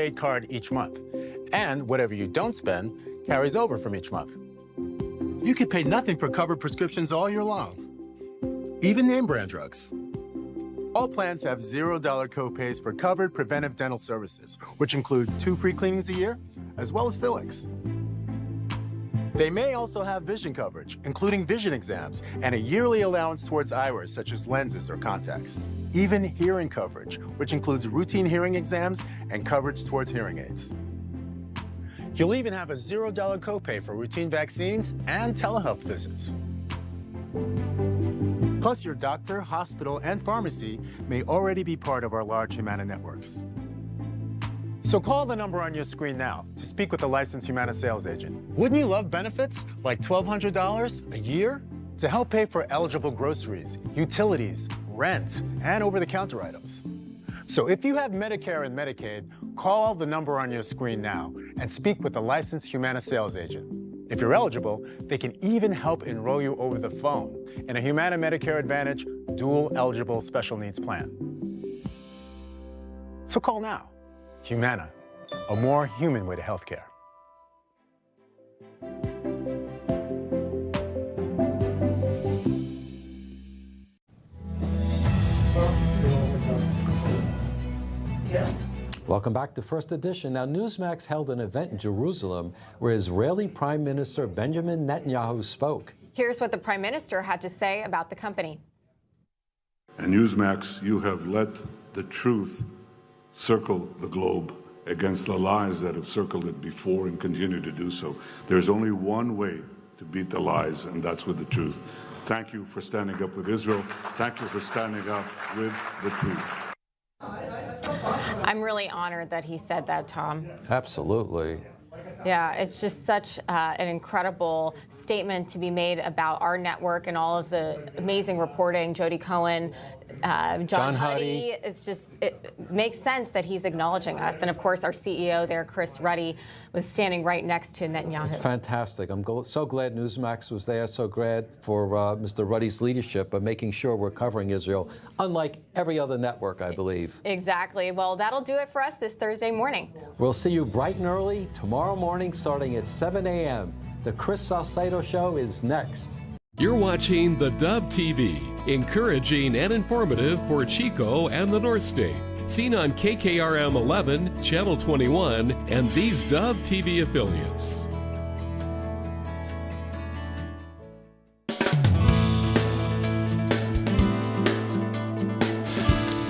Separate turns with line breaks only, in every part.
prepaid card each month. And whatever you don't spend carries over from each month. You could pay nothing for covered prescriptions all year long, even name brand drugs. All plans have $0 copays for covered preventive dental services, which include 2 free cleanings a year, as well as fillings. They may also have vision coverage, including vision exams, and a yearly allowance towards eyewear, such as lenses or contacts. Even hearing coverage, which includes routine hearing exams and coverage towards hearing aids. You'll even have a $0 copay for routine vaccines and telehealth visits. Plus, your doctor, hospital, and pharmacy may already be part of our large Humana networks. So call the number on your screen now to speak with a licensed Humana sales agent. Wouldn't you love benefits like $1,200 a year to help pay for eligible groceries, utilities, rent, and over-the-counter items? So if you have Medicare and Medicaid, call the number on your screen now and speak with a licensed Humana sales agent. If you're eligible, they can even help enroll you over the phone in a Humana Medicare Advantage dual eligible special needs plan. So call now. Humana, a more human way to healthcare.
Welcome back to First Edition. Now, Newsmax held an event in Jerusalem where Israeli Prime Minister Benjamin Netanyahu spoke.
Here's what the Prime Minister had to say about the company.
And Newsmax, you have let the truth circle the globe against the lies that have circled it before and continue to do so. There's only one way to beat the lies, and that's with the truth. Thank you for standing up with Israel. Thank you for standing up with the truth.
I'm really honored that he said that, Tom.
Absolutely.
Yeah, it's just such an incredible statement to be made about our network and all of the amazing reporting. Jody Cohen, John Huddy. It's just, it makes sense that he's acknowledging us. And of course, our CEO there, Chris Ruddy, was standing right next to Netanyahu.
It's fantastic. I'm so glad Newsmax was there. So glad for Mr. Ruddy's leadership of making sure we're covering Israel, unlike every other network, I believe.
Exactly. Well, that'll do it for us this Thursday morning.
We'll see you bright and early tomorrow morning starting at 7 a.m. The Chris Salcedo Show is next.
You're watching theDove TV, encouraging and informative for Chico and the North State. Seen on KKRM 11, Channel 21, and these Dove TV affiliates.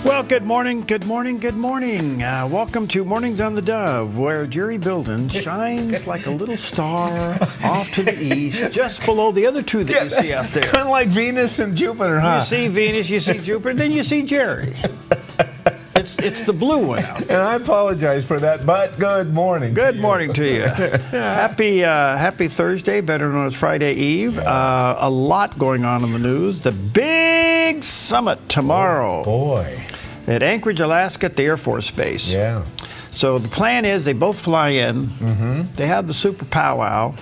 Well, good morning, good morning, good morning. Welcome to Mornings on the Dove, where Jerry Bilden shines like a little star off to the east, just below the other two that you see out there.
Kind of like Venus and Jupiter, huh?
You see Venus, you see Jupiter, then you see Jerry. It's the blue one out there.
And I apologize for that, but good morning.
Good morning to you. Happy Thursday, better known as Friday Eve. A lot going on in the news. The big summit tomorrow.
Oh, boy.
At Anchorage, Alaska, at the Air Force Base.
Yeah.
So the plan is they both fly in. Mm-hmm. They have the super powwow.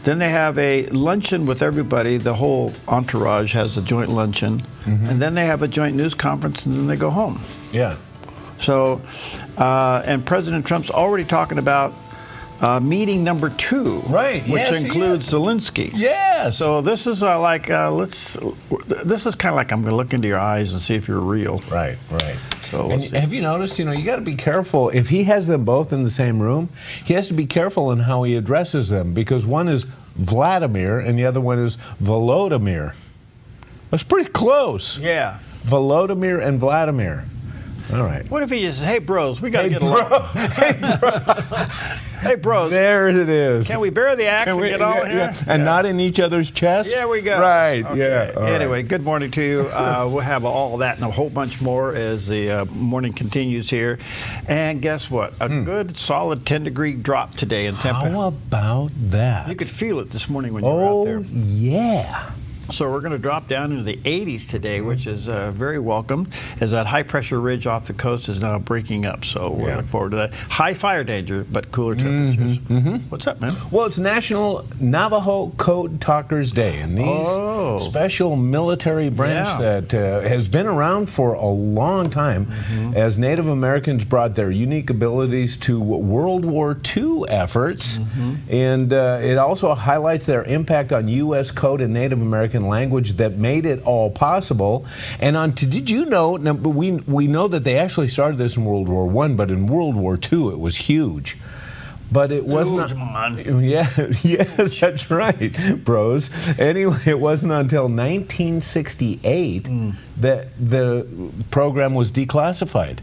Then they have a luncheon with everybody. The whole entourage has a joint luncheon. Mm-hmm. And then they have a joint news conference, and then they go home.
Yeah.
So, and President Trump's already talking about meeting number 2,
right?
Which includes Zelensky.
Yes.
So this is this is kind of like I'm going to look into your eyes and see if you're real.
Right, right.
So
have you noticed? You got to be careful if he has them both in the same room. He has to be careful in how he addresses them because one is Vladimir and the other one is Volodymyr. That's pretty close.
Yeah.
Volodymyr and Vladimir. All right.
What if he just, hey, bros, we got to get along.
Hey, bro.
Hey, bros.
There it is.
Can we bear the axe and get on here?
Yeah. And not in each other's chest?
Yeah, we go.
Right,
okay.
yeah.
Anyway, good morning to you. We'll have all that and a whole bunch more as the morning continues here. And guess what? A good, solid 10-degree drop today in temperature.
How about that?
You could feel it this morning when you were out there.
Oh, yeah.
So we're going to drop down into the 80s today, which is very welcome, as that high-pressure ridge off the coast is now breaking up. So we're looking forward to that. High fire danger, but cooler temperatures. What's up, man?
Well, it's National Navajo Code Talkers Day, and these special military branch that has been around for a long time as Native Americans brought their unique abilities to World War II efforts, and it also highlights their impact on U.S. code and Native American language that made it all possible. And did you know, now, we know that they actually started this in World War I, but in World War II it was huge. But it wasn't. Yes, that's right, bros. Anyway, it wasn't until 1968 that the program was declassified.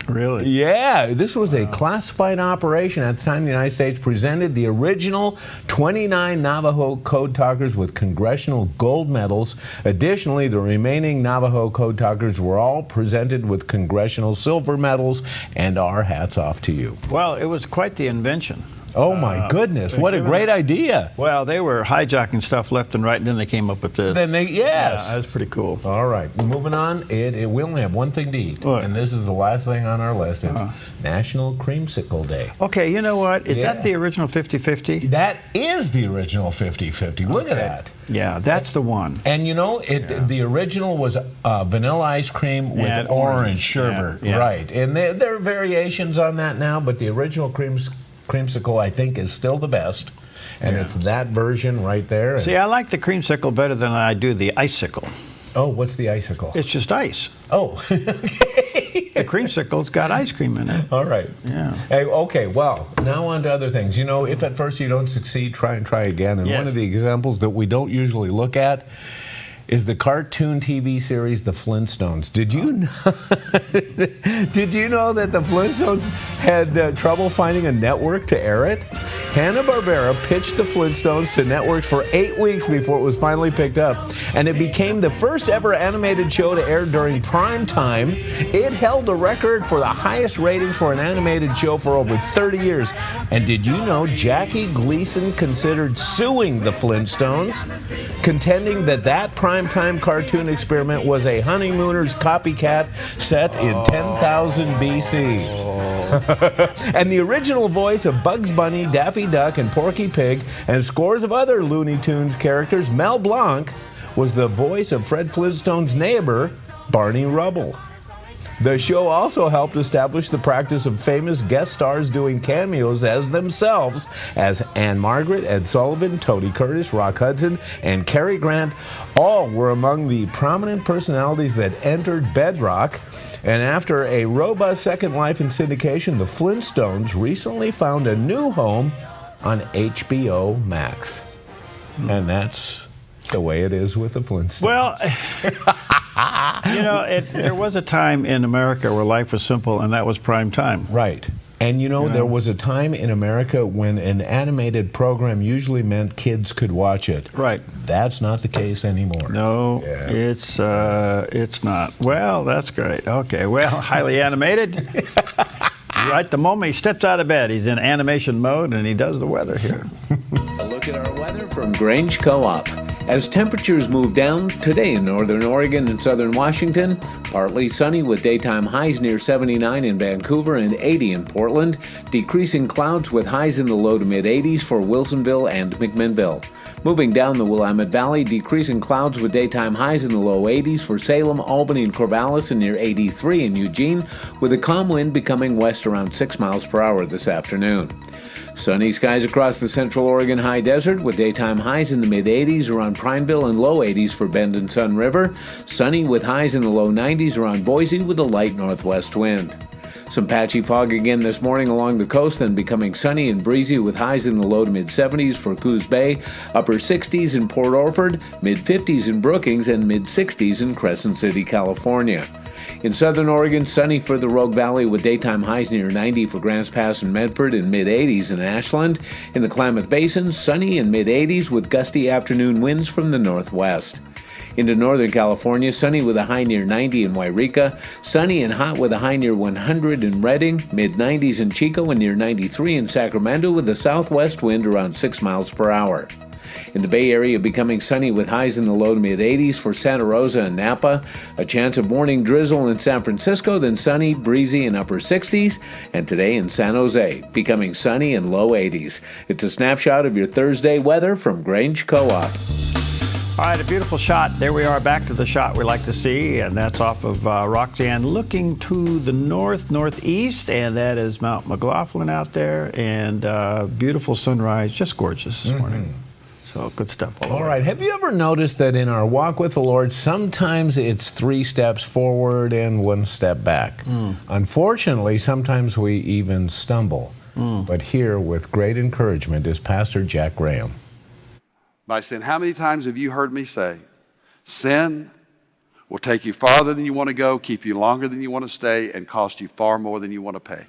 Really?
Yeah, this was a classified operation. At the time, the United States presented the original 29 Navajo Code Talkers with congressional gold medals. Additionally, the remaining Navajo Code Talkers were all presented with congressional silver medals, and our hats off to you.
Well, it was quite the invention.
Oh my goodness, what a great idea.
Well, they were hijacking stuff left and right, and then they came up with this. Yeah, that's pretty cool.
All right, moving on. We only have one thing to eat, and this is the last thing on our list. It's National Creamsicle Day.
Okay, you know what? Is that the original 50-50?
That is the original 50-50. Look at that.
Yeah, that's the one.
And you know, the original was vanilla ice cream with orange sherbet, right? And there are variations on that now, but the original creamsicle, I think, is still the best, and it's that version right there.
See, I like the creamsicle better than I do the icicle.
Oh, what's the icicle?
It's just ice.
Oh,
the creamsicle's got ice cream in it.
All right.
Yeah.
Hey, okay, well, now on to other things. You know, if at first you don't succeed, try and try again. And one of the examples that we don't usually look at is the cartoon TV series The Flintstones. Did you know that the Flintstones had trouble finding a network to air it? Hanna-Barbera pitched the Flintstones to networks for 8 weeks before it was finally picked up, and it became the first ever animated show to air during prime time. It held the record for the highest ratings for an animated show for over 30 years. And did you know Jackie Gleason considered suing the Flintstones, contending that prime-time cartoon experiment was a honeymooners copycat set in 10,000 BC. And the original voice of Bugs Bunny, Daffy Duck, and Porky Pig, and scores of other Looney Tunes characters, Mel Blanc, was the voice of Fred Flintstone's neighbor, Barney Rubble. The show also helped establish the practice of famous guest stars doing cameos as themselves, as Anne Margaret, Ed Sullivan, Tony Curtis, Rock Hudson, and Cary Grant. All were among the prominent personalities that entered Bedrock. And after a robust second life in syndication, the Flintstones recently found a new home on HBO Max. And that's the way it is with the Flintstones.
Well, you know, there was a time in America where life was simple, and that was prime time.
Right. And you know, there was a time in America when an animated program usually meant kids could watch it. Right. That's not the case anymore.
No, it's not. Well, that's great. Okay, well, highly animated. Right the moment he steps out of bed, he's in animation mode, and he does the weather here.
A look at our weather from Grange Co-op. As temperatures move down, today in northern Oregon and southern Washington, partly sunny with daytime highs near 79 in Vancouver and 80 in Portland, decreasing clouds with highs in the low to mid-80s for Wilsonville and McMinnville. Moving down the Willamette Valley, decreasing clouds with daytime highs in the low 80s for Salem, Albany, and Corvallis, and near 83 in Eugene, with a calm wind becoming west around 6 miles per hour this afternoon. Sunny skies across the central Oregon high desert with daytime highs in the mid-80s around Prineville and low 80s for Bend and Sun River. Sunny with highs in the low 90s around Boise with a light northwest wind. Some patchy fog again this morning along the coast, then becoming sunny and breezy with highs in the low to mid-70s for Coos Bay, upper 60s in Port Orford, mid-50s in Brookings, and mid-60s in Crescent City, California. In southern Oregon, sunny for the Rogue Valley with daytime highs near 90 for Grants Pass and Medford and mid-80s in Ashland. In the Klamath Basin, sunny and mid-80s with gusty afternoon winds from the northwest. Into northern California, sunny with a high near 90 in Wairika, sunny and hot with a high near 100 in Redding, mid-90s in Chico and near 93 in Sacramento with a southwest wind around 6 miles per hour. In the Bay Area, becoming sunny with highs in the low to mid-80s for Santa Rosa and Napa. A chance of morning drizzle in San Francisco, then sunny, breezy in upper 60s. And today in San Jose, becoming sunny in low 80s. It's a snapshot of your Thursday weather from Grange Co-op.
All right, a beautiful shot. There we are, back to the shot we like to see, and that's off of Roxanne looking to the northeast, and that is Mount McLaughlin out there, and beautiful sunrise, just gorgeous this morning. So good stuff.
All right, have you ever noticed that in our walk with the Lord, sometimes it's 3 steps forward and 1 step back? Unfortunately, sometimes we even stumble. But here, with great encouragement, is Pastor Jack Graham.
By sin, how many times have you heard me say, sin will take you farther than you want to go, keep you longer than you want to stay, and cost you far more than you want to pay?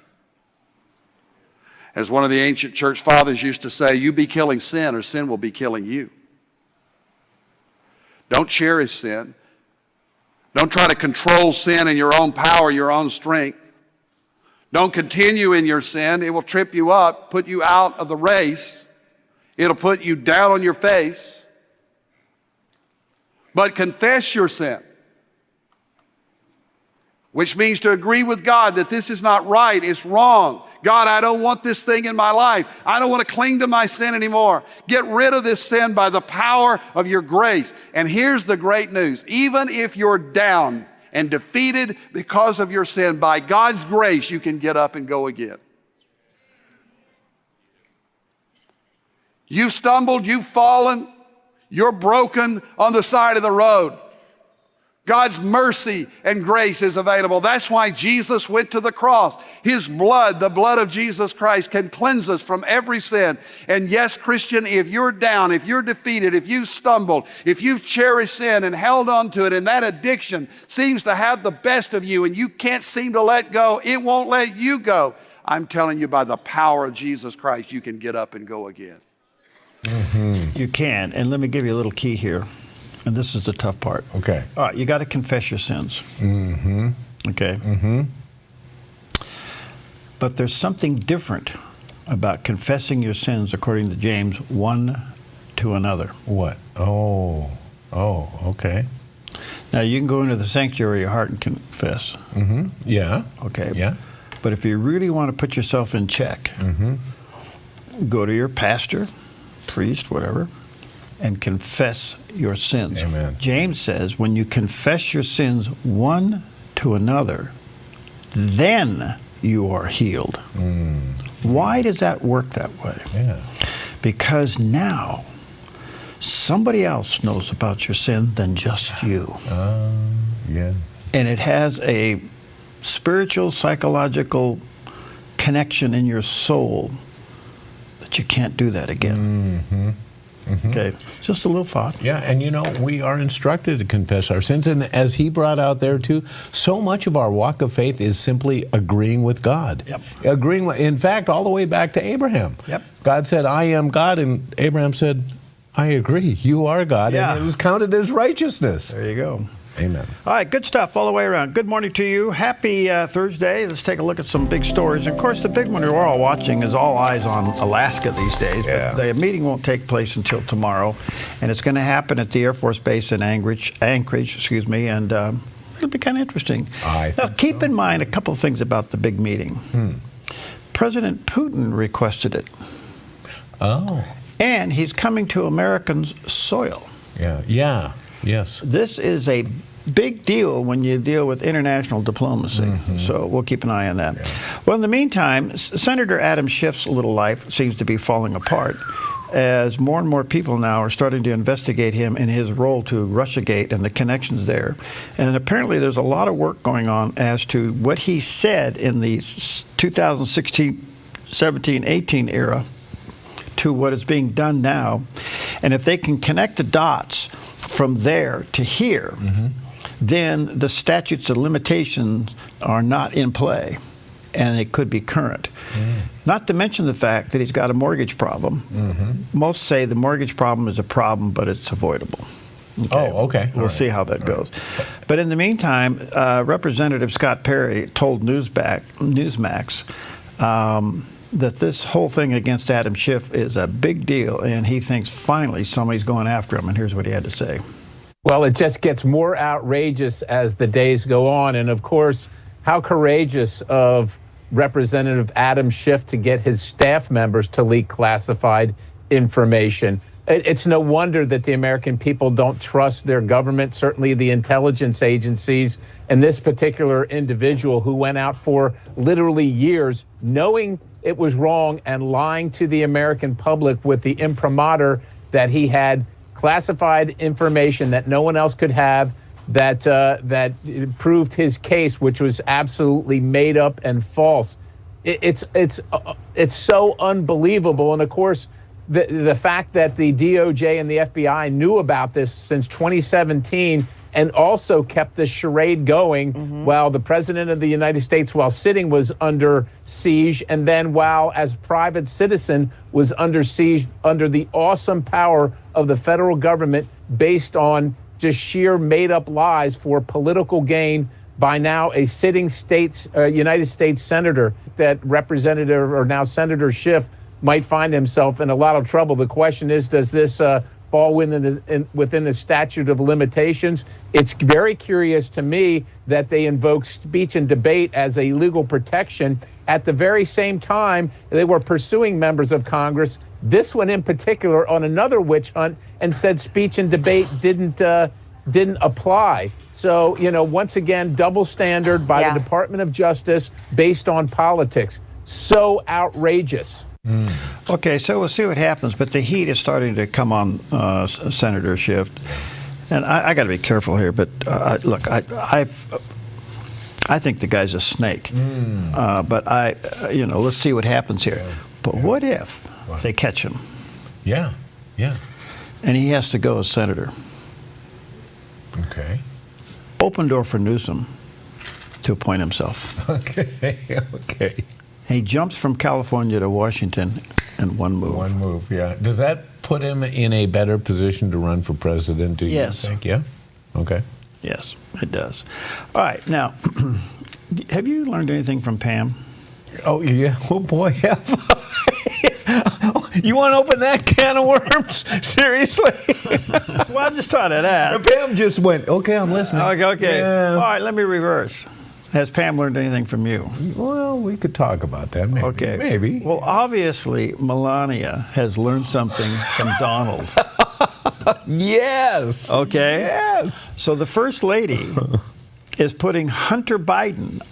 As one of the ancient church fathers used to say, you be killing sin or sin will be killing you. Don't cherish sin. Don't try to control sin in your own power, your own strength. Don't continue in your sin. It will trip you up, put you out of the race. It'll put you down on your face. But confess your sin, which means to agree with God that this is not right, it's wrong. God, I don't want this thing in my life. I don't want to cling to my sin anymore. Get rid of this sin by the power of your grace. And here's the great news. Even if you're down and defeated because of your sin, by God's grace, you can get up and go again. You've stumbled, you've fallen, you're broken on the side of the road. God's mercy and grace is available. That's why Jesus went to the cross. His blood, the blood of Jesus Christ, can cleanse us from every sin. And yes, Christian, if you're down, if you're defeated, if you've stumbled, if you've cherished sin and held on to it, and that addiction seems to have the best of you and you can't seem to let go, it won't let you go. I'm telling you, by the power of Jesus Christ, you can get up and go again.
You can, and let me give you a little key here, and this is the tough part.
Okay.
All right, you got to confess your sins. Okay. But there's something different about confessing your sins, according to James, one to another.
What? Oh, okay.
Now, you can go into the sanctuary of your heart and confess.
Yeah.
Okay.
Yeah.
But if you really want to put yourself in check, go to your pastor, priest, whatever, and confess your sins.
Amen.
James says, when you confess your sins one to another, then you are healed. Why does that work that way?
Yeah.
Because now somebody else knows about your sin than just you.
Yeah.
And it has a spiritual, psychological connection in your soul that you can't do that again. Okay, just a little thought.
Yeah, and you know, we are instructed to confess our sins. And as he brought out there too, so much of our walk of faith is simply agreeing with God. Agreeing with, in fact, all the way back to Abraham. God said, I am God, and Abraham said, I agree, you are God, and it was counted as righteousness.
There you go.
Amen.
All right, good stuff all the way around. Good morning to you. Happy Thursday. Let's take a look at some big stories. Of course, the big one we're all watching is all eyes on Alaska these days. The meeting won't take place until tomorrow, and it's going to happen at the Air Force Base in Anchorage, and it'll be kind of interesting. Now, keep in mind a couple of things about the big meeting. President Putin requested it. And he's coming to American soil.
Yes.
This is a big deal when you deal with international diplomacy. So we'll keep an eye on that. Well, in the meantime, Senator Adam Schiff's little life seems to be falling apart as more and more people now are starting to investigate him in his role to Russiagate and the connections there. And apparently there's a lot of work going on as to what he said in the 2016, 17, 18 era to what is being done now. And if they can connect the dots from there to here, then the statutes of limitations are not in play, and it could be current. Not to mention the fact that he's got a mortgage problem. Most say the mortgage problem is a problem, but it's avoidable.
Okay.
We'll see how that goes. But in the meantime, Representative Scott Perry told Newsmax that this whole thing against Adam Schiff is a big deal, and he thinks finally somebody's going after him. And here's what he had to say.
Well, it just gets more outrageous as the days go on. And of course, how courageous of Representative Adam Schiff to get his staff members to leak classified information. It's no wonder that the American people don't trust their government, certainly the intelligence agencies, and this particular individual who went out for literally years knowing it was wrong and lying to the American public with the imprimatur that he had classified information that no one else could have, that proved his case, which was absolutely made up and false. It's so unbelievable. And of course, the fact that the DOJ and the FBI knew about this since 2017 and also kept this charade going while the President of the United States, while sitting, was under siege, and then while as private citizen was under siege under the awesome power of the federal government based on just sheer made-up lies for political gain by now a sitting United States senator. That Representative, or now Senator Schiff, might find himself in a lot of trouble. The question is, does this fall within the statute of limitations? It's very curious to me that they invoke speech and debate as a legal protection at the very same time they were pursuing members of Congress, this one in particular, on another witch hunt, and said speech and debate didn't apply. So, once again, double standard by the Department of Justice based on politics. So outrageous.
Okay, so we'll see what happens, but the heat is starting to come on Senator Schiff. And I got to be careful here, but look, I think the guy's a snake. But let's see what happens here. But what if they catch him?
Yeah.
And he has to go as senator.
Okay.
Open door for Newsom to appoint himself.
Okay.
He jumps from California to Washington in one move.
One move, yeah. Does that put him in a better position to run for president, do you think? Yeah? Okay.
Yes, it does. All right, now, have you learned anything from Pam?
Oh, yeah. Oh, boy, yeah. You want to open that can of worms? Seriously?
Well, I just thought I'd ask.
Pam just went, okay, I'm listening.
Okay.
Yeah.
All right, let me reverse. Has Pam learned anything from you?
Well, we could talk about that, maybe.
Okay.
Maybe.
Well, obviously, Melania has learned something from Donald.
Yes.
Okay?
Yes.
So the First Lady is putting Hunter Biden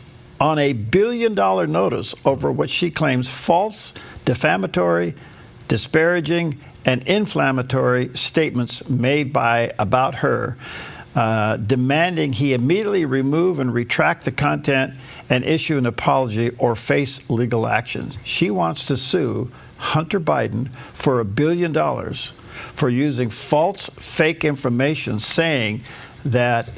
on a $1 billion notice over what she claims false, defamatory, disparaging, and inflammatory statements made about her, demanding he immediately remove and retract the content and issue an apology or face legal action. She wants to sue Hunter Biden for $1 billion for using false, fake information saying that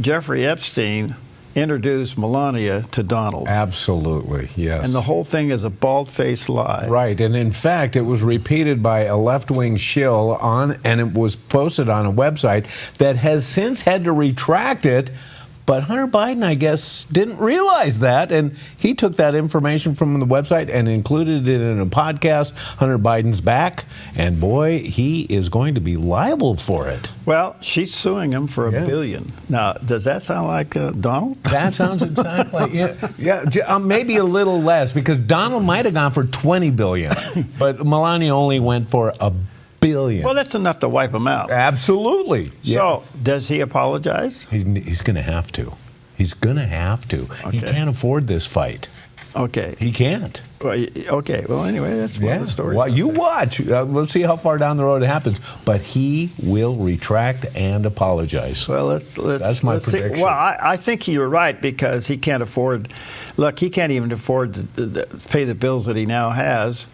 Jeffrey Epstein introduced Melania to Donald.
Absolutely, yes.
And the whole thing is a bald-faced lie.
Right, and in fact, it was repeated by a left-wing shill and it was posted on a website that has since had to retract it. But Hunter Biden, I guess, didn't realize that, and he took that information from the website and included it in a podcast. Hunter Biden's back, and boy, he is going to be liable for it.
Well, she's suing him for $1 billion. Now, does that sound like Donald?
That sounds exactly, maybe a little less, because Donald might have gone for $20 billion, but Melania only went for $1 billion.
Well, that's enough to wipe him out.
Absolutely. Yes.
So, does he apologize?
He's going to have to. He's going to have to. Okay. He can't afford this fight.
Okay.
He can't.
Well, okay. Well, anyway, that's one of the stories.
Well, you watch. Let's see how far down the road it happens. But he will retract and apologize.
Well,
that's my prediction.
See. Well, I think you're right, because he can't afford. Look, he can't even afford to pay the bills that he now has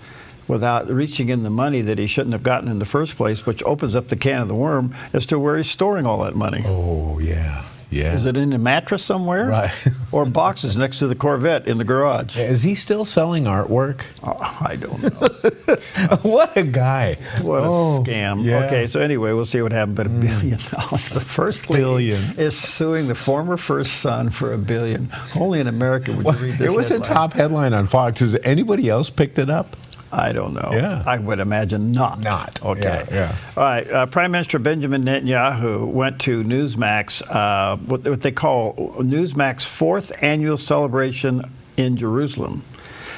without reaching in the money that he shouldn't have gotten in the first place, which opens up the can of the worm as to where he's storing all that money.
Oh, yeah. Yeah.
Is it in a mattress somewhere?
Right.
Or boxes next to the Corvette in the garage?
Is he still selling artwork?
I don't know.
What a guy.
What a scam.
Yeah.
Okay, so anyway, we'll see what happens. But $1 billion. The first lady is suing the former first son for $1 billion. Only in America would you read this.
It was
headline.
a top headline on Fox. Has anybody else picked it up?
I don't know.
Yeah.
I would imagine not.
Not.
Okay.
Yeah.
All right. Prime Minister Benjamin Netanyahu went to Newsmax, what they call Newsmax's 4th annual celebration in Jerusalem.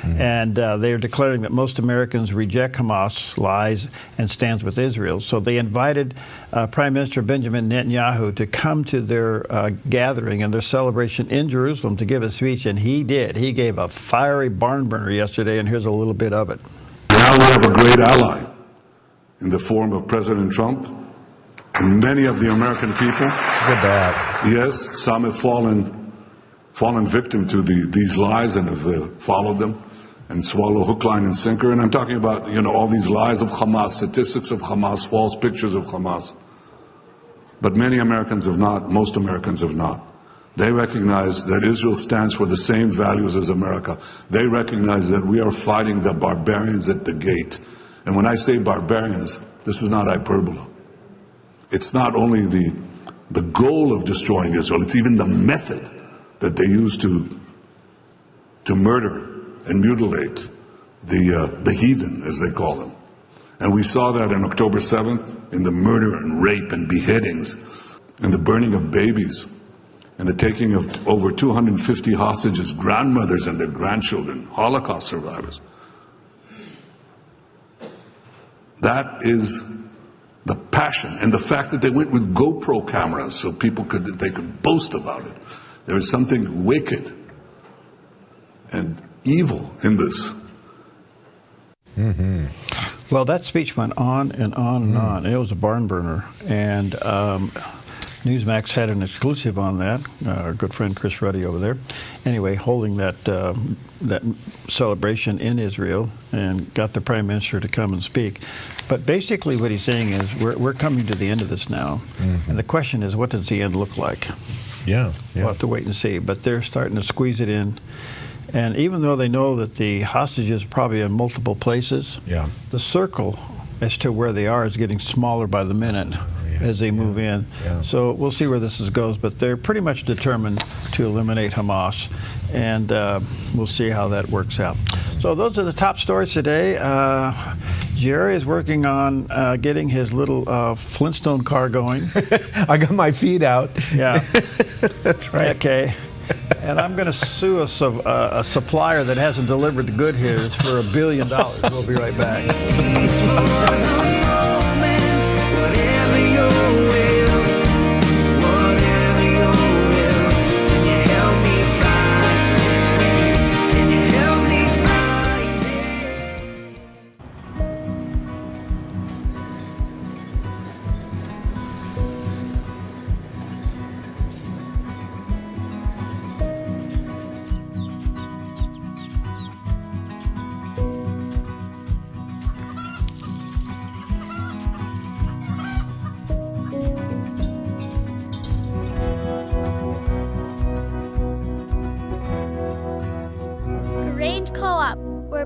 And they are declaring that most Americans reject Hamas lies and stands with Israel. So they invited Prime Minister Benjamin Netanyahu to come to their gathering and their celebration in Jerusalem to give a speech, and he did. He gave a fiery barn burner yesterday, and here's a little bit of it.
Now we have a great ally in the form of President Trump and many of the American people. Yes, some have fallen victim to these lies and have followed them and swallow hook, line, and sinker. And I'm talking about, all these lies of Hamas, statistics of Hamas, false pictures of Hamas. But many Americans have not, most Americans have not. They recognize that Israel stands for the same values as America. They recognize that we are fighting the barbarians at the gate. And when I say barbarians, this is not hyperbole. It's not only the goal of destroying Israel, it's even the method that they use to murder and mutilate the heathen, as they call them. And we saw that on October 7th in the murder and rape and beheadings and the burning of babies and the taking of over 250 hostages, grandmothers and their grandchildren, Holocaust survivors. That is the passion and the fact that they went with GoPro cameras so they could boast about it. There is something wicked and evil in this.
Well, that speech went on and on and on. It was a barn burner. And Newsmax had an exclusive on that. Our good friend Chris Ruddy over there. Anyway, holding that celebration in Israel and got the Prime Minister to come and speak. But basically what he's saying is we're coming to the end of this now. And the question is, what does the end look like?
Yeah.
We'll have to wait and see. But they're starting to squeeze it in. And even though they know that the hostages are probably in multiple places, the circle as to where they are is getting smaller by the minute as they move in. So we'll see where this goes. But they're pretty much determined to eliminate Hamas. And we'll see how that works out. So those are the top stories today. Jerry is working on getting his little Flintstone car going.
I got my feet out.
Yeah.
That's right.
Okay. And I'm going to sue a supplier that hasn't delivered the good hitters for $1 billion. We'll be right back.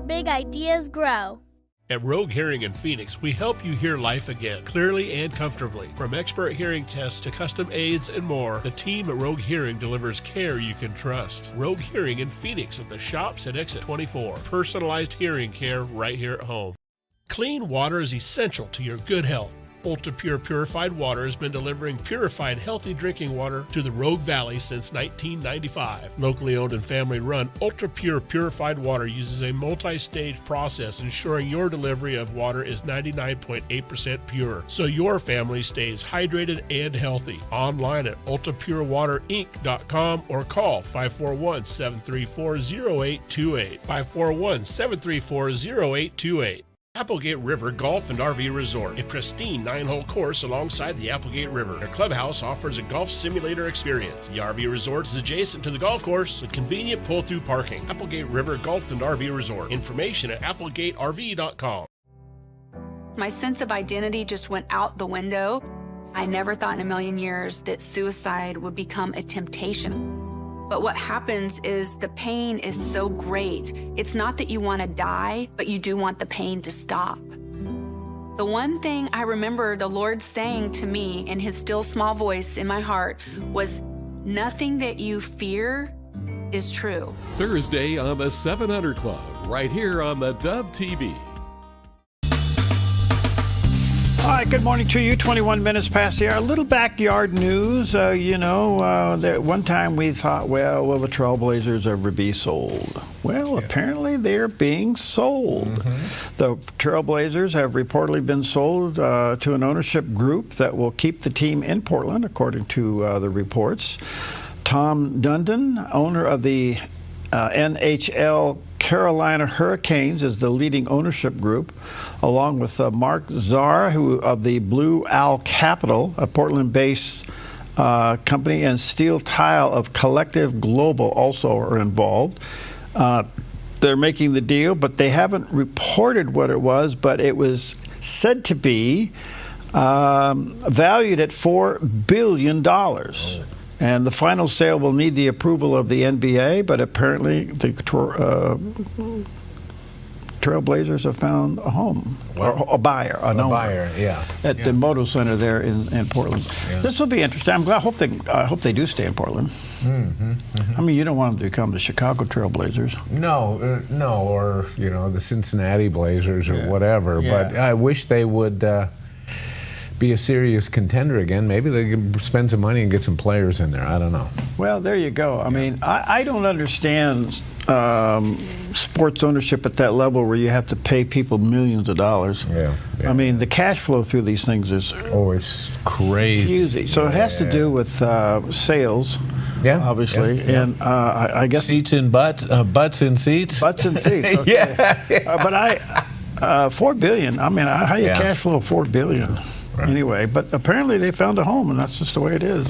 Big ideas grow.
At Rogue Hearing in Phoenix, we help you hear life again, clearly and comfortably. From expert hearing tests to custom aids and more, the team at Rogue Hearing delivers care you can trust. Rogue Hearing in Phoenix at the shops at Exit 24. Personalized hearing care right here at home. Clean water is essential to your good health. Ultra Pure Purified Water has been delivering purified, healthy drinking water to the Rogue Valley since 1995. Locally owned and family run, Ultra Pure Purified Water uses a multi-stage process ensuring your delivery of water is 99.8% pure, so your family stays hydrated and healthy. Online at ultrapurewaterinc.com or call 541-734-0828. 541-734-0828. Applegate River Golf and RV Resort, a pristine 9-hole course alongside the Applegate River. Their clubhouse offers a golf simulator experience. The RV Resort is adjacent to the golf course with convenient pull-through parking. Applegate River Golf and RV Resort. Information at applegaterv.com.
My sense of identity just went out the window. I never thought in a million years that suicide would become a temptation. But what happens is the pain is so great. It's not that you want to die, but you do want the pain to stop. The one thing I remember the Lord saying to me in his still small voice in my heart was, nothing that you fear is true.
Thursday on the 700 Club, right here on the Dove TV.
All right, good morning to you. 21 minutes past the hour. A little backyard news. That one time we thought, well, will the Trailblazers ever be sold? Well, apparently they're being sold. The Trailblazers have reportedly been sold to an ownership group that will keep the team in Portland, according to the reports. Tom Dundon, owner of the NHL Carolina Hurricanes, is the leading ownership group, along with Mark Czar, who of the Blue Owl Capital, a Portland-based company, and Steel Tile of Collective Global also are involved. They're making the deal, but they haven't reported what it was, but it was said to be valued at $4 billion. And the final sale will need the approval of the NBA, but apparently the Trailblazers have found a home, or a buyer, an owner,
buyer,
at the Moto Center there in Portland.
Yeah.
This will be interesting. I hope they do stay in Portland. I mean, you don't want them to become the Chicago Trailblazers.
No, or the Cincinnati Blazers or whatever.
Yeah.
But I wish they would be a serious contender again. Maybe they can spend some money and get some players in there. I don't know.
Well, there you go. I mean, I don't understand sports ownership at that level where you have to pay people millions of dollars.
Yeah.
I mean, the cash flow through these things is
it's crazy.
Huge. So it has to do with sales.
Yeah,
obviously, and I guess
seats in butts, butts in seats.
Butts in seats. Okay. But $4 billion. I mean, how do you cash flow $4 billion? Right. Anyway, but apparently they found a home, and that's just the way it is.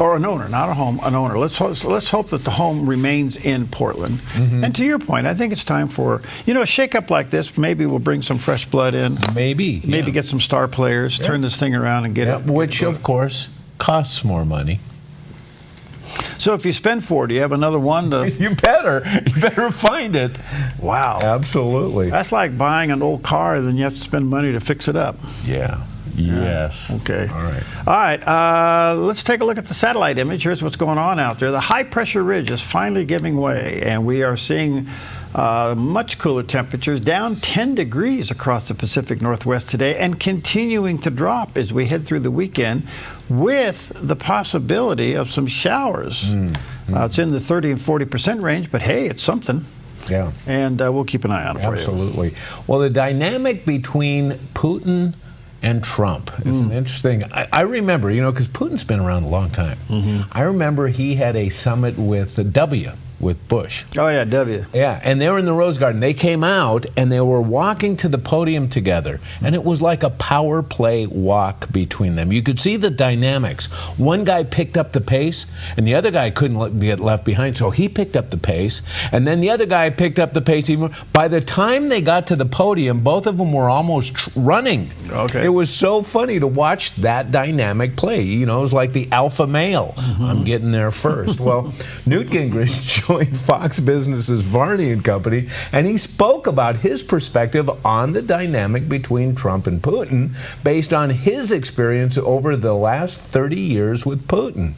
Or an owner, not a home, an owner. Let's hope that the home remains in Portland. And to your point, I think it's time for a shake-up like this. Maybe we'll bring some fresh blood in. Maybe get some star players, turn this thing around, and get it.
Which, of course, costs more money.
So if you spend $4, do you have another one to...
You better find it.
Wow.
Absolutely.
That's like buying an old car, then you have to spend money to fix it up.
Yeah. Yes.
Okay.
All right.
All right. Let's take a look at the satellite image. Here's what's going on out there. The high-pressure ridge is finally giving way, and we are seeing much cooler temperatures, down 10 degrees across the Pacific Northwest today, and continuing to drop as we head through the weekend, with the possibility of some showers. It's in the 30 and 40% range, but hey, it's something.
Yeah.
And we'll keep an eye on it for you.
Absolutely. Well, the dynamic between Putin and Trump is an interesting. I remember, because Putin's been around a long time. I remember he had a summit with with Bush.
Oh, yeah, W.
Yeah, and they were in the Rose Garden. They came out, and they were walking to the podium together, and it was like a power play walk between them. You could see the dynamics. One guy picked up the pace, and the other guy couldn't get left behind, so he picked up the pace, and then the other guy picked up the pace even. By the time they got to the podium, both of them were almost running.
Okay.
It was so funny to watch that dynamic play. It was like the alpha male. I'm getting there first. Well, Newt Gingrich joined Fox Business's Varney and Company, and he spoke about his perspective on the dynamic between Trump and Putin based on his experience over the last 30 years with Putin.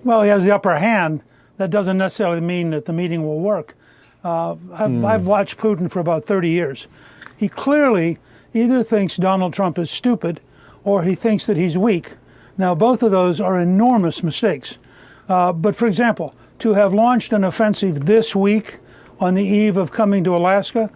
Well, he has the upper hand. That doesn't necessarily mean that the meeting will work. I've watched Putin for about 30 years. He clearly either thinks Donald Trump is stupid or he thinks that he's weak. Now, both of those are enormous mistakes. But for example, to have launched an offensive this week on the eve of coming to Alaska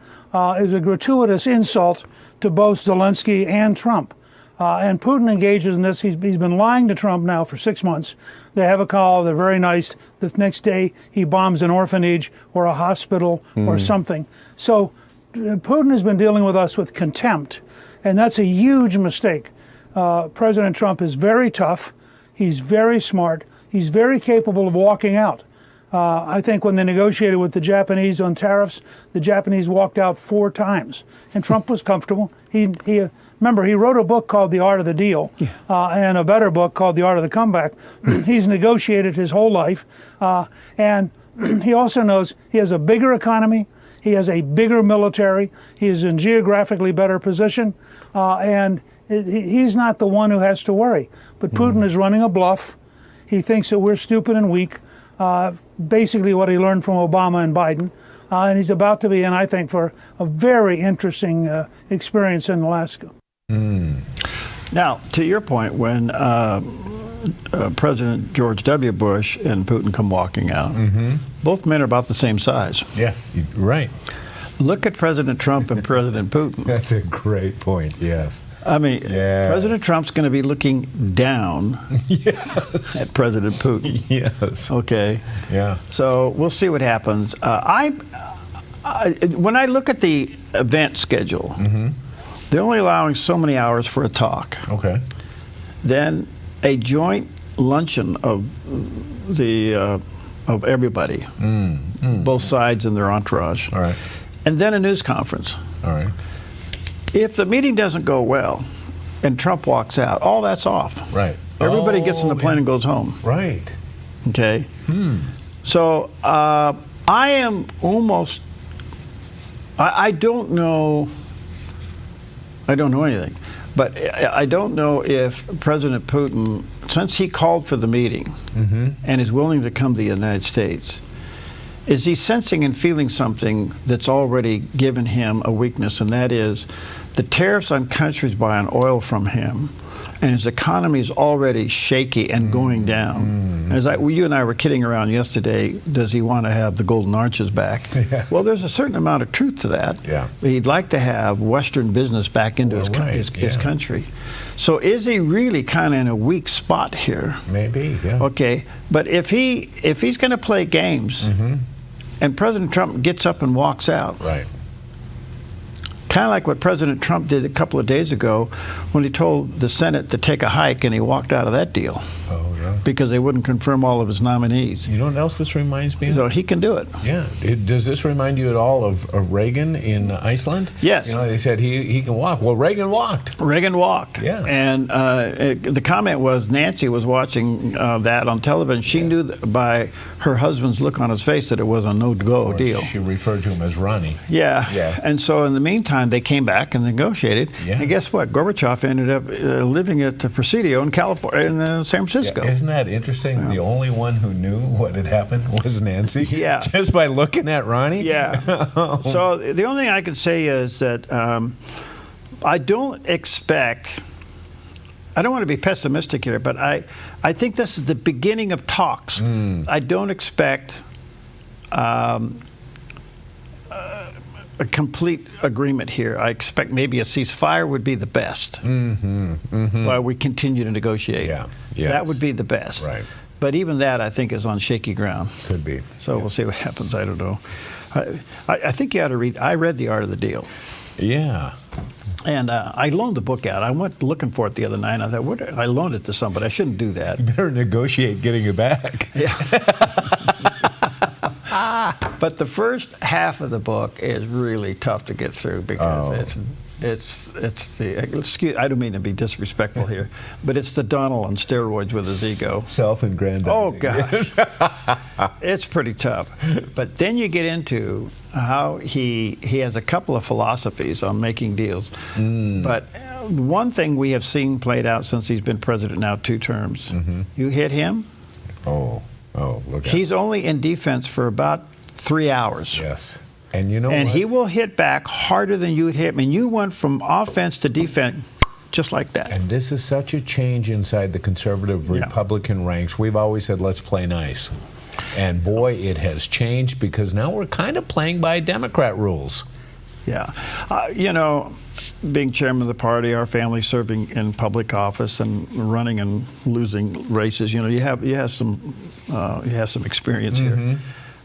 is a gratuitous insult to both Zelensky and Trump. And Putin engages in this. He's been lying to Trump now for 6 months. They have a call. They're very nice. The next day, he bombs an orphanage or a hospital or something. So Putin has been dealing with us with contempt, and that's a huge mistake. President Trump is very tough. He's very smart. He's very capable of walking out. I think when they negotiated with the Japanese on tariffs, the Japanese walked out 4 times, and Trump was comfortable. Remember, he wrote a book called The Art of the Deal, and a better book called The Art of the Comeback. He's negotiated his whole life, and he also knows he has a bigger economy, he has a bigger military, he is in geographically better position, and he's not the one who has to worry. But Putin is running a bluff. He thinks that we're stupid and weak, basically what he learned from Obama and Biden. And he's about to be in, I think, for a very interesting experience in Alaska.
Now, to your point, when President George W. Bush and Putin come walking out, both men are about the same size.
Yeah, right.
Look at President Trump and President Putin.
That's a great point, yes.
I mean, President Trump's going to be looking down at President Putin.
Yes.
Okay.
Yeah.
So we'll see what happens. When I look at the event schedule, they're only allowing so many hours for a talk.
Okay.
Then a joint luncheon of everybody, both sides and their entourage.
All right.
And then a news conference.
All right.
If the meeting doesn't go well and Trump walks out, all that's off.
Right.
Everybody gets in the plane and goes home.
Right.
Okay. So I am almost, I don't know anything, but I don't know if President Putin, since he called for the meeting and is willing to come to the United States, is he sensing and feeling something that's already given him a weakness, and that is the tariffs on countries buying oil from him, and his economy is already shaky and going down. As you and I were kidding around yesterday, does he want to have the golden arches back? Yes. Well, there's a certain amount of truth to that.
Yeah.
He'd like to have Western business back into his country. So is he really kind of in a weak spot here?
Maybe, yeah.
Okay, but if he's going to play games, and President Trump gets up and walks out,
right,
kind of like what President Trump did a couple of days ago when he told the Senate to take a hike and he walked out of that deal.
Oh, yeah.
Because they wouldn't confirm all of his nominees.
You know what else this reminds me of?
So he can do it.
Yeah. Does this remind you at all of Reagan in Iceland?
Yes.
You know, they said he can walk. Well, Reagan walked.
Reagan walked.
Yeah.
And the comment was Nancy was watching that on television. She knew by her husband's look on his face that it was a no-go deal.
She referred to him as Ronnie.
Yeah.
Yeah.
And so in the meantime, they came back and negotiated.
Yeah.
And guess what? Gorbachev ended up living at the Presidio in California, in San Francisco.
Yeah. Isn't that interesting? Yeah. The only one who knew what had happened was Nancy.
Yeah.
Just by looking at Ronnie.
Yeah. So the only thing I can say is that I don't expect. I don't want to be pessimistic here, but I think this is the beginning of talks. I don't expect a complete agreement here. I expect maybe a ceasefire would be the best while we continue to negotiate.
Yeah. Yes.
That would be the best.
Right.
But even that, I think, is on shaky ground.
Could be.
So we'll see what happens. I don't know. I think you ought to read. I read The Art of the Deal.
Yeah.
And I loaned the book out. I went looking for it the other night. I thought, I loaned it to somebody. I shouldn't do that.
You better negotiate getting it back.
Yeah. But the first half of the book is really tough to get through because it's the excuse. I don't mean to be disrespectful here, but it's the Donald on steroids with his ego.
Self-aggrandizing.
Oh gosh, it's pretty tough. But then you get into how he has a couple of philosophies on making deals. But one thing we have seen played out since he's been president now 2 terms. You hit him.
Oh, look at
He's only in defense for about 3 hours.
Yes. And you know
and
what?
he will hit back harder than you would hit him. And you went from offense to defense just like that.
And this is such a change inside the conservative Republican ranks. We've always said, let's play nice. And boy, it has changed because now we're kind of playing by Democrat rules.
Yeah. You know, being chairman of the party, our family serving in public office and running and losing races, you know, you have some experience here.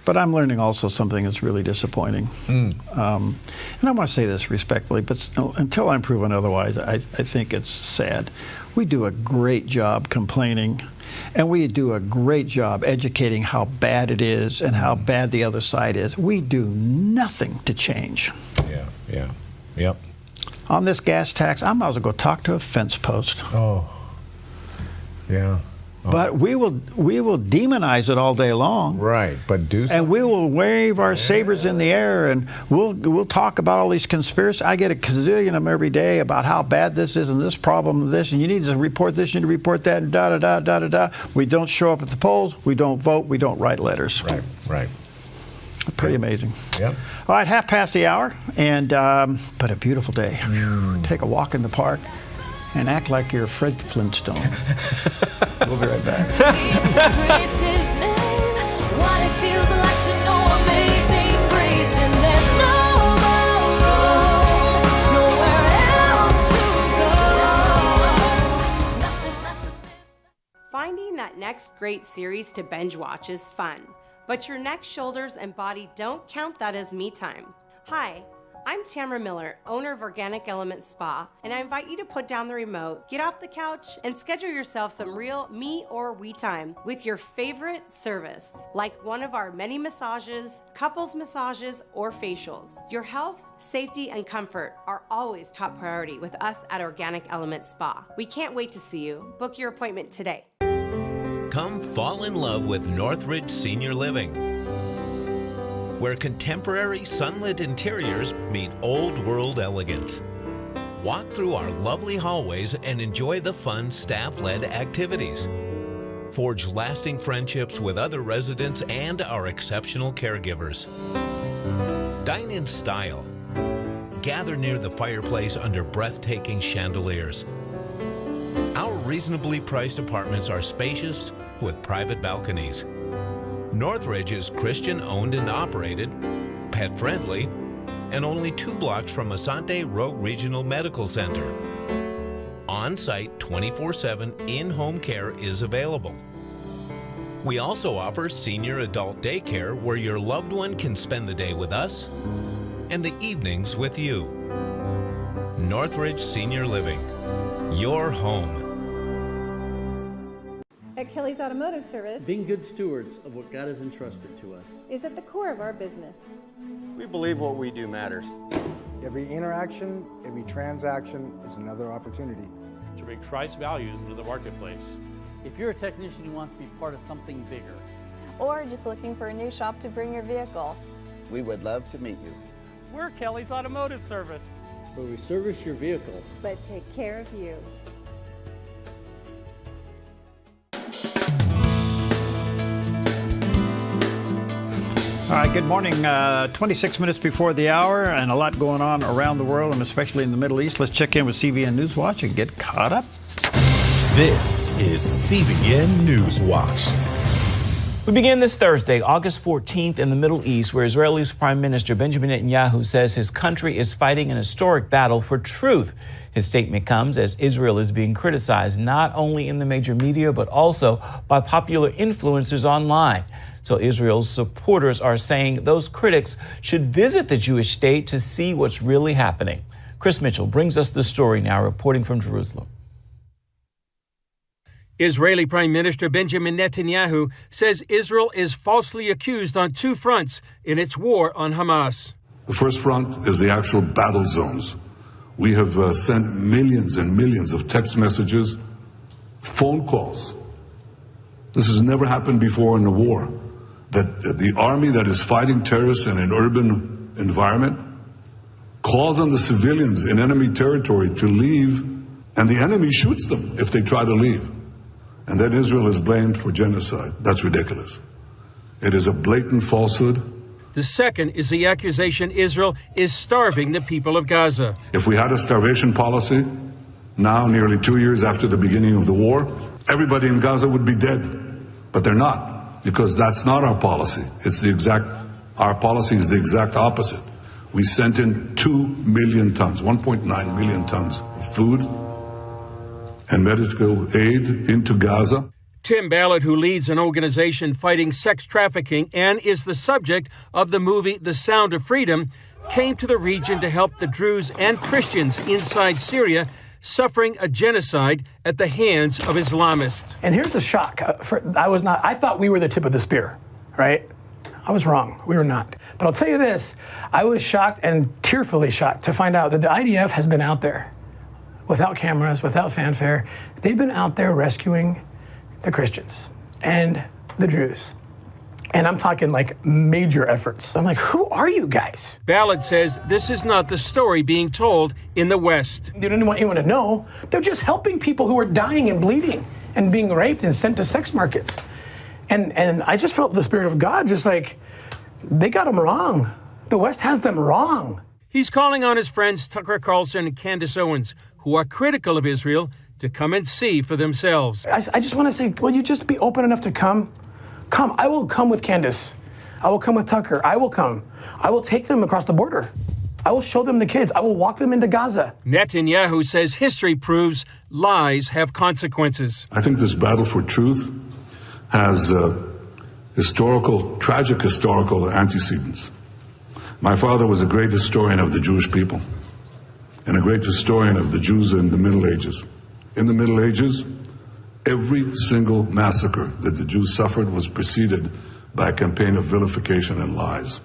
But I'm learning also something that's really disappointing. And I want to say this respectfully, but until I'm proven otherwise, I think it's sad. We do a great job complaining, and we do a great job educating how bad it is and how bad the other side is. We do nothing to change.
Yep.
On this gas tax, I might as well go talk to a fence post. But we will demonize it all day long.
Right, but do something.
And we will wave our sabers in the air, and we'll talk about all these conspiracies. I get a gazillion of them every day about how bad this is and this problem and this, and you need to report this, you need to report that, and da-da-da. We don't show up at the polls, we don't vote, we don't write letters.
Right.
Pretty amazing.
Yep.
All right, 1:30, and but a beautiful day. Take a walk in the park and act like you're Fred Flintstone. We'll be right back.
Finding that next great series to binge watch is fun, but your neck, shoulders, and body don't count that as me time. Hi, I'm Tamara Miller, owner of Organic Element Spa, and I invite you to put down the remote, get off the couch, and schedule yourself some real me or we time with your favorite service, like one of our many massages, couples massages, or facials. Your health, safety, and comfort are always top priority with us at Organic Element Spa. We can't wait to see you. Book your appointment today.
Come fall in love with Northridge Senior Living, where contemporary sunlit interiors meet old world elegance. Walk through our lovely hallways and enjoy the fun staff-led activities. Forge lasting friendships with other residents and our exceptional caregivers. Dine in style. Gather near the fireplace under breathtaking chandeliers. Our reasonably priced apartments are spacious with private balconies. Northridge is Christian-owned and operated, pet-friendly, and only 2 blocks from Asante Rogue Regional Medical Center. On-site 24/7 in-home care is available. We also offer senior adult daycare where your loved one can spend the day with us and the evenings with you. Northridge Senior Living, your home.
At Kelly's Automotive Service,
being good stewards of what God has entrusted to us
is at the core of our business.
We believe what we do matters.
Every interaction, every transaction is another opportunity
to bring Christ's values into the marketplace.
If you're a technician who wants to be part of something bigger,
or just looking for a new shop to bring your vehicle,
we would love to meet you.
We're Kelly's Automotive Service,
where we service your vehicle
but take care of you.
All right, good morning. 26 minutes before the hour, and a lot going on around the world, and especially in the Middle East. Let's check in with CBN Newswatch and get caught up.
This is CBN Newswatch.
We begin this Thursday, August 14th, in the Middle East, where Israel's Prime Minister Benjamin Netanyahu says his country is fighting an historic battle for truth. His statement comes as Israel is being criticized not only in the major media, but also by popular influencers online. So Israel's supporters are saying those critics should visit the Jewish state to see what's really happening. Chris Mitchell brings us the story now, reporting from Jerusalem.
Israeli Prime Minister Benjamin Netanyahu says Israel is falsely accused on 2 fronts in its war on Hamas.
The first front is the actual battle zones. We have sent millions and millions of text messages, phone calls. This has never happened before in a war. That the army that is fighting terrorists in an urban environment calls on the civilians in enemy territory to leave, and the enemy shoots them if they try to leave. And then Israel is blamed for genocide. That's ridiculous. It is a blatant falsehood.
The second is the accusation Israel is starving the people of Gaza.
If we had a starvation policy, now nearly 2 years after the beginning of the war, everybody in Gaza would be dead. But they're not. Because that's not our policy. Our policy is the exact opposite. We sent in 2 million tons, 1.9 million tons of food and medical aid into Gaza.
Tim Ballard, who leads an organization fighting sex trafficking and is the subject of the movie The Sound of Freedom, came to the region to help the Druze and Christians inside Syria suffering a genocide at the hands of Islamists.
And here's the shock. I thought we were the tip of the spear, right? I was wrong. We were not. But I'll tell you this, I was shocked and tearfully shocked to find out that the IDF has been out there without cameras, without fanfare. They've been out there rescuing the Christians and the Druze. And I'm talking like major efforts. I'm like, who are you guys?
Ballard says this is not the story being told in the West.
They don't want anyone to know. They're just helping people who are dying and bleeding and being raped and sent to sex markets. And I just felt the Spirit of God just like, they got them wrong. The West has them wrong.
He's calling on his friends Tucker Carlson and Candace Owens, who are critical of Israel, to come and see for themselves.
I just want to say, will you just be open enough to come? Come. I will come with Candace. I will come with Tucker. I will come. I will take them across the border. I will show them the kids. I will walk them into Gaza.
Netanyahu says history proves lies have consequences.
I think this battle for truth has tragic historical antecedents. My father was a great historian of the Jewish people and a great historian of the Jews in the Middle Ages. In the Middle Ages, every single massacre that the Jews suffered was preceded by a campaign of vilification and lies.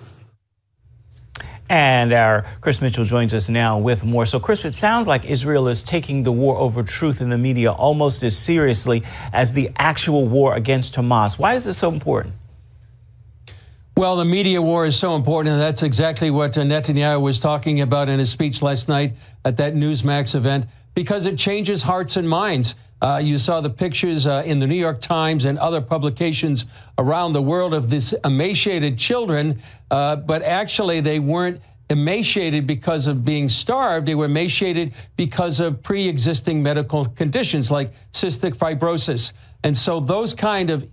And our Chris Mitchell joins us now with more. So, Chris, it sounds like Israel is taking the war over truth in the media almost as seriously as the actual war against Hamas. Why is this so important?
Well, the media war is so important, and that's exactly what Netanyahu was talking about in his speech last night at that Newsmax event, because it changes hearts and minds. You saw the pictures in the New York Times and other publications around the world of these emaciated children, but actually they weren't emaciated because of being starved. They were emaciated because of pre-existing medical conditions like cystic fibrosis. And so those kind of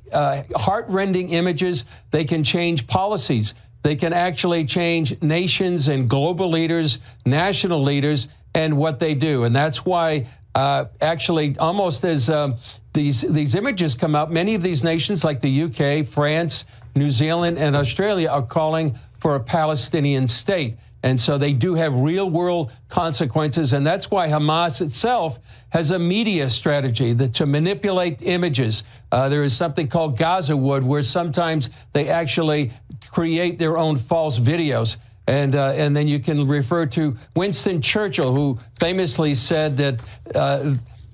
heart-rending images, they can change policies. They can actually change nations and global leaders, national leaders, and what they do. And that's why actually, almost as these images come out, many of these nations like the UK, France, New Zealand, and Australia are calling for a Palestinian state. And so they do have real-world consequences, and that's why Hamas itself has a media strategy to manipulate images. There is something called Gaza Wood, where sometimes they actually create their own false videos. And then you can refer to Winston Churchill, who famously said that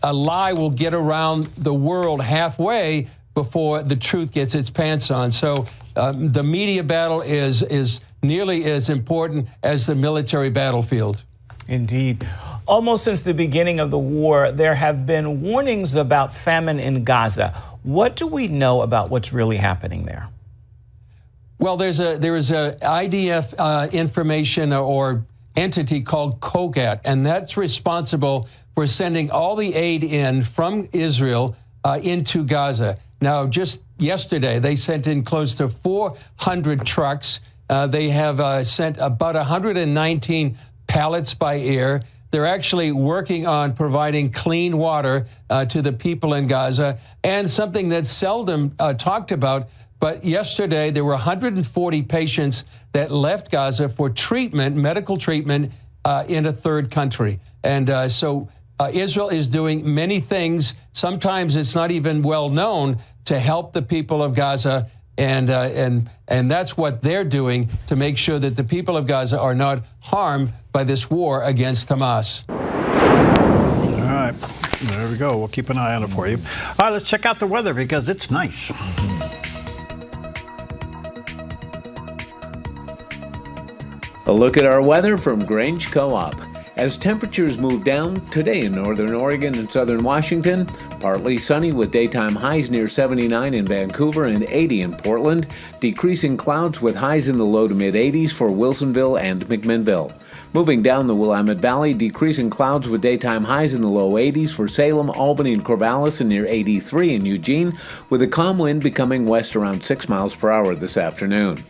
a lie will get around the world halfway before the truth gets its pants on. So the media battle is nearly as important as the military battlefield.
Indeed. Almost since the beginning of the war, there have been warnings about famine in Gaza. What do we know about what's really happening there?
Well, there is a IDF information or entity called COGAT, and that's responsible for sending all the aid in from Israel into Gaza. Now, just yesterday, they sent in close to 400 trucks. They have sent about 119 pallets by air. They're actually working on providing clean water to the people in Gaza, and something that's seldom talked about. But yesterday, there were 140 patients that left Gaza for treatment, medical treatment, in a third country. And so Israel is doing many things. Sometimes it's not even well known to help the people of Gaza. And that's what they're doing to make sure that the people of Gaza are not harmed by this war against Hamas.
All right, there we go. We'll keep an eye on it for you. All right, let's check out the weather because it's nice.
A look at our weather from Grange Co-op. As temperatures move down, today in northern Oregon and southern Washington, partly sunny with daytime highs near 79 in Vancouver and 80 in Portland, decreasing clouds with highs in the low to mid-80s for Wilsonville and McMinnville. Moving down the Willamette Valley, decreasing clouds with daytime highs in the low 80s for Salem, Albany, and Corvallis, and near 83 in Eugene, with a calm wind becoming west around 6 miles per hour this afternoon.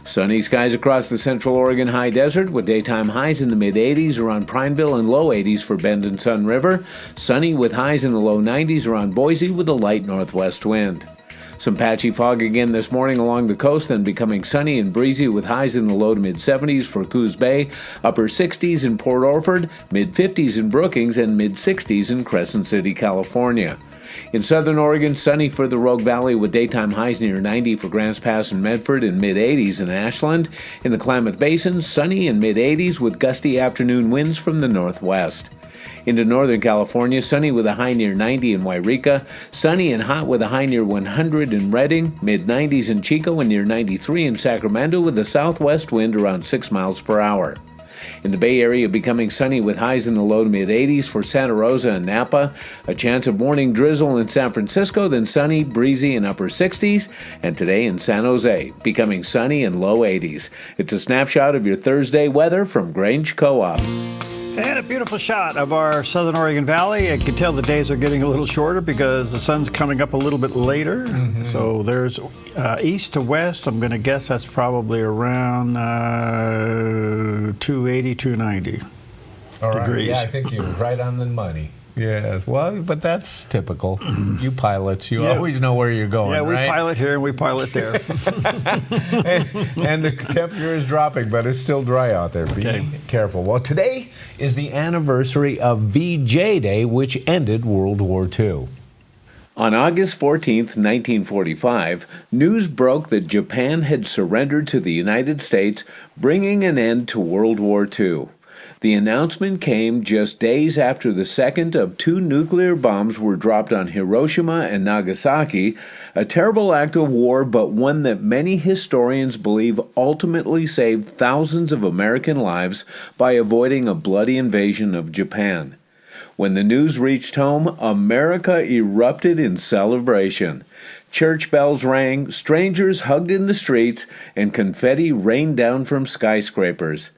Sunny skies across the central Oregon high desert with daytime highs in the mid-80s around Prineville and low 80s for Bend and Sun River. Sunny with highs in the low 90s around Boise with a light northwest wind. Some patchy fog again this morning along the coast, then becoming sunny and breezy with highs in the low to mid-70s for Coos Bay, upper 60s in Port Orford, mid-50s in Brookings, and mid-60s in Crescent City, California. In southern Oregon, sunny for the Rogue Valley with daytime highs near 90 for Grants Pass and Medford and mid-80s in Ashland. In the Klamath Basin, sunny and mid-80s with gusty afternoon winds from the northwest. Into northern California, sunny with a high near 90 in Wairika, sunny and hot with a high near 100 in Redding, mid-90s in Chico and near 93 in Sacramento with a southwest wind around 6 miles per hour. In the Bay Area, becoming sunny with highs in the low to mid-80s for Santa Rosa and Napa. A chance of morning drizzle in San Francisco, then sunny, breezy in upper 60s. And today in San Jose, becoming sunny and low 80s. It's a snapshot of your Thursday weather from Grange Co-op.
And a beautiful shot of our southern Oregon Valley. I can tell the days are getting a little shorter because the sun's coming up a little bit later. Mm-hmm. So there's east to west. I'm going to guess that's probably around 280, 290
All right.
degrees.
Yeah, I think you're right on the money. Yeah, well, but that's typical. You pilots, you always know where you're going,
yeah, we
right?
pilot here and we pilot there.
and the temperature is dropping, but it's still dry out there. Be careful. Well, today is the anniversary of VJ Day, which ended World War II.
On August 14th, 1945, news broke that Japan had surrendered to the United States, bringing an end to World War II. The announcement came just days after the second of 2 nuclear bombs were dropped on Hiroshima and Nagasaki, a terrible act of war, but one that many historians believe ultimately saved thousands of American lives by avoiding a bloody invasion of Japan. When the news reached home, America erupted in celebration. Church bells rang, strangers hugged in the streets, and confetti rained down from skyscrapers.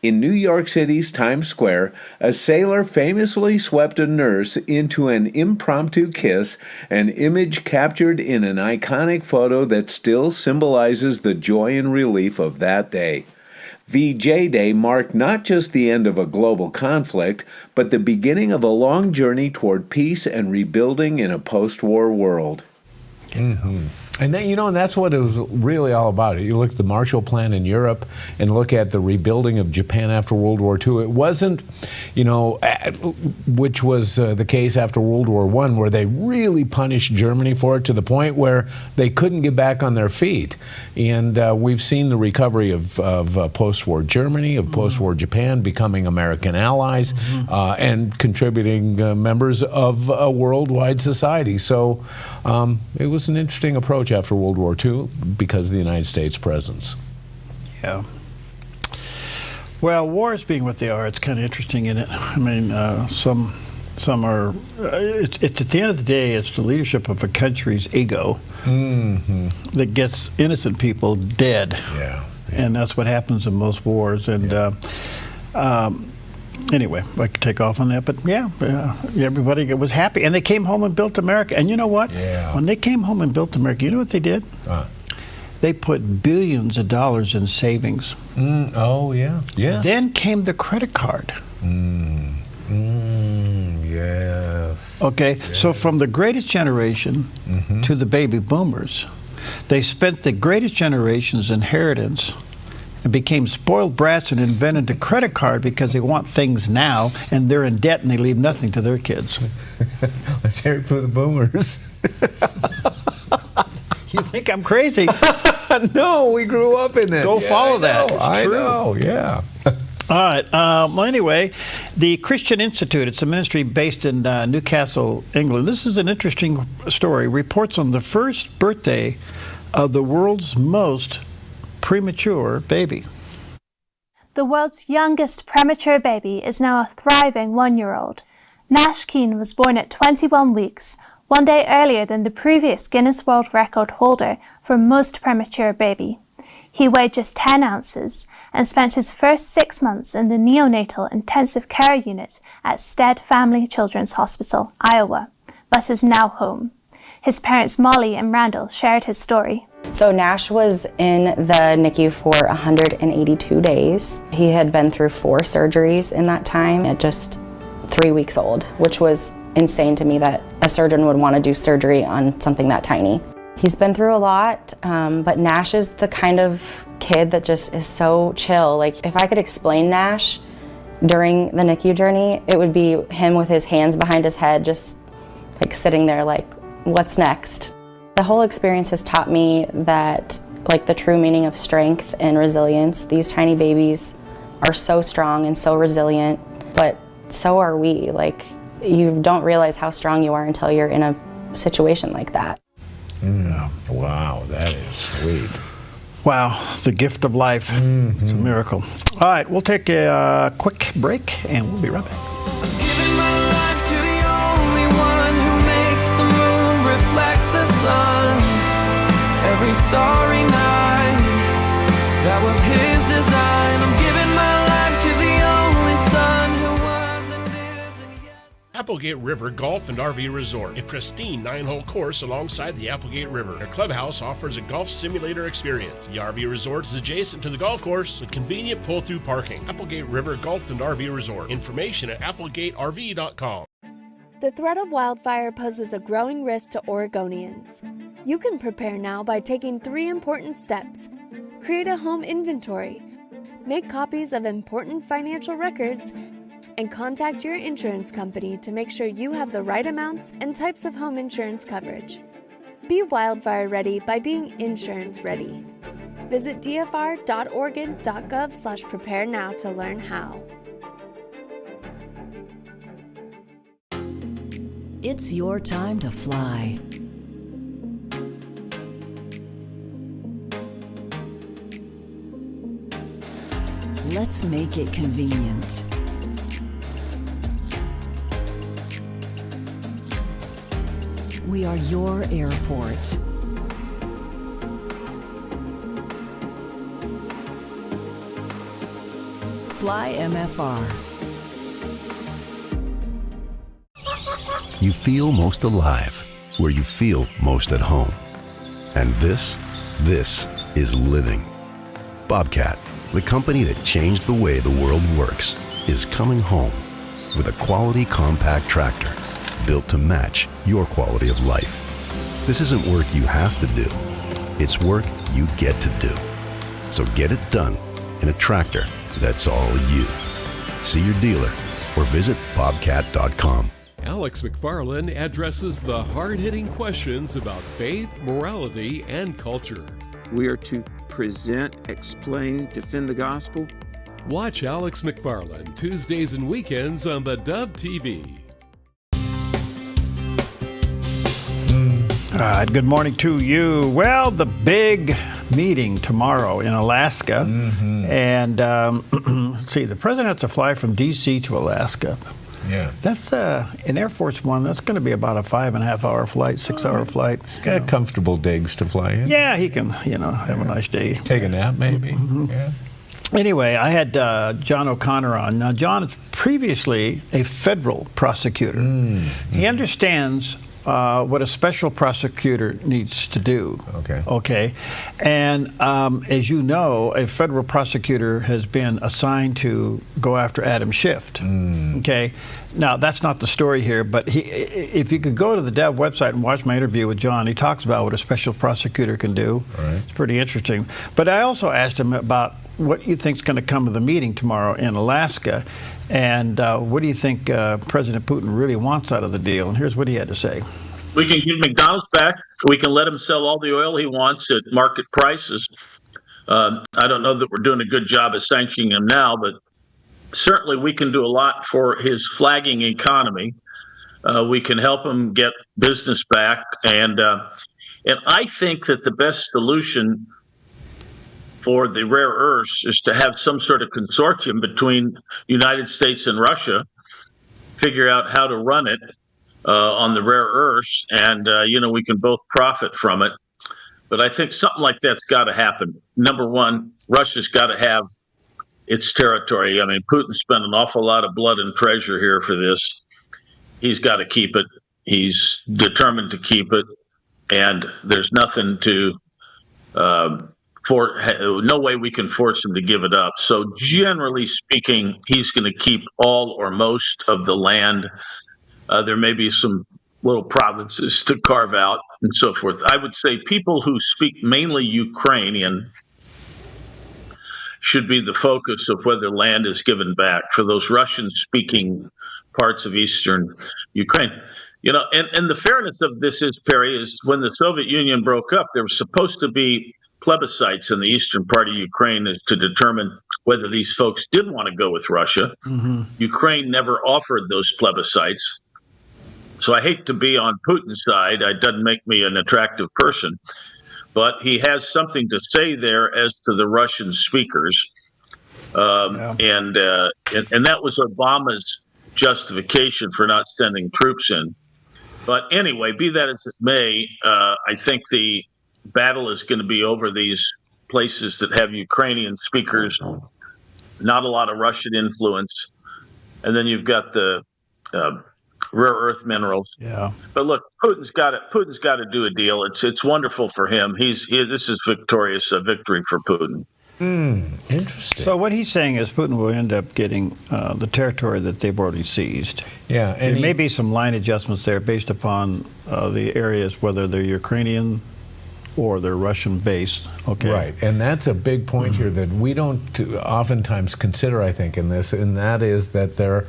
In New York City's Times Square, a sailor famously swept a nurse into an impromptu kiss, an image captured in an iconic photo that still symbolizes the joy and relief of that day. VJ Day marked not just the end of a global conflict, but the beginning of a long journey toward peace and rebuilding in a post-war world.
Mm-hmm. And then, and that's what it was really all about. You look at the Marshall Plan in Europe and look at the rebuilding of Japan after World War II. It wasn't, which was the case after World War I, where they really punished Germany for it to the point where they couldn't get back on their feet. And we've seen the recovery of post-war Germany, of post-war Japan becoming American allies and contributing members of a worldwide society. So it was an interesting approach after World War II because of the United States presence.
Yeah. Well, wars being what they are, it's kind of interesting, isn't it? I mean, some are. It's at the end of the day, it's the leadership of a country's ego that gets innocent people dead. Yeah. And that's what happens in most wars. And anyway, I could take off on that, but everybody was happy, and they came home and built America. And you know what? Yeah. When they came home and built America, you know what they did? They put billions of dollars in savings.
Oh, yeah. Yeah.
Then came the credit card.
Yes.
Okay, so from the greatest generation to the baby boomers, they spent the greatest generation's inheritance and became spoiled brats and invented a credit card because they want things now, and they're in debt and they leave nothing to their kids.
Let's hear it for the boomers.
You think I'm crazy?
No, we grew up in it.
Go follow that. It's true.
I know, yeah.
All right. Well, anyway, the Christian Institute, it's a ministry based in Newcastle, England. This is an interesting story. Reports on the first birthday of the world's most premature baby.
The world's youngest premature baby is now a thriving 1-year-old. Nash Keane was born at 21 weeks, one day earlier than the previous Guinness World Record holder for most premature baby. He weighed just 10 ounces and spent his first 6 months in the neonatal intensive care unit at Stead Family Children's Hospital, Iowa, but is now home. His parents Molly and Randall shared his story.
So Nash was in the NICU for 182 days. He had been through 4 surgeries in that time at just 3 weeks old, which was insane to me that a surgeon would want to do surgery on something that tiny. He's been through a lot, but Nash is the kind of kid that just is so chill. Like, if I could explain Nash during the NICU journey, it would be him with his hands behind his head, just like sitting there like, what's next? The whole experience has taught me that, like, the true meaning of strength and resilience. These tiny babies are so strong and so resilient, but so are we. Like, you don't realize how strong you are until you're in a situation like that.
Wow, that is sweet.
Wow, the gift of life. It's a miracle. All right, we'll take a quick break and we'll be right back.
Giving my life to the only one who makes the moon reflect the sun. Every starry night, that was his design. I'm giving my life to the only son who was and is and yet.
Applegate River Golf and RV Resort, a pristine 9-hole course alongside the Applegate River. Their clubhouse offers a golf simulator experience. The RV Resort is adjacent to the golf course with convenient pull-through parking. Applegate River Golf and RV Resort. Information at applegaterv.com.
The threat of wildfire poses a growing risk to Oregonians. You can prepare now by taking 3 important steps. Create a home inventory, make copies of important financial records, and contact your insurance company to make sure you have the right amounts and types of home insurance coverage. Be wildfire ready by being insurance ready. Visit dfr.oregon.gov/prepare now to learn how.
It's your time to fly. Let's make it convenient. We are your airport. Fly MFR.
You feel most alive where you feel most at home. And this is living. Bobcat, the company that changed the way the world works, is coming home with a quality compact tractor built to match your quality of life. This isn't work you have to do. It's work you get to do. So get it done in a tractor that's all you. See your dealer or visit bobcat.com.
Alex McFarland addresses the hard-hitting questions about faith, morality, and culture.
We are to present, explain, defend the gospel.
Watch Alex McFarland Tuesdays and weekends on the Dove TV.
All right, good morning to you. Well, the big meeting tomorrow in Alaska. And let's see, the president has to fly from D.C. to Alaska.
Yeah.
That's in Air Force One, that's going to be about a 5.5-hour flight, 6-hour flight.
He's got comfortable digs to fly in.
Yeah, he can, have a nice day.
Take a nap, maybe. Yeah.
Anyway, I had John O'Connor on. Now, John is previously a federal prosecutor. He understands what a special prosecutor needs to do. Okay. And as you know, a federal prosecutor has been assigned to go after Adam Schiff. Okay. Now, that's not the story here, but if you could go to the DEV website and watch my interview with John, he talks about what a special prosecutor can do. It's pretty interesting. But I also asked him about what you think is going to come of the meeting tomorrow in Alaska. And what do you think President Putin really wants out of the deal? And here's what he had to say.
We can give McDonald's back. We can let him sell all the oil he wants at market prices. I don't know that we're doing a good job of sanctioning him now, but certainly we can do a lot for his flagging economy. We can help him get business back. And I think that the best solution for the rare earths is to have some sort of consortium between United States and Russia, figure out how to run it on the rare earths, and we can both profit from it. But I think something like that's got to happen. Number one, Russia's got to have its territory. I mean, Putin spent an awful lot of blood and treasure here for this. He's got to keep it. He's determined to keep it, and there's nothing to no way we can force him to give it up. So generally speaking, he's going to keep all or most of the land. There may be some little provinces to carve out and so forth. I would say people who speak mainly Ukrainian should be the focus of whether land is given back for those Russian-speaking parts of eastern Ukraine. And the fairness of this is, Perry, is when the Soviet Union broke up, there was supposed to be plebiscites in the eastern part of Ukraine to determine whether these folks did want to go with Russia.
Mm-hmm.
Ukraine never offered those plebiscites. So I hate to be on Putin's side. It doesn't make me an attractive person. But he has something to say there as to the Russian speakers. And that was Obama's justification for not sending troops in. But anyway, be that as it may, I think the battle is going to be over these places that have Ukrainian speakers, not a lot of Russian influence. And then you've got the rare earth minerals.
Yeah.
But look, Putin's got to do a deal. It's wonderful for him. This is victorious victory for Putin.
Interesting.
So what he's saying is Putin will end up getting the territory that they've already seized.
Yeah, and
there may be some line adjustments there based upon the areas, whether they're Ukrainian or they're Russian-based. Okay.
Right, and that's a big point here that we don't oftentimes consider, I think, in this, and that is that there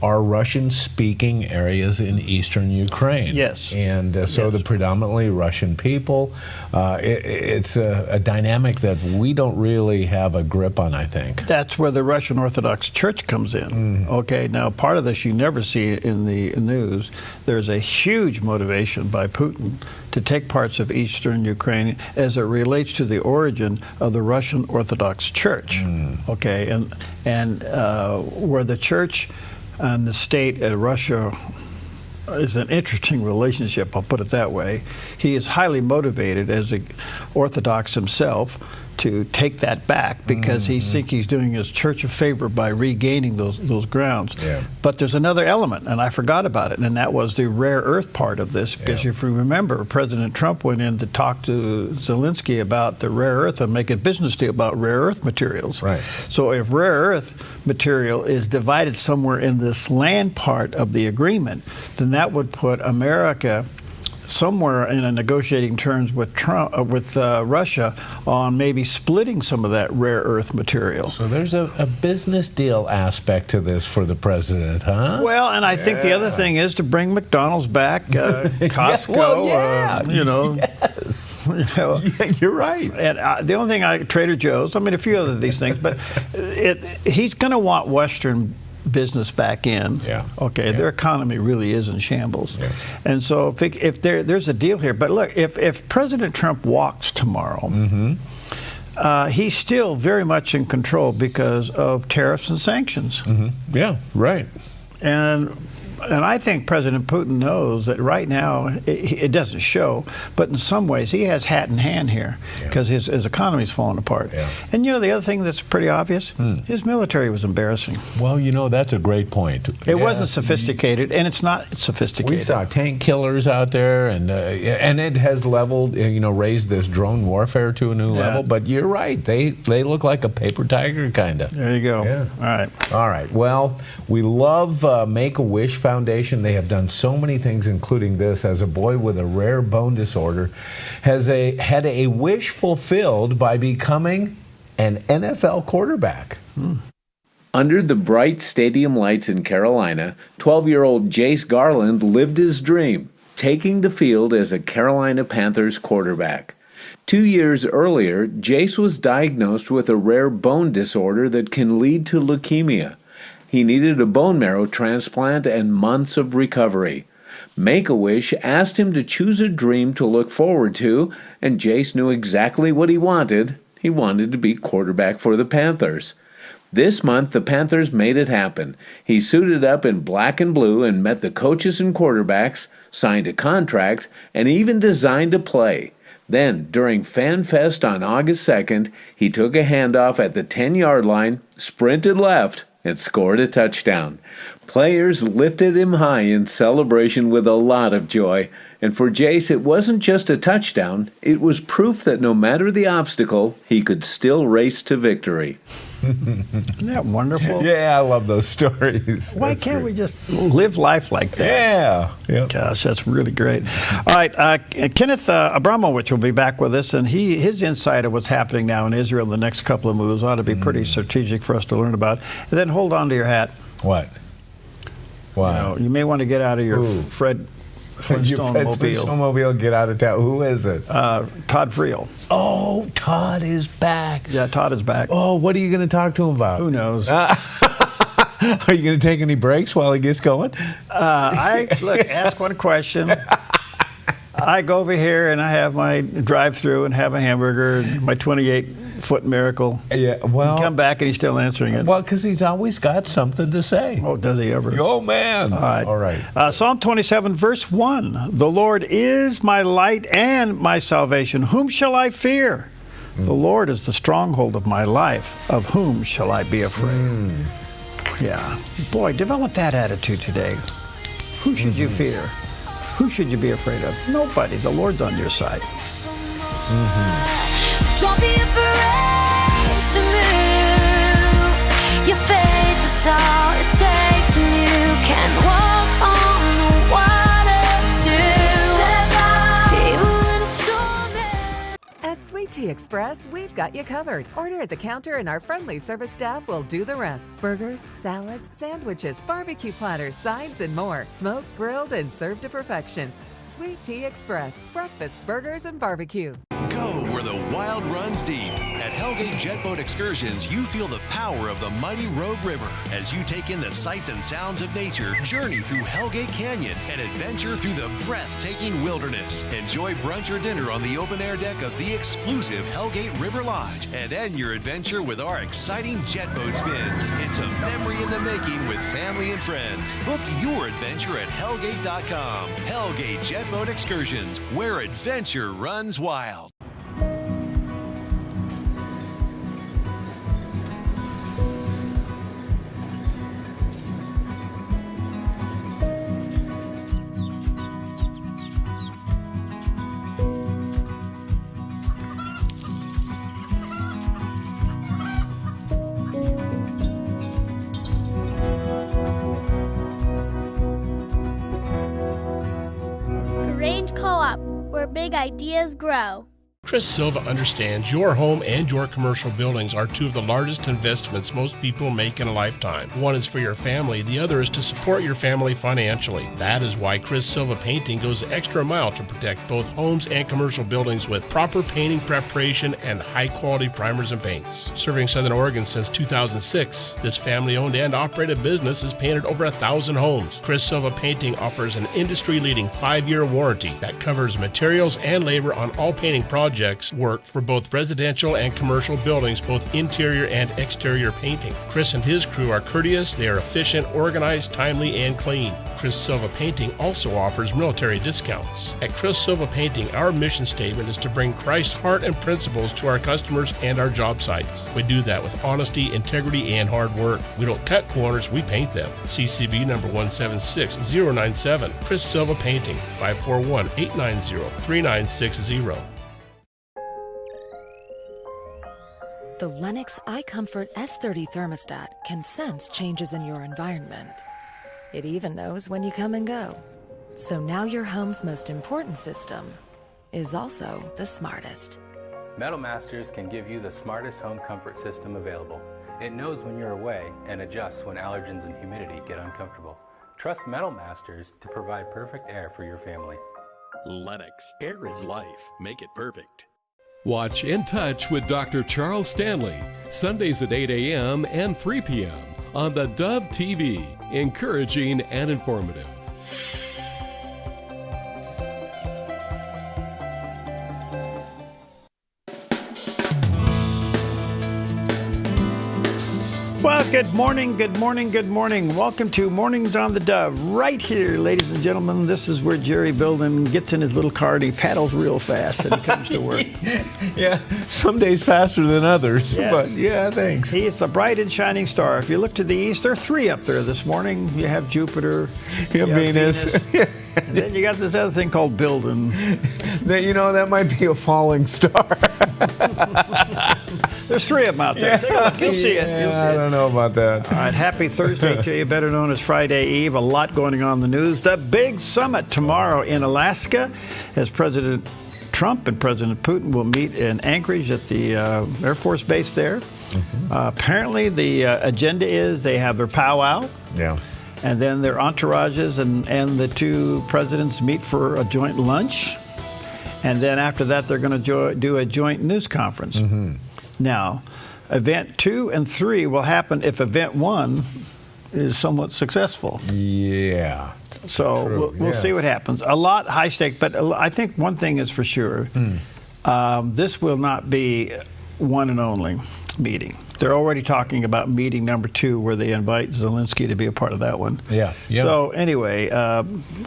are Russian-speaking areas in eastern Ukraine.
Yes.
And so the predominantly Russian people, it's a dynamic that we don't really have a grip on, I think.
That's where the Russian Orthodox Church comes in. Okay, now part of this you never see in the news. There's a huge motivation by Putin to take parts of eastern Ukraine as it relates to the origin of the Russian Orthodox Church. Okay, and where the church and the state of Russia is an interesting relationship, I'll put it that way. He is highly motivated as an Orthodox himself to take that back because he thinks he's doing his church a favor by regaining those grounds.
Yeah.
But there's another element, and I forgot about it, and that was the rare earth part of this, because if you remember, President Trump went in to talk to Zelensky about the rare earth and make a business deal about rare earth materials.
Right.
So if rare earth material is divided somewhere in this land part of the agreement, then that would put America somewhere in a negotiating terms with Russia on maybe splitting some of that rare earth material.
So there's a business deal aspect to this for the president, huh?
Well, and I think the other thing is to bring McDonald's back, Costco,
Yes. You're right.
And the only thing Trader Joe's, I mean, a few other these things, but he's going to want Western business back in. Their economy really is in shambles. And so if there's a deal here, but look, if President Trump walks tomorrow, he's still very much in control because of tariffs and sanctions.
Yeah, right.
And I think President Putin knows that right now, it doesn't show, but in some ways he has hat in hand here because his economy's falling apart. And the other thing that's pretty obvious, his military was embarrassing.
Well, that's a great point.
It wasn't sophisticated, and it's not sophisticated.
We saw tank killers out there, and it has leveled, raised this drone warfare to a new level. But you're right; they look like a paper tiger, kind of.
There you go.
Yeah.
All right.
Well, we love Make-A-Wish Foundation. They have done so many things, including this. As a boy with a rare bone disorder, had a wish fulfilled by becoming an NFL quarterback.
Under the bright stadium lights in Carolina, 12-year-old Jace Garland lived his dream, taking the field as a Carolina Panthers quarterback. 2 years earlier, Jace was diagnosed with a rare bone disorder that can lead to leukemia. He needed a bone marrow transplant and months of recovery. Make-A-Wish asked him to choose a dream to look forward to, and Jace knew exactly what he wanted. He wanted to be quarterback for the Panthers. This month, the Panthers made it happen. He suited up in black and blue and met the coaches and quarterbacks, signed a contract, and even designed a play. Then, during Fan Fest on August 2nd, he took a handoff at the 10-yard line, sprinted left, and scored a touchdown. Players lifted him high in celebration with a lot of joy. And for Jace, it wasn't just a touchdown. It was proof that no matter the obstacle, he could still race to victory.
Isn't that wonderful?
Yeah, I love those stories.
Why can't we just live life like that?
Yeah.
Gosh, that's really great. All right, Kenneth Abramowitz will be back with us, and his insight of what's happening now in Israel, the next couple of moves, ought to be pretty strategic for us to learn about. And then hold on to your hat.
What? Why?
You may want to get out of your Fred Flintstone mobile.
Get out of town. Who is it?
Todd Friel.
Oh, Todd is back.
Yeah, Todd is back.
Oh, what are you going to talk to him about?
Who knows?
Are you going to take any breaks while he gets going?
Ask one question. I go over here and I have my drive-through and have a hamburger and my 28-foot miracle.
Yeah, well,
come back and he's still answering it.
Well, because he's always got something to say.
Oh, does he ever?
Oh, man.
All right. Psalm 27, verse 1. The Lord is my light and my salvation. Whom shall I fear? The Lord is the stronghold of my life. Of whom shall I be afraid? Yeah. Boy, develop that attitude today. Who should you fear? Who should you be afraid of? Nobody. The Lord's on your side.
Don't be afraid to move. Your faith is all it takes, and you can walk on the water too. Step out, even when a storm is.
At Sweet Tea Express, we've got you covered. Order at the counter and our friendly service staff will do the rest. Burgers, salads, sandwiches, barbecue platters, sides, and more. Smoked, grilled, and served to perfection. Sweet Tea Express. Breakfast, burgers, and barbecue.
Go where the wild runs deep. At Hellgate Jetboat Excursions, you feel the power of the mighty Rogue River as you take in the sights and sounds of nature, journey through Hellgate Canyon, and adventure through the breathtaking wilderness. Enjoy brunch or dinner on the open-air deck of the exclusive Hellgate River Lodge, and end your adventure with our exciting jetboat spins. It's a memory in the making with family and friends. Book your adventure at Hellgate.com. Hellgate Jetboat Excursions, where adventure runs wild.
Co-op, where big ideas grow.
Chris Silva understands your home and your commercial buildings are two of the largest investments most people make in a lifetime. One is for your family, the other is to support your family financially. That is why Chris Silva Painting goes the extra mile to protect both homes and commercial buildings with proper painting preparation and high-quality primers and paints. Serving Southern Oregon since 2006, this family-owned and operated business has painted over 1,000 homes. Chris Silva Painting offers an industry-leading 5-year warranty that covers materials and labor on all painting projects. Work for both residential and commercial buildings, both interior and exterior painting. Chris and his crew are courteous, they are efficient, organized, timely, and clean. Chris Silva Painting also offers military discounts. At Chris Silva Painting, our mission statement is to bring Christ's heart and principles to our customers and our job sites. We do that with honesty, integrity, and hard work. We don't cut corners, we paint them. CCB number 176097. Chris Silva Painting, 541-890-3960.
The Lennox iComfort S30 thermostat can sense changes in your environment. It even knows when you come and go. So now your home's most important system is also the smartest.
Metal Masters can give you the smartest home comfort system available. It knows when you're away and adjusts when allergens and humidity get uncomfortable. Trust Metal Masters to provide perfect air for your family.
Lennox. Air is life. Make it perfect.
Watch In Touch with Dr. Charles Stanley, Sundays at 8 a.m. and 3 p.m. on the Dove TV, encouraging and informative.
Welcome good morning, good morning, good morning. Welcome to Mornings on the Dove. Right here, ladies and gentlemen, this is where Jerry Bilden gets in his little car and he paddles real fast and he comes to work.
Yeah, some days faster than others,
Yes.
but yeah, thanks.
He is the bright and shining star. If you look to the east, there are three up there this morning. You have Jupiter,
Yeah,
you have
Venus.
and then you got this other thing called Bilden.
That might be a falling star.
There's three of them out there. Take a look. You'll see it. You'll see
I don't know about that.
All right, happy Thursday to you, better known as Friday Eve. A lot going on in the news. The big summit tomorrow in Alaska as President Trump and President Putin will meet in Anchorage at the Air Force Base there. Apparently, the agenda is they have their powwow.
Yeah.
And then their entourages and the two presidents meet for a joint lunch. And then after that, they're going to do a joint news conference. Now, event 2 and 3 will happen if event 1 is somewhat successful.
Yeah.
So we'll see what happens. A lot high stake, but I think one thing is for sure. This will not be one and only meeting. They're already talking about meeting number 2 where they invite Zelensky to be a part of that one.
Yeah.
So anyway,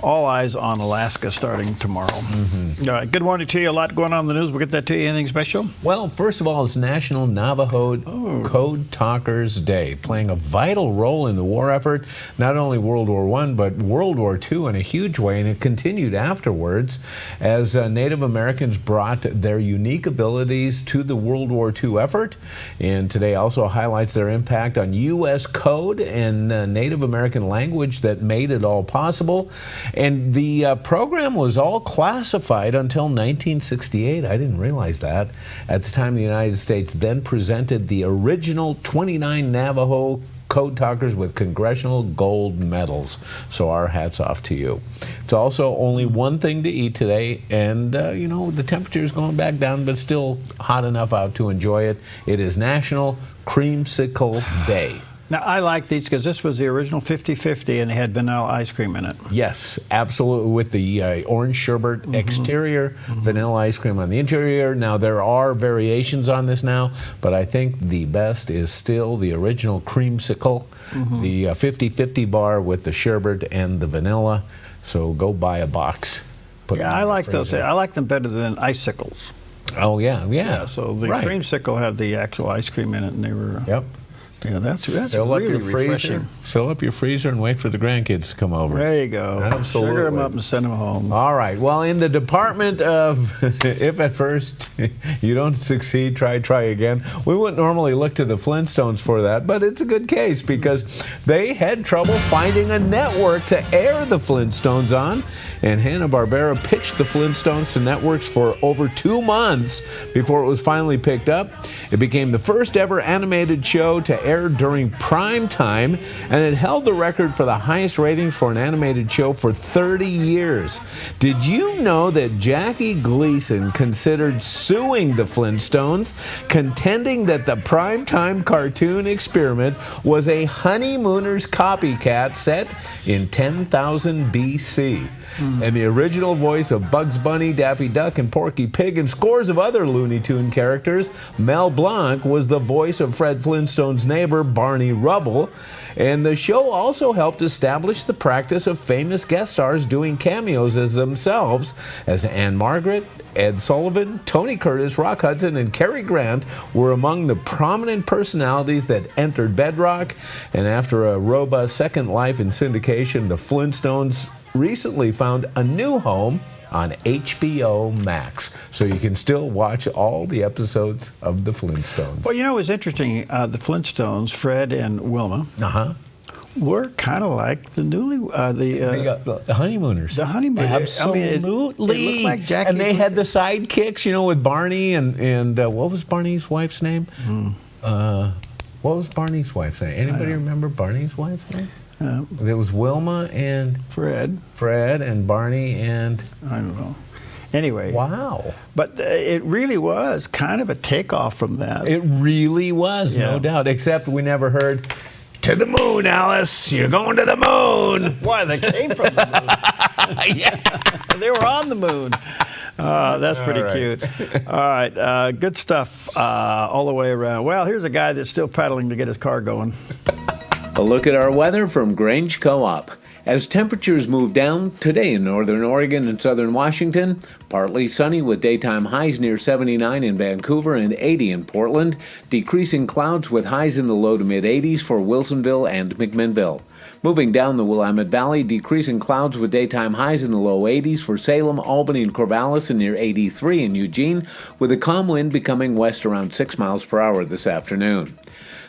all eyes on Alaska starting tomorrow. All right, good morning to you. A lot going on in the news. We'll get that to you. Anything special?
Well, first of all, it's National Navajo Code Talkers Day, playing a vital role in the war effort, not only World War I, but World War II in a huge way, and it continued afterwards as Native Americans brought their unique abilities to the World War II effort. And today also highlights their impact on U.S. code and Native American language that made it all possible. And the program was all classified until 1968. I didn't realize that. At the time, the United States then presented the original 29 Navajo Code Talkers with congressional gold medals. So our hats off to you. It's also only one thing to eat today, and the temperature is going back down, but still hot enough out to enjoy it. It is National Creamsicle Day.
Now, I like these because this was the original 50-50 and it had vanilla ice cream in it.
Yes, absolutely, with the orange sherbet exterior, vanilla ice cream on the interior. Now, there are variations on this now, but I think the best is still the original Creamsicle, the 50-50 bar with the sherbet and the vanilla. So go buy a box.
I like those. I like them better than icicles.
Oh, yeah.
So the Creamsicle had the actual ice cream in it, and they were...
Yep.
Yeah, that's
fill
really
up your freezer,
refreshing.
Fill up your freezer and wait for the grandkids to come over.
There you go.
Absolutely.
Sugar them up and send them home.
All right. Well, in the department of if at first you don't succeed, try again, we wouldn't normally look to the Flintstones for that, but it's a good case because they had trouble finding a network to air the Flintstones on, and Hanna-Barbera pitched the Flintstones to networks for over 2 months before it was finally picked up. It became the first ever animated show to air during prime time, and it held the record for the highest ratings for an animated show for 30 years. Did you know that Jackie Gleason considered suing the Flintstones, contending that the primetime cartoon experiment was a honeymooners copycat set in 10,000 BC? And the original voice of Bugs Bunny, Daffy Duck, and Porky Pig, and scores of other Looney Tune characters, Mel Blanc was the voice of Fred Flintstone's neighbor, Barney Rubble. And the show also helped establish the practice of famous guest stars doing cameos as themselves, as Anne Margaret, Ed Sullivan, Tony Curtis, Rock Hudson, and Cary Grant were among the prominent personalities that entered Bedrock. And after a robust second life in syndication, the Flintstones recently found a new home on HBO Max. So you can still watch all the episodes of the Flintstones.
Well, it was interesting. The Flintstones, Fred and Wilma, were kind of like the
the honeymooners.
The honeymooners.
Absolutely.
It looked like Jackie.
And they had the sidekicks, with Barney and what was Barney's wife's name? What was Barney's wife's name? Anybody remember Barney's wife's name? There was Wilma and
Fred
and Barney and
I don't know. Anyway.
Wow.
But it really was kind of a takeoff from that.
It really was, no doubt. Except we never heard, "To the moon, Alice. You're going to the moon."
Why, they came from the moon.
Yeah.
They were on the moon. That's pretty
All right.
cute. All right, good stuff all the way around. Well, here's a guy that's still paddling to get his car going.
A look at our weather from Grange Co-op. As temperatures move down, today in northern Oregon and southern Washington, partly sunny with daytime highs near 79 in Vancouver and 80 in Portland, decreasing clouds with highs in the low to mid-80s for Wilsonville and McMinnville. Moving down the Willamette Valley, decreasing clouds with daytime highs in the low 80s for Salem, Albany, and Corvallis, and near 83 in Eugene, with a calm wind becoming west around 6 miles per hour this afternoon.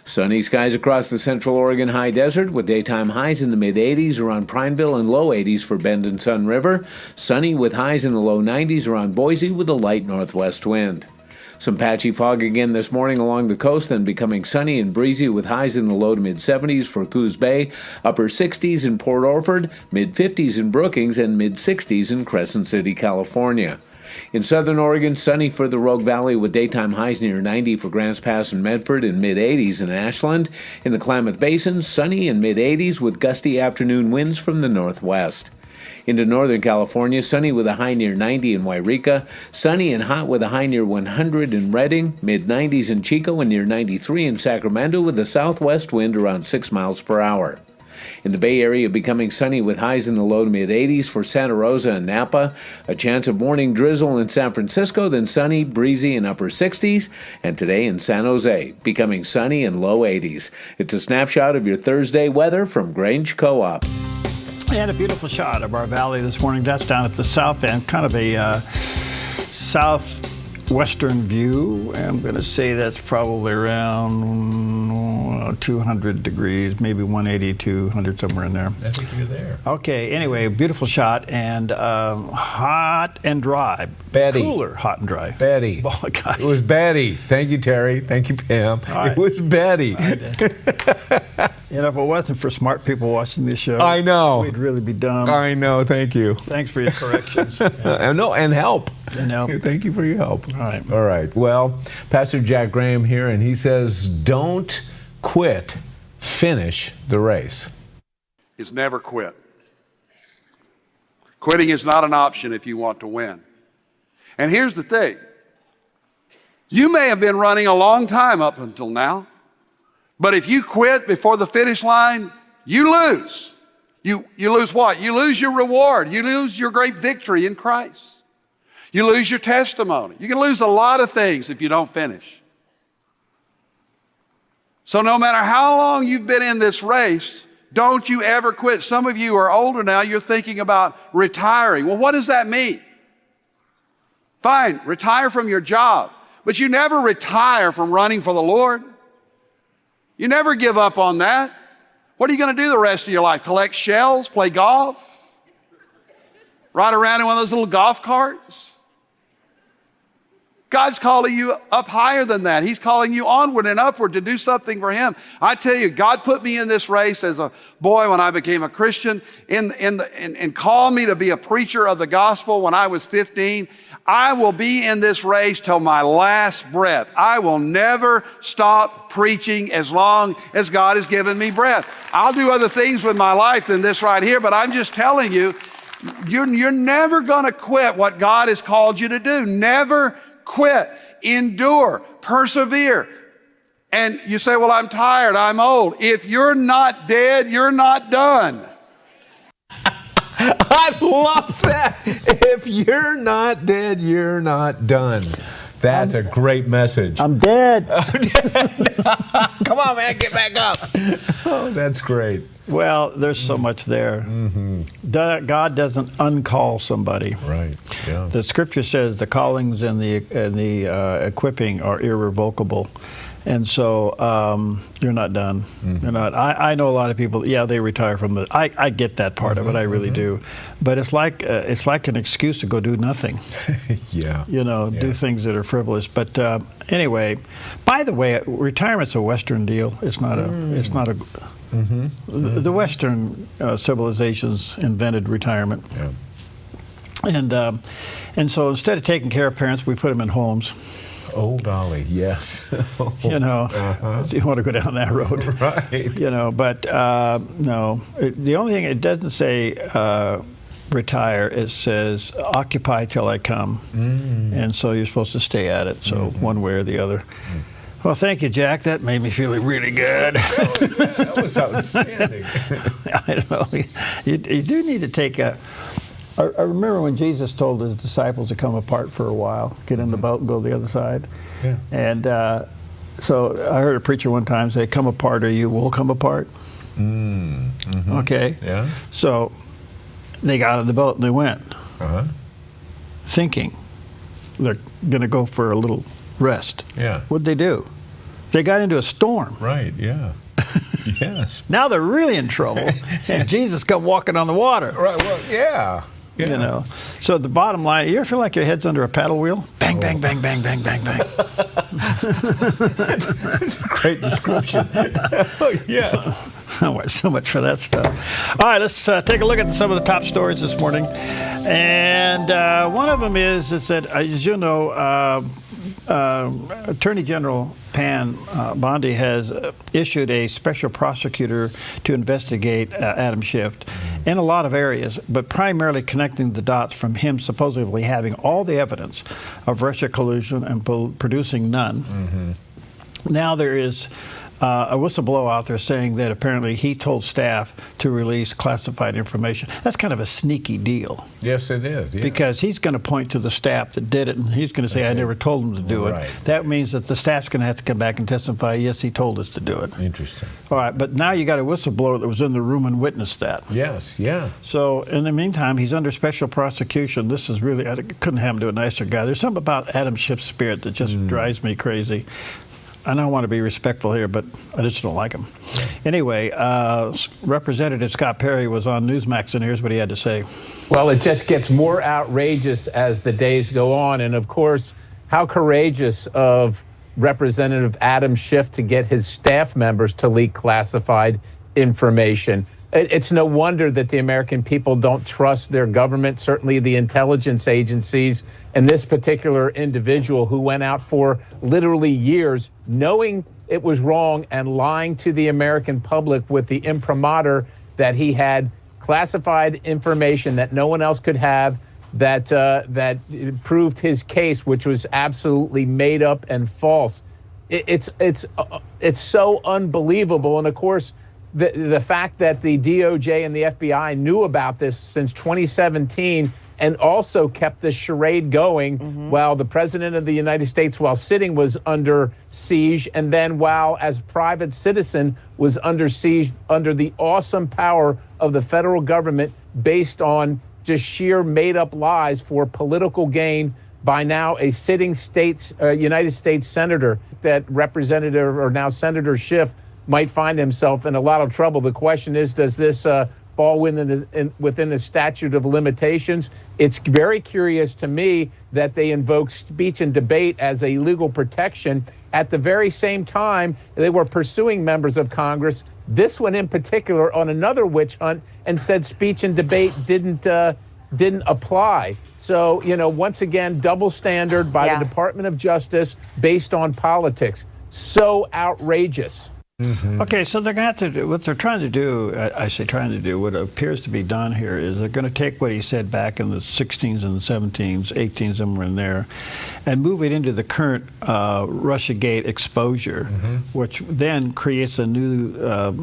Sunny skies across the central Oregon high desert with daytime highs in the mid-80s around Prineville and low 80s for Bend and Sun River. Sunny with highs in the low 90s around Boise with a light northwest wind. Some patchy fog again this morning along the coast, then becoming sunny and breezy with highs in the low to mid-70s for Coos Bay, upper 60s in Port Orford, mid-50s in Brookings, and mid-60s in Crescent City, California. In southern Oregon, sunny for the Rogue Valley with daytime highs near 90 for Grants Pass and Medford and mid-80s in Ashland. In the Klamath Basin, sunny and mid-80s with gusty afternoon winds from the northwest. Into northern California, sunny with a high near 90 in Wairika, sunny and hot with a high near 100 in Redding, mid-90s in Chico and near 93 in Sacramento with a southwest wind around 6 miles per hour. In the Bay Area, becoming sunny with highs in the low to mid-80s for Santa Rosa and Napa. A chance of morning drizzle in San Francisco, then sunny, breezy in upper 60s. And today in San Jose, becoming sunny in low 80s. It's a snapshot of your Thursday weather from Grange Co-op.
And a beautiful shot of our valley this morning. That's down at the south end, kind of a southwestern view. I'm going to say that's probably around 200 degrees, maybe 180, 200, somewhere in there.
I think you're there.
Okay, anyway, beautiful shot and hot and dry.
Betty.
Cooler, hot and dry.
Betty.
Oh, my gosh.
It was Betty. Thank you, Terry. Thank you, Pam.
Right.
It was Betty.
You know, if it wasn't for smart people watching this show,
I know.
we'd really be dumb.
I know. Thank you.
Thanks for your corrections.
No, and help.
You know.
Thank you for your help.
All right.
All right. Well, Pastor Jack Graham here, and he says, don't quit. Finish the race.
Is never quit. Quitting is not an option if you want to win. And here's the thing. You may have been running a long time up until now, but if you quit before the finish line, you lose. You lose what? You lose your reward. You lose your great victory in Christ. You lose your testimony. You can lose a lot of things if you don't finish. So no matter how long you've been in this race, don't you ever quit. Some of you are older now, you're thinking about retiring. Well, what does that mean? Fine, retire from your job, but you never retire from running for the Lord. You never give up on that. What are you going to do the rest of your life? Collect shells, play golf, ride around in one of those little golf carts? God's calling you up higher than that. He's calling you onward and upward to do something for Him. I tell you, God put me in this race as a boy when I became a Christian and called me to be a preacher of the gospel when I was 15. I will be in this race till my last breath. I will never stop preaching as long as God has given me breath. I'll do other things with my life than this right here, but I'm just telling you, you're never going to quit what God has called you to do. Never quit. Endure. Persevere. And you say, well, I'm tired. I'm old. If you're not dead, you're not done.
I love that. If you're not dead, you're not done. That's a great message.
I'm dead.
Come on, man, get back up. Oh, that's great.
Well, there's so much there. God doesn't uncall somebody.
Right. Yeah.
The scripture says the callings and the equipping are irrevocable. And so you're not done. You're not. I know a lot of people. Yeah, they retire from the. I get that part of it. I really do. But it's like an excuse to go do nothing.
Yeah.
You know, do things that are frivolous. But anyway, by the way, retirement's a Western deal. It's not a. It's not a. The Western civilizations invented retirement.
Yeah.
And so instead of taking care of parents, we put them in homes.
Oh, golly, yes.
You know, you want to go down that road.
Right.
You know, but no. The only thing, it doesn't say retire, it says occupy till I come. And so you're supposed to stay at it, so one way or the other. Well, thank you, Jack. That made me feel really good.
That was outstanding.
I don't know. You do need to take a... I remember when Jesus told his disciples to come apart for a while, get in the boat and go to the other side.
Yeah.
And so I heard a preacher one time say, come apart or you will come apart. Okay.
Yeah.
So they got in the boat and they went, thinking they're going to go for a little rest.
Yeah.
What'd they do? They got into a storm.
Right, yeah. Yes.
Now they're really in trouble, and Jesus come walking on the water.
Right, well, yeah.
You know. So the bottom line, you ever feel like your head's under a paddle wheel? Bang, bang, bang, bang, bang, bang, bang.
That's a great description. Yes.
So much for that stuff. All right, let's take a look at some of the top stories this morning. And one of them is that, as you know, Attorney General Pan Bondi has issued a special prosecutor to investigate Adam Schiff in a lot of areas, but primarily connecting the dots from him supposedly having all the evidence of Russia collusion and producing none. Now there is a whistleblower out there saying that apparently he told staff to release classified information. That's kind of a sneaky deal.
Yes, it is. Yeah.
Because he's going to point to the staff that did it, and he's going to say, I never told him to do it. That means that the staff's going to have to come back and testify, yes, he told us to do it.
Interesting.
All right, but now you got a whistleblower that was in the room and witnessed that.
Yes, yeah.
So in the meantime, he's under special prosecution. This is really, I couldn't happen to a nicer guy. There's something about Adam Schiff's spirit that just drives me crazy. I don't want to be respectful here, but I just don't like him. Anyway, Representative Scott Perry was on Newsmax, and here's what he had to say.
Well, it just gets more outrageous as the days go on. And of course, how courageous of Representative Adam Schiff to get his staff members to leak classified information. It's no wonder that the American people don't trust their government, certainly the intelligence agencies, and this particular individual who went out for literally years knowing it was wrong and lying to the American public with the imprimatur that he had classified information that no one else could have, that proved his case, which was absolutely made up and false. It's so unbelievable. And of course, the fact that the DOJ and the FBI knew about this since 2017 and also kept the charade going while the President of the United States, while sitting, was under siege, and then while as private citizen was under siege under the awesome power of the federal government based on just sheer made-up lies for political gain by now a sitting United States senator. That Representative, or now Senator Schiff, might find himself in a lot of trouble. The question is, does this fall within the statute of limitations? It's very curious to me that they invoke speech and debate as a legal protection at the very same time they were pursuing members of Congress, this one in particular, on another witch hunt, and said speech and debate didn't apply. So, you know, once again, double standard by the Department of Justice based on politics. So outrageous.
Okay, so they're going to have to do what they're trying to do. I say trying to do what appears to be done here is they're going to take what he said back in the 16s and the 17s, 18s, somewhere in there, and move it into the current Russiagate exposure, which then creates a new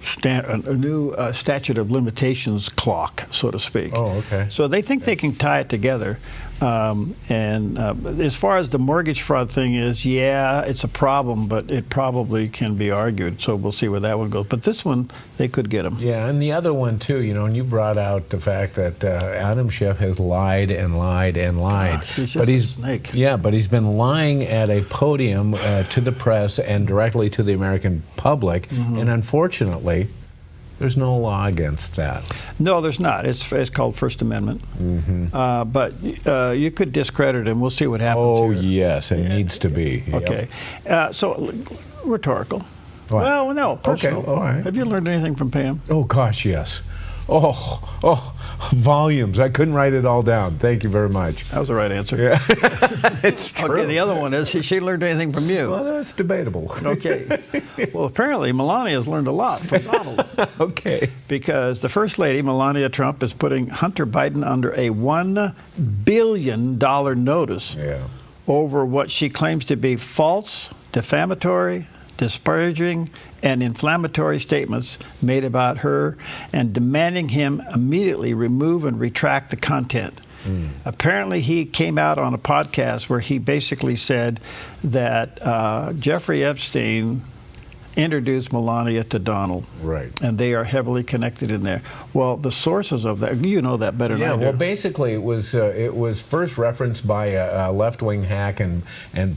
statute of limitations clock, so to speak.
Oh, okay.
So they think they can tie it together. As far as the mortgage fraud thing is, yeah, it's a problem, but it probably can be argued. So we'll see where that one goes. But this one, they could get him.
Yeah, and the other one too, you know, and you brought out the fact that Adam Schiff has lied and lied and lied.
But he's
been lying at a podium to the press and directly to the American public, and unfortunately, there's no law against that.
No, there's not. It's called First Amendment. But you could discredit him. We'll see what happens.
Oh, yes, it needs to be.
Okay. So, rhetorical.
What?
Well, no, personal.
Okay, all right.
Have you learned anything from Pam?
Oh, gosh, yes. Volumes. I couldn't write it all down. Thank you very much.
That was the right answer.
Yeah. It's true.
Okay, the other one is, she learned anything from you?
Well, that's debatable.
Okay. Well, apparently Melania has learned a lot from Donald.
Okay.
Because the First Lady, Melania Trump, is putting Hunter Biden under a $1 billion notice over what she claims to be false, defamatory, disparaging, and inflammatory statements made about her, and demanding him immediately remove and retract the content. Apparently, he came out on a podcast where he basically said that Jeffrey Epstein introduced Melania to Donald.
Right.
And they are heavily connected in there. Well, the sources of that, you know that better than I do.
Well, basically, it was first referenced by a left-wing hack and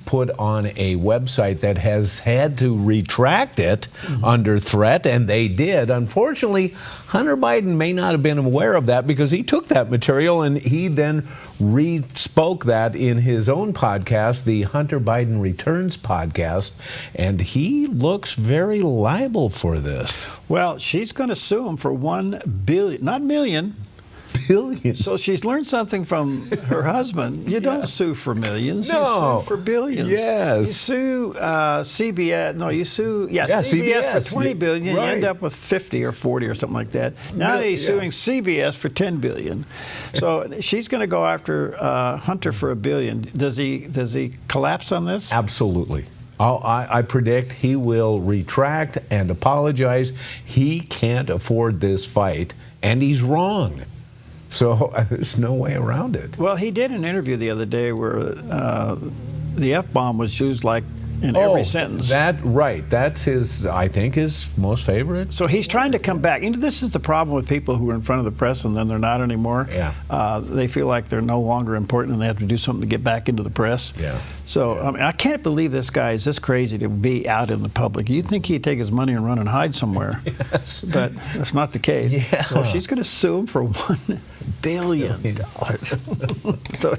put on a website that has had to retract it under threat, and they did. Unfortunately, Hunter Biden may not have been aware of that because he took that material and he then re-spoke that in his own podcast, the Hunter Biden Returns podcast, and he looks very liable for this.
Well, she's going to sue him for $1 billion, not million.
Billion.
So she's learned something from her husband. You don't sue for millions.
No.
You sue for billions.
Yes.
You sue CBS. No, you sue CBS for $20 billion.
Right.
You end up with 50 or 40 or something like that. Now he's suing CBS for $10 billion. So she's going to go after Hunter for $1 billion. Does he collapse on this?
Absolutely. I predict he will retract and apologize. He can't afford this fight, and he's wrong. So there's no way around it.
Well, he did an interview the other day where the F-bomb was used like in every sentence.
That's I think his most favorite.
So he's trying to come back. This is the problem with people who are in front of the press and then they're not anymore.
Yeah.
They feel like they're no longer important and they have to do something to get back into the press.
Yeah.
So I mean, I can't believe this guy is this crazy to be out in the public. You'd think he'd take his money and run and hide somewhere.
Yes.
But that's not the case.
Yeah.
So she's going to sue him for $1 billion. So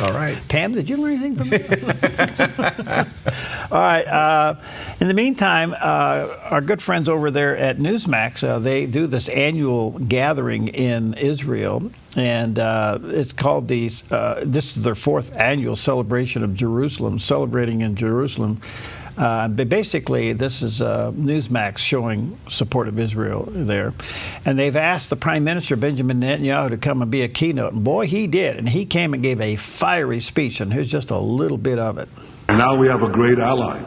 all right.
Pam, did you learn anything from me? All right. In the meantime, our good friends over there at Newsmax, they do this annual gathering in Israel, and it's called this is their 4th annual celebration of Jerusalem, celebrating in Jerusalem. But basically, this is Newsmax showing support of Israel there. And they've asked the Prime Minister, Benjamin Netanyahu, to come and be a keynote. And boy, he did. And he came and gave a fiery speech. And here's just a little bit of it.
And now we have a great ally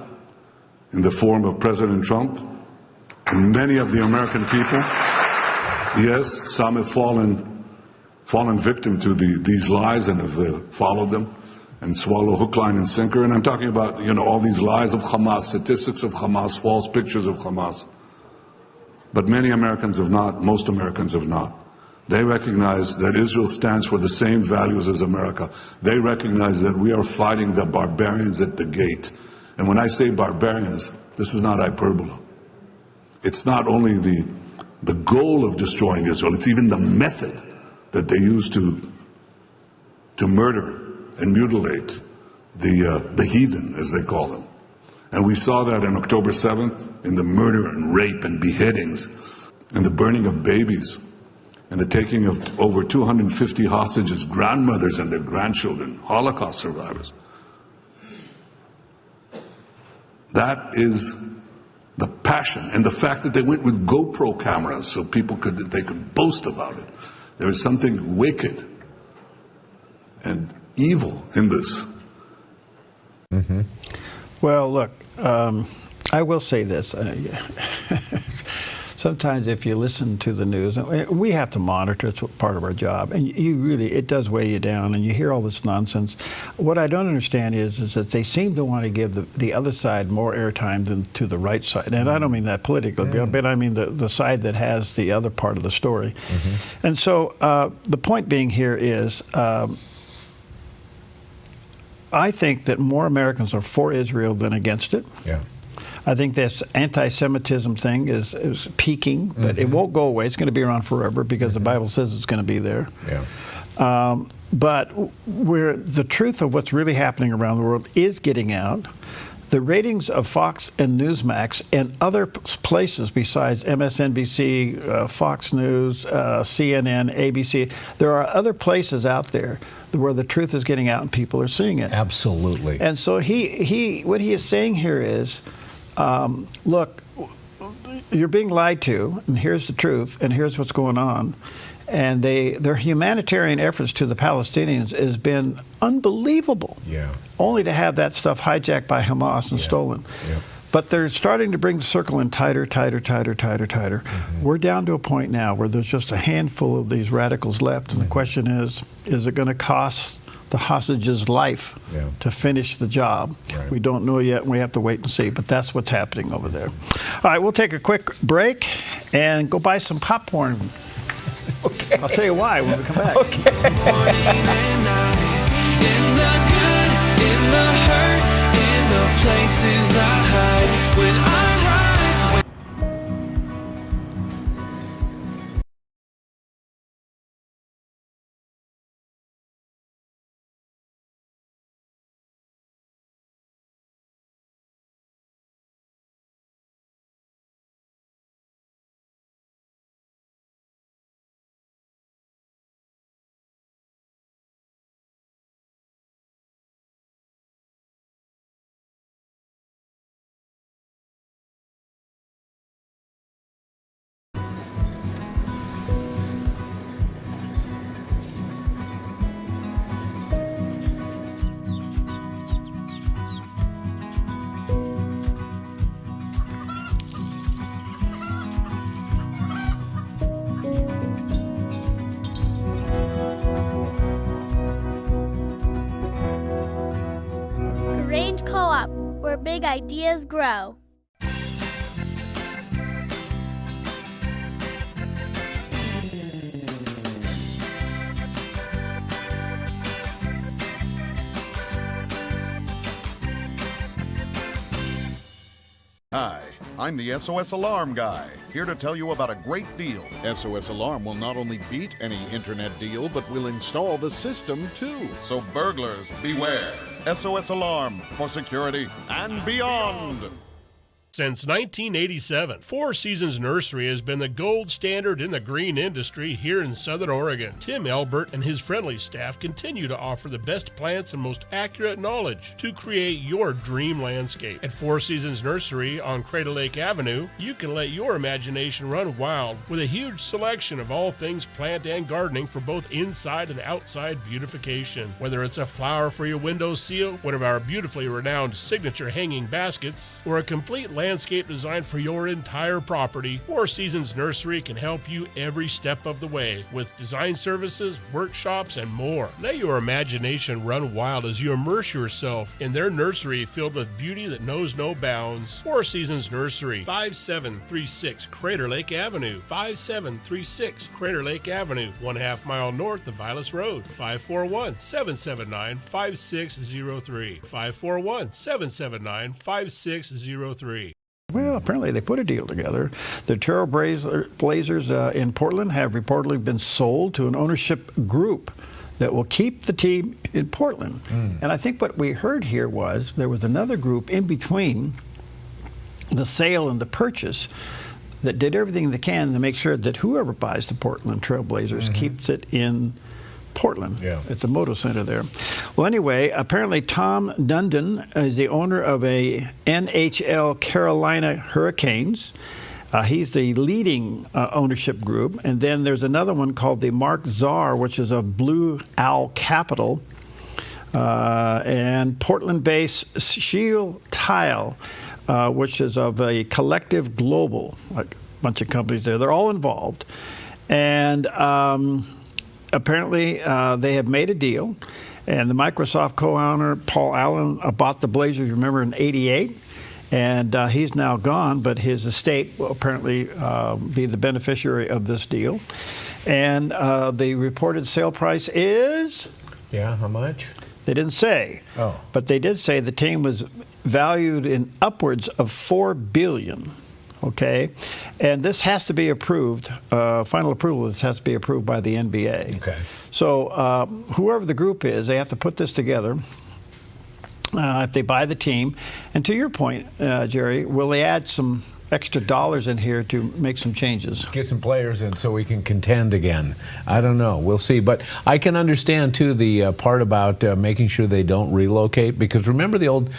in the form of President Trump and many of the American people. Yes, some have fallen victim to these lies and have followed them and swallow hook, line, and sinker. And I'm talking about, all these lies of Hamas, statistics of Hamas, false pictures of Hamas. But many Americans have not, most Americans have not. They recognize that Israel stands for the same values as America. They recognize that we are fighting the barbarians at the gate. And when I say barbarians, this is not hyperbole. It's not only the goal of destroying Israel, it's even the method that they use to murder and mutilate the heathen, as they call them. And we saw that on October 7th in the murder and rape and beheadings and the burning of babies and the taking of over 250 hostages, grandmothers and their grandchildren, Holocaust survivors. That is the passion and the fact that they went with GoPro cameras so they could boast about it. There is something wicked and evil in this.
Mm-hmm.
Well, look, I will say this. Sometimes if you listen to the news, we have to monitor, it's part of our job, and it does weigh you down, and you hear all this nonsense. What I don't understand is that they seem to want to give the other side more airtime than to the right side. And I don't mean that politically, but I mean the side that has the other part of the story. Mm-hmm. And so the point being here is, I think that more Americans are for Israel than against it.
Yeah.
I think this anti-Semitism thing is peaking, but it won't go away. It's going to be around forever because the Bible says it's going to be there.
Yeah.
But the truth of what's really happening around the world is getting out. the ratings of Fox and Newsmax and other places besides MSNBC, Fox News, CNN, ABC, there are other places out there where the truth is getting out and people are seeing it.
Absolutely.
And so what he is saying here is, look, you're being lied to, and here's the truth, and here's what's going on. And their humanitarian efforts to the Palestinians has been unbelievable.
Yeah.
Only to have that stuff hijacked by Hamas and stolen.
Yeah.
But they're starting to bring the circle in tighter, tighter, tighter, tighter, tighter. We're down to a point now where there's just a handful of these radicals left. And the question is it going to cost the hostage's life to finish the job?
Right.
We don't know yet, and we have to wait and see. But that's what's happening over there. All right, we'll take a quick break and go buy some popcorn.
Okay.
I'll tell you why when we come back.
Okay.
Morning and night, in the good, in the hurt, in the places I hide. When I rise,
Grange Co-op, where big ideas grow.
Hi, I'm the SOS Alarm guy, here to tell you about a great deal. SOS Alarm will not only beat any internet deal, but will install the system too. So burglars, beware. SOS Alarm for security and beyond.
Since 1987, Four Seasons Nursery has been the gold standard in the green industry here in Southern Oregon. Tim Albert and his friendly staff continue to offer the best plants and most accurate knowledge to create your dream landscape. At Four Seasons Nursery on Crater Lake Avenue, you can let your imagination run wild with a huge selection of all things plant and gardening for both inside and outside beautification. Whether it's a flower for your window seal, one of our beautifully renowned signature hanging baskets, or a complete landscape design for your entire property, Four Seasons Nursery can help you every step of the way with design services, workshops, and more. Let your imagination run wild as you immerse yourself in their nursery filled with beauty that knows no bounds. Four Seasons Nursery, 5736 Crater Lake Avenue, 5736 Crater Lake Avenue, 1/2 mile north of Vilas Road, 541-779-5603, 541-779-5603.
Well, apparently they put a deal together. The Trailblazers in Portland have reportedly been sold to an ownership group that will keep the team in Portland. And I think what we heard here was there was another group in between the sale and the purchase that did everything they can to make sure that whoever buys the Portland Trailblazers keeps it in Portland. At the Moto Center there. Well, anyway, apparently Tom Dundon is the owner of a NHL Carolina Hurricanes. He's the leading ownership group. And then there's another one called the Mark Czar, which is of Blue Owl Capital. And Portland-based Shield Tile, which is of a Collective Global, like a bunch of companies there. They're all involved. And apparently, they have made a deal, and the Microsoft co-owner, Paul Allen, bought the Blazers, remember, in '88, and he's now gone, but his estate will apparently be the beneficiary of this deal. And the reported sale price is?
Yeah, how much?
They didn't say.
Oh.
But they did say the team was valued in upwards of $4 billion. Okay, and this has to be approved. Final approval of this has to be approved by the NBA.
Okay.
So whoever the group is, they have to put this together. if they buy the team. And to your point, Jerry, will they add some extra dollars in here to make some changes?
Get some players in so we can contend again. I don't know. We'll see. But I can understand, too, the part about making sure they don't relocate. Because remember the old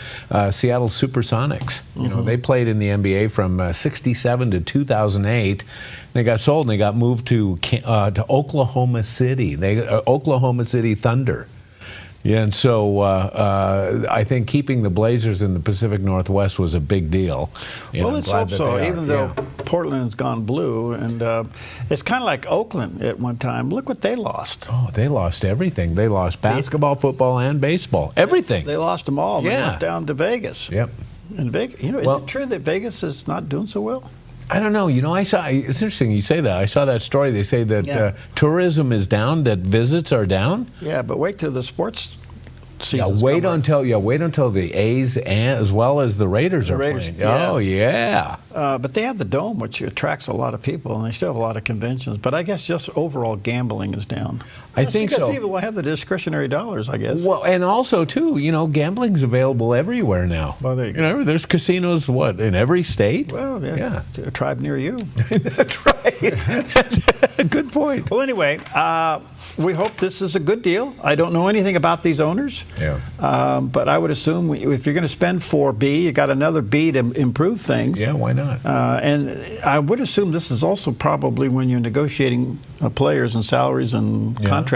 Seattle Supersonics? You know, they played in the NBA from 67 to 2008. They got sold and they got moved to Oklahoma City. Oklahoma City Thunder. Yeah, and so I think keeping the Blazers in the Pacific Northwest was a big deal.
Well, let's hope so, even though Portland's gone blue. And it's kind of like Oakland at one time. Look what they lost.
Oh, they lost everything. They lost basketball, football, and baseball. Everything.
They lost them all.
Yeah.
They went down to Vegas.
Yep.
And Vegas, you know, is it true that Vegas is not doing so well?
I don't know. You know, it's interesting you say that. I saw that story. They say that tourism is down, that visits are down.
Yeah, but wait till the sports season.
Wait until the A's as well as the Raiders are playing.
Yeah.
Oh, yeah.
But they have the Dome, which attracts a lot of people, and they still have a lot of conventions. But I guess just overall gambling is down.
I think so.
People will have the discretionary dollars, I guess.
Well, and also, too, you know, gambling's available everywhere now.
Well, there you go.
You know, there's casinos, in every state?
Well, yeah. A tribe near you.
That's right. That's a good point.
Well, anyway, we hope this is a good deal. I don't know anything about these owners.
Yeah.
But I would assume if you're going to spend for B, you got another B to improve things.
Yeah, why not?
And I would assume this is also probably when you're negotiating players and salaries and contracts.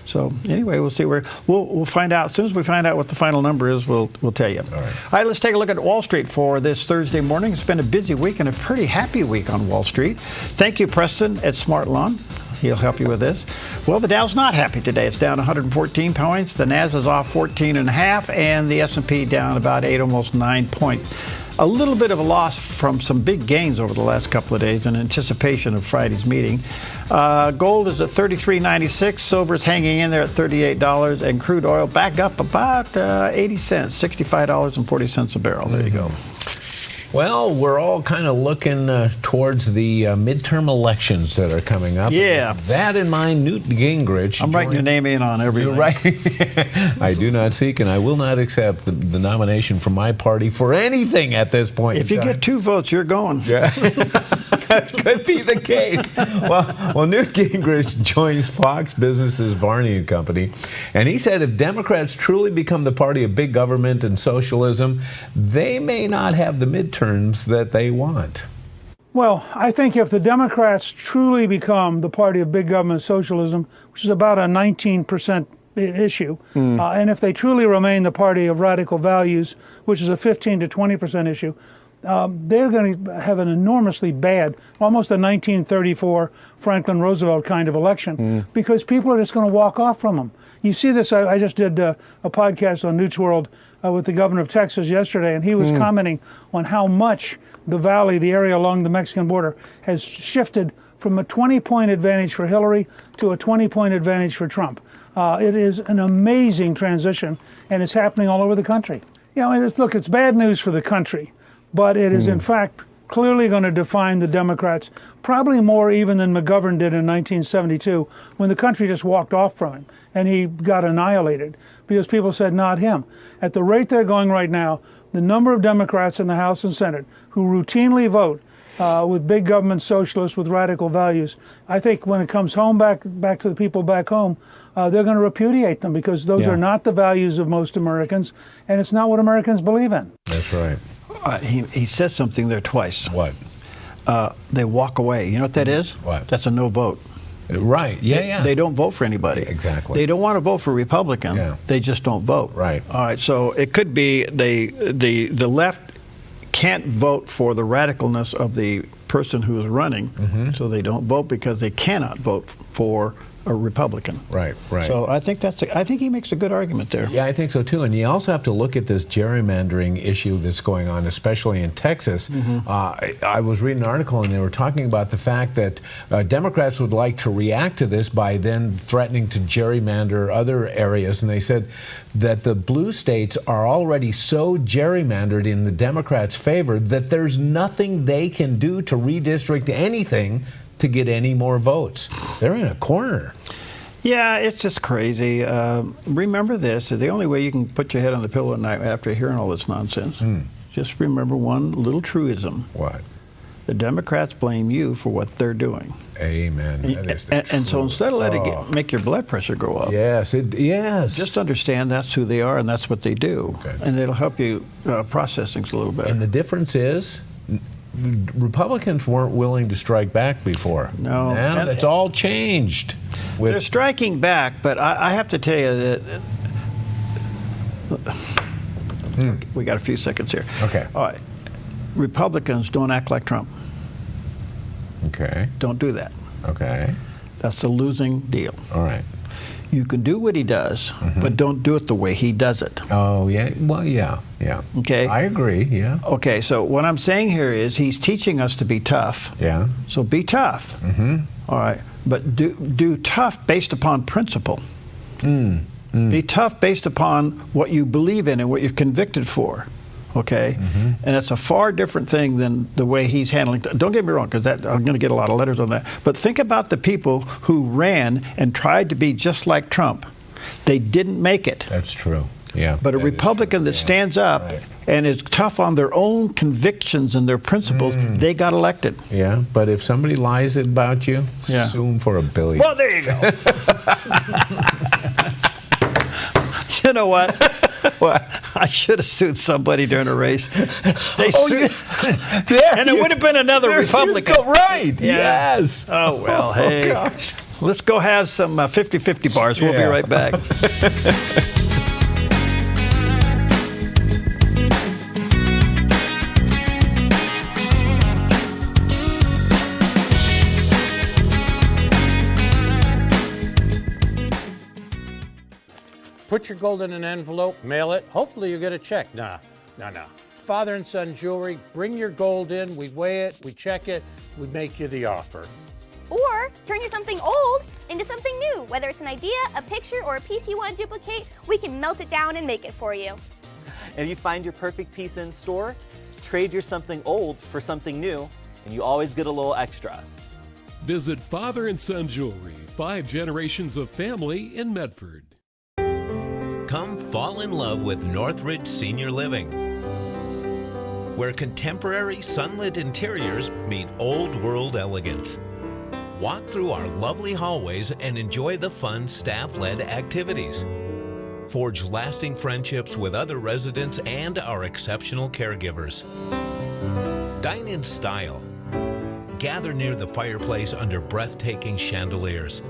So anyway, we'll see where we'll find out. As soon as we find out what the final number is, we'll tell you. All right, let's take a look at Wall Street for this Thursday morning. It's been a busy week and a pretty happy week on Wall Street. Thank you, Preston at Smart Lawn. He'll help you with this. Well, the Dow's not happy today. It's down 114 points. The Nasdaq is off 14.5, and the S&P down about 8, almost 9 points. A little bit of a loss from some big gains over the last couple of days in anticipation of Friday's meeting. Gold is at $33.96. Silver's hanging in there at $38, and crude oil back up about 80 cents, $65.40 a barrel. There you go.
Well, we're all kind of looking towards the midterm elections that are coming up.
Yeah.
With that in mind, Newt Gingrich.
I'm writing your name in on everything.
You're right. I do not seek and I will not accept the nomination from my party for anything at this point.
If you get 2 votes, you're going.
Yeah. Could be the case. Well, Newt Gingrich joins Fox Business's Varney and Company, and he said if Democrats truly become the party of big government and socialism, they may not have the midterms that they want.
Well, I think if the Democrats truly become the party of big government and socialism, which is about a 19% issue, and if they truly remain the party of radical values, which is a 15 to 20% issue, they're going to have an enormously bad, almost a 1934 Franklin Roosevelt kind of election, because people are just going to walk off from them. You see this, I just did a podcast on Newt's World with the governor of Texas yesterday, and he was commenting on how much the valley, the area along the Mexican border, has shifted from a 20-point advantage for Hillary to a 20-point advantage for Trump. It is an amazing transition, and it's happening all over the country. You know, look, it's bad news for the country, but it is in fact clearly going to define the Democrats, probably more even than McGovern did in 1972, when the country just walked off from him and he got annihilated because people said, not him. At the rate they're going right now, the number of Democrats in the House and Senate who routinely vote with big government socialists with radical values, I think when it comes home back to the people back home, they're going to repudiate them because those are not the values of most Americans, and it's not what Americans believe in.
That's right.
He says something there twice.
What?
They walk away. You know what that is?
What?
That's a no vote.
Right. Yeah.
They don't vote for anybody.
Exactly.
They don't want to vote for Republican.
Yeah.
They just don't vote.
Right.
All right. So it could be the left can't vote for the radicalness of the person who is running, so they don't vote because they cannot vote for a Republican.
Right.
So I think he makes a good argument there.
Yeah, I think so too. And you also have to look at this gerrymandering issue that's going on, especially in Texas. I was reading an article and they were talking about the fact that Democrats would like to react to this by then threatening to gerrymander other areas. And they said that the blue states are already so gerrymandered in the Democrats' favor that there's nothing they can do to redistrict anything to get any more votes. They're in a corner.
Yeah, it's just crazy. Remember this, the only way you can put your head on the pillow at night after hearing all this nonsense, just remember one little truism.
What?
The Democrats blame you for what they're doing.
Amen.
And so instead of letting it make your blood pressure go up,
yes,
just understand that's who they are and that's what they do.
Okay.
And it'll help you process things a little better.
And the difference is, Republicans weren't willing to strike back before.
No.
Now it's all changed.
They're striking back, but I have to tell you that we got a few seconds here.
Okay.
All right. Republicans don't act like Trump.
Okay.
Don't do that.
Okay.
That's a losing deal.
All right.
You can do what he does, but don't do it the way he does it.
Oh, yeah. Well, yeah.
Okay.
I agree, yeah.
Okay, so what I'm saying here is he's teaching us to be tough.
Yeah.
So be tough. All right. But do tough based upon principle. Be tough based upon what you believe in and what you're convicted for. Okay, and that's a far different thing than the way he's handling. Don't get me wrong, because I'm going to get a lot of letters on that. But think about the people who ran and tried to be just like Trump. They didn't make it.
That's true. Yeah.
But a Republican that stands up and is tough on their own convictions and their principles, they got elected.
Yeah, but if somebody lies about you, sue them for $1 billion.
Well, there you go. You know what?
What?
I should have sued somebody during a race. They and it would have been another Republican.
Right. Yeah. Yes.
Oh, well, hey.
Oh, gosh.
Let's go have some 50-50 bars. We'll be right back.
Put your gold in an envelope, mail it. Hopefully you get a check. No. Father and son jewelry, bring your gold in. We weigh it, we check it, we make you the offer.
Or turn your something old into something new. Whether it's an idea, a picture, or a piece you want to duplicate, we can melt it down and make it for you.
If you find your perfect piece in store, trade your something old for something new, and you always get a little extra.
Visit Father and Son Jewelry, 5 generations of family in Medford.
Come fall in love with Northridge Senior Living, where contemporary sunlit interiors meet old world elegance. Walk through our lovely hallways and enjoy the fun staff-led activities. Forge lasting friendships with other residents and our exceptional caregivers. Dine in style. Gather near the fireplace under breathtaking chandeliers.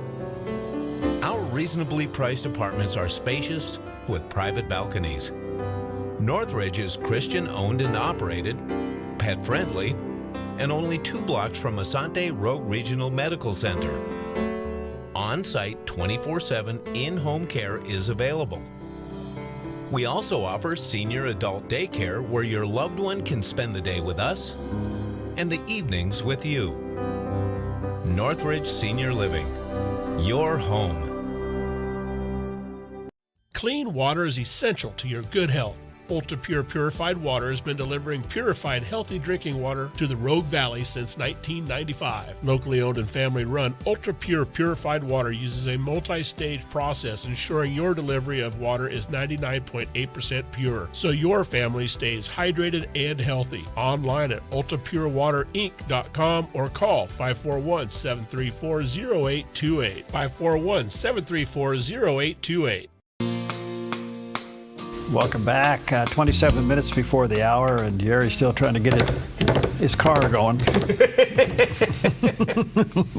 Our reasonably priced apartments are spacious with private balconies. Northridge is Christian owned and operated, pet friendly, and only 2 blocks from Asante Rogue Regional Medical Center. On-site 24/7 in-home care is available. We also offer senior adult daycare where your loved one can spend the day with us and the evenings with you. Northridge Senior Living, your home.
Clean water is essential to your good health. Ultra Pure Purified Water has been delivering purified, healthy drinking water to the Rogue Valley since 1995. Locally owned and family run, Ultra Pure Purified Water uses a multi-stage process ensuring your delivery of water is 99.8% pure, so your family stays hydrated and healthy. Online at ultrapurewaterinc.com or call 541-734-0828. 541-734-0828.
Welcome back. 27 minutes before the hour, and Jerry's still trying to get his car going.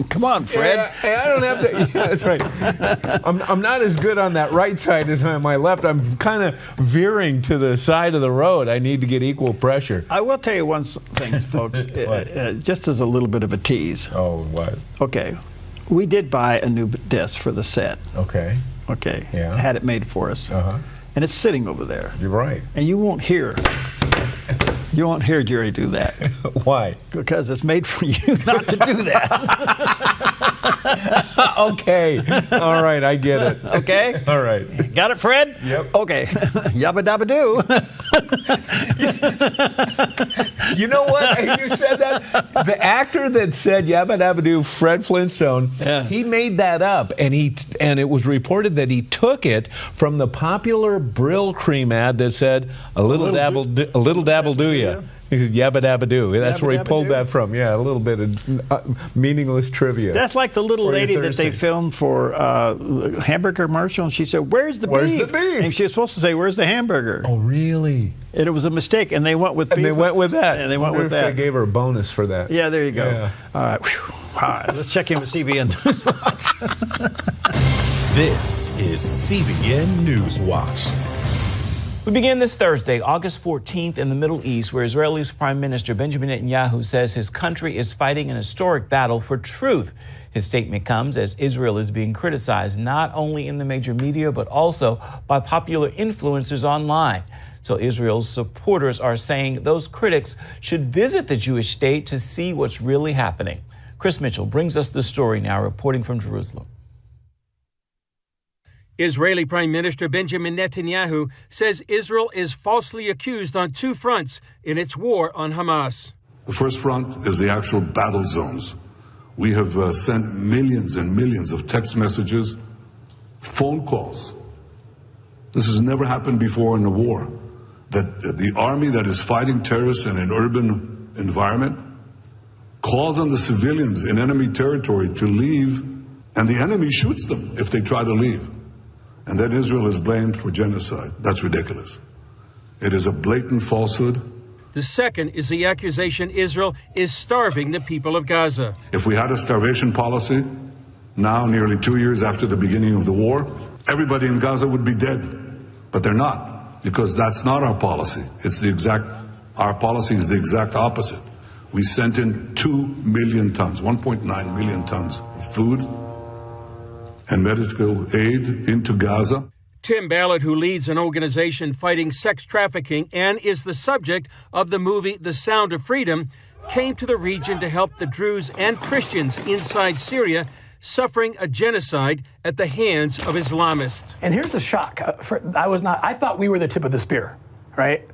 Come on, Fred.
Hey, I don't have to. Yeah, that's right. I'm not as good on that right side as on my left. I'm kind of veering to the side of the road. I need to get equal pressure.
I will tell you one thing, folks, just as a little bit of a tease.
Oh, what?
Okay. We did buy a new desk for the set.
Okay.
Okay.
Yeah.
Had it made for us.
Uh-huh.
And it's sitting over there.
You're right.
And you won't hear Jerry do that.
Why?
Because it's made for you not to do that.
Okay. All right, I get it.
Okay?
All right.
Got it, Fred?
Yep.
Okay. Yabba dabba doo.
You know what? You said that. The actor that said Yabba Dabba Doo, Fred Flintstone, he made that up, and it was reported that he took it from the popular Brill cream ad that said a little dabble do ya. He said Yabba Dabba Doo. That's where he pulled that from. Yeah, a little bit of meaningless trivia.
That's like the little lady that they filmed for hamburger commercial, and she said, "Where's the beef?"
Where's the beef?
And she was supposed to say, "Where's the hamburger?"
Oh, really?
And it was a mistake, and they went with beef.
And they went with that.
And they went with that.
They gave her a bonus for that.
Yeah, there you go.
Yeah.
All right. Whew. All right. Let's check in with CBN Newswatch.
This is CBN Newswatch.
We begin this Thursday, August 14th, in the Middle East, where Israel's Prime Minister Benjamin Netanyahu says his country is fighting an historic battle for truth. His statement comes as Israel is being criticized not only in the major media, but also by popular influencers online. So Israel's supporters are saying those critics should visit the Jewish state to see what's really happening. Chris Mitchell brings us the story now, reporting from Jerusalem.
Israeli Prime Minister Benjamin Netanyahu says Israel is falsely accused on two fronts in its war on Hamas.
The first front is the actual battle zones. We have sent millions and millions of text messages, phone calls. This has never happened before in a war, that the army that is fighting terrorists in an urban environment calls on the civilians in enemy territory to leave, and the enemy shoots them if they try to leave. And then Israel is blamed for genocide. That's ridiculous. It is a blatant falsehood.
The second is the accusation Israel is starving the people of Gaza.
If we had a starvation policy, now nearly 2 years after the beginning of the war, everybody in Gaza would be dead. But they're not, because that's not our policy. Our policy is the exact opposite. We sent in 2 million tons, 1.9 million tons of food and medical aid into Gaza.
Tim Ballard, who leads an organization fighting sex trafficking and is the subject of the movie The Sound of Freedom, came to the region to help the Druze and Christians inside Syria suffering a genocide at the hands of Islamists.
And here's the shock. I thought we were the tip of the spear, right?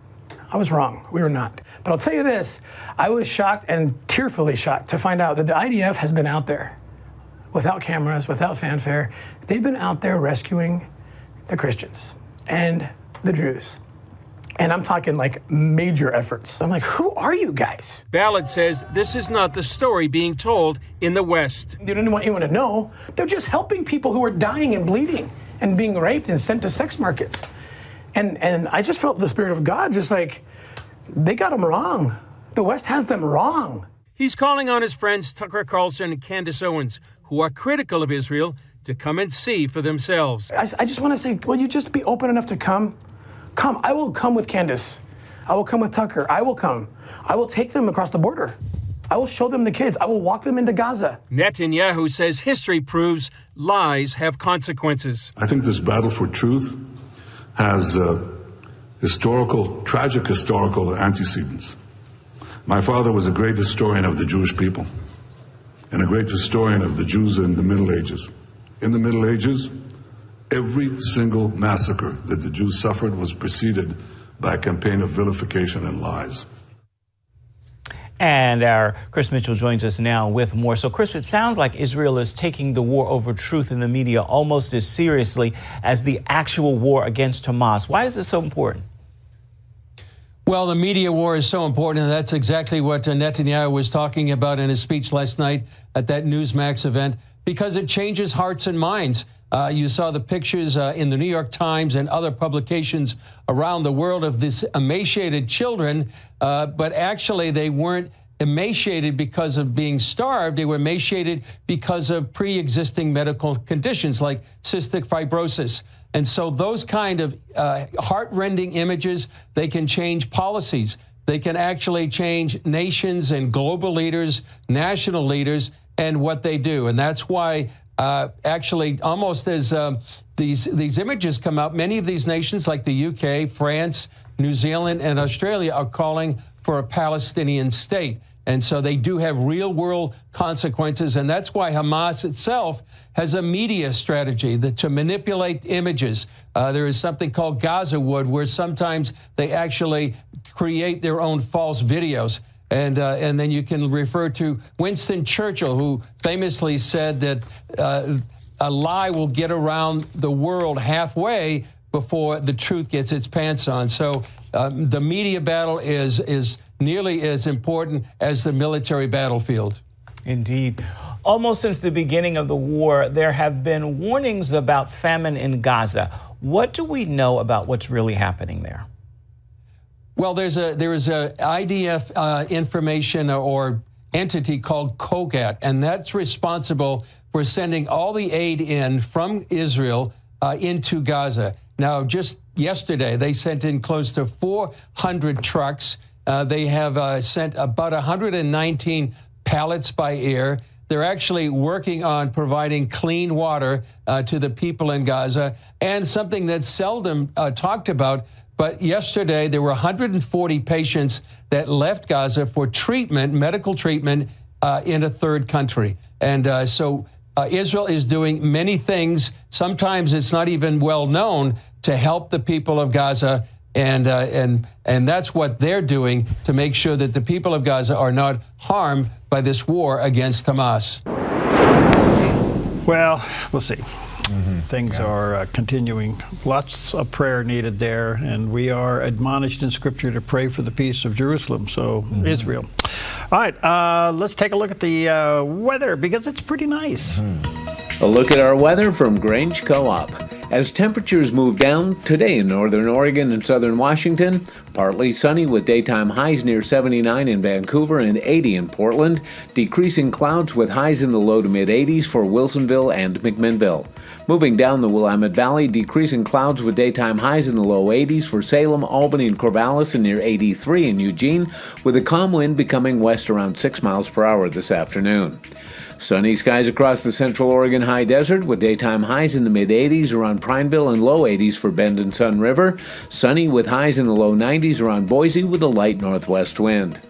I was wrong. We were not. But I'll tell you this, I was shocked and tearfully shocked to find out that the IDF has been out there without cameras, without fanfare. They've been out there rescuing the Christians and the Jews. And I'm talking like major efforts. I'm like, who are you guys?
Ballard says this is not the story being told in the West.
They don't want anyone to know. They're just helping people who are dying and bleeding and being raped and sent to sex markets. And I just felt the Spirit of God, just like, they got them wrong. The West has them wrong.
He's calling on his friends Tucker Carlson and Candace Owens, who are critical of Israel, to come and see for themselves.
I just want to say, will you just be open enough to come? Come. I will come with Candace. I will come with Tucker. I will come. I will take them across the border. I will show them the kids. I will walk them into Gaza.
Netanyahu says history proves lies have consequences.
I think this battle for truth has tragic historical antecedents. My father was a great historian of the Jewish people and a great historian of the Jews in the Middle Ages. In the Middle Ages, every single massacre that the Jews suffered was preceded by a campaign of vilification and lies.
And our Chris Mitchell joins us now with more. So, Chris, it sounds like Israel is taking the war over truth in the media almost as seriously as the actual war against Hamas. Why is this so important?
Well, the media war is so important, and that's exactly what Netanyahu was talking about in his speech last night at that Newsmax event, because it changes hearts and minds. You saw the pictures in the New York Times and other publications around the world of these emaciated children, but actually they weren't emaciated because of being starved. They were emaciated because of pre-existing medical conditions like cystic fibrosis. And so those kind of heart-rending images, they can change policies. They can actually change nations and global leaders, national leaders, and what they do. And that's why actually, almost as these images come out, many of these nations like the UK, France, New Zealand, and Australia are calling for a Palestinian state. And so they do have real world consequences. And that's why Hamas itself has a media strategy to manipulate images. There is something called Gaza Wood, where sometimes they actually create their own false videos. And then you can refer to Winston Churchill, who famously said that a lie will get around the world halfway before the truth gets its pants on. So the media battle is nearly as important as the military battlefield.
Indeed. Almost since the beginning of the war, there have been warnings about famine in Gaza. What do we know about what's really happening there?
Well, there is a IDF information or entity called COGAT, and that's responsible for sending all the aid in from Israel into Gaza. Now, just yesterday, they sent in close to 400 trucks. They have sent about 119 pallets by air. They're actually working on providing clean water to the people in Gaza, and something that's seldom talked about. But yesterday, there were 140 patients that left Gaza for treatment, medical treatment, in a third country. And so Israel is doing many things. Sometimes it's not even well known to help the people of Gaza. And that's what they're doing to make sure that the people of Gaza are not harmed by this war against Hamas.
Well, we'll see. Things are continuing. Lots of prayer needed there, and we are admonished in Scripture to pray for the peace of Jerusalem, so Israel. All right, let's take a look at the weather, because it's pretty nice.
A look at our weather from Grange Co-op. As temperatures move down, today in northern Oregon and southern Washington, partly sunny with daytime highs near 79 in Vancouver and 80 in Portland, decreasing clouds with highs in the low to mid-80s for Wilsonville and McMinnville. Moving down the Willamette Valley, decreasing clouds with daytime highs in the low 80s for Salem, Albany, and Corvallis, and near 83 in Eugene, with a calm wind becoming west around 6 miles per hour this afternoon. Sunny skies across the central Oregon high desert with daytime highs in the mid-80s around Prineville and low 80s for Bend and Sun River. Sunny with highs in the low 90s around Boise with a light northwest wind.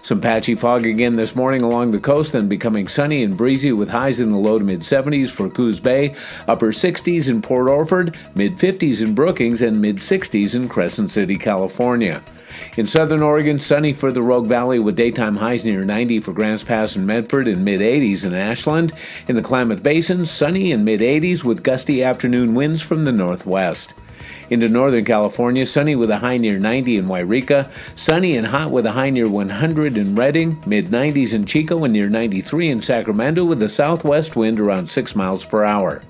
Some patchy fog again this morning along the coast, then becoming sunny and breezy with highs in the low to mid-70s for Coos Bay, upper 60s in Port Orford, mid-50s in Brookings, and mid-60s in Crescent City, California. In southern Oregon, sunny for the Rogue Valley with daytime highs near 90 for Grants Pass and Medford and mid-80s in Ashland. In the Klamath Basin, sunny and mid-80s with gusty afternoon winds from the northwest. Into northern California, sunny with a high near 90 in Wairika, sunny and hot with a high near 100 in Redding, mid-90s in Chico and near 93 in Sacramento with a southwest wind around 6 miles per hour.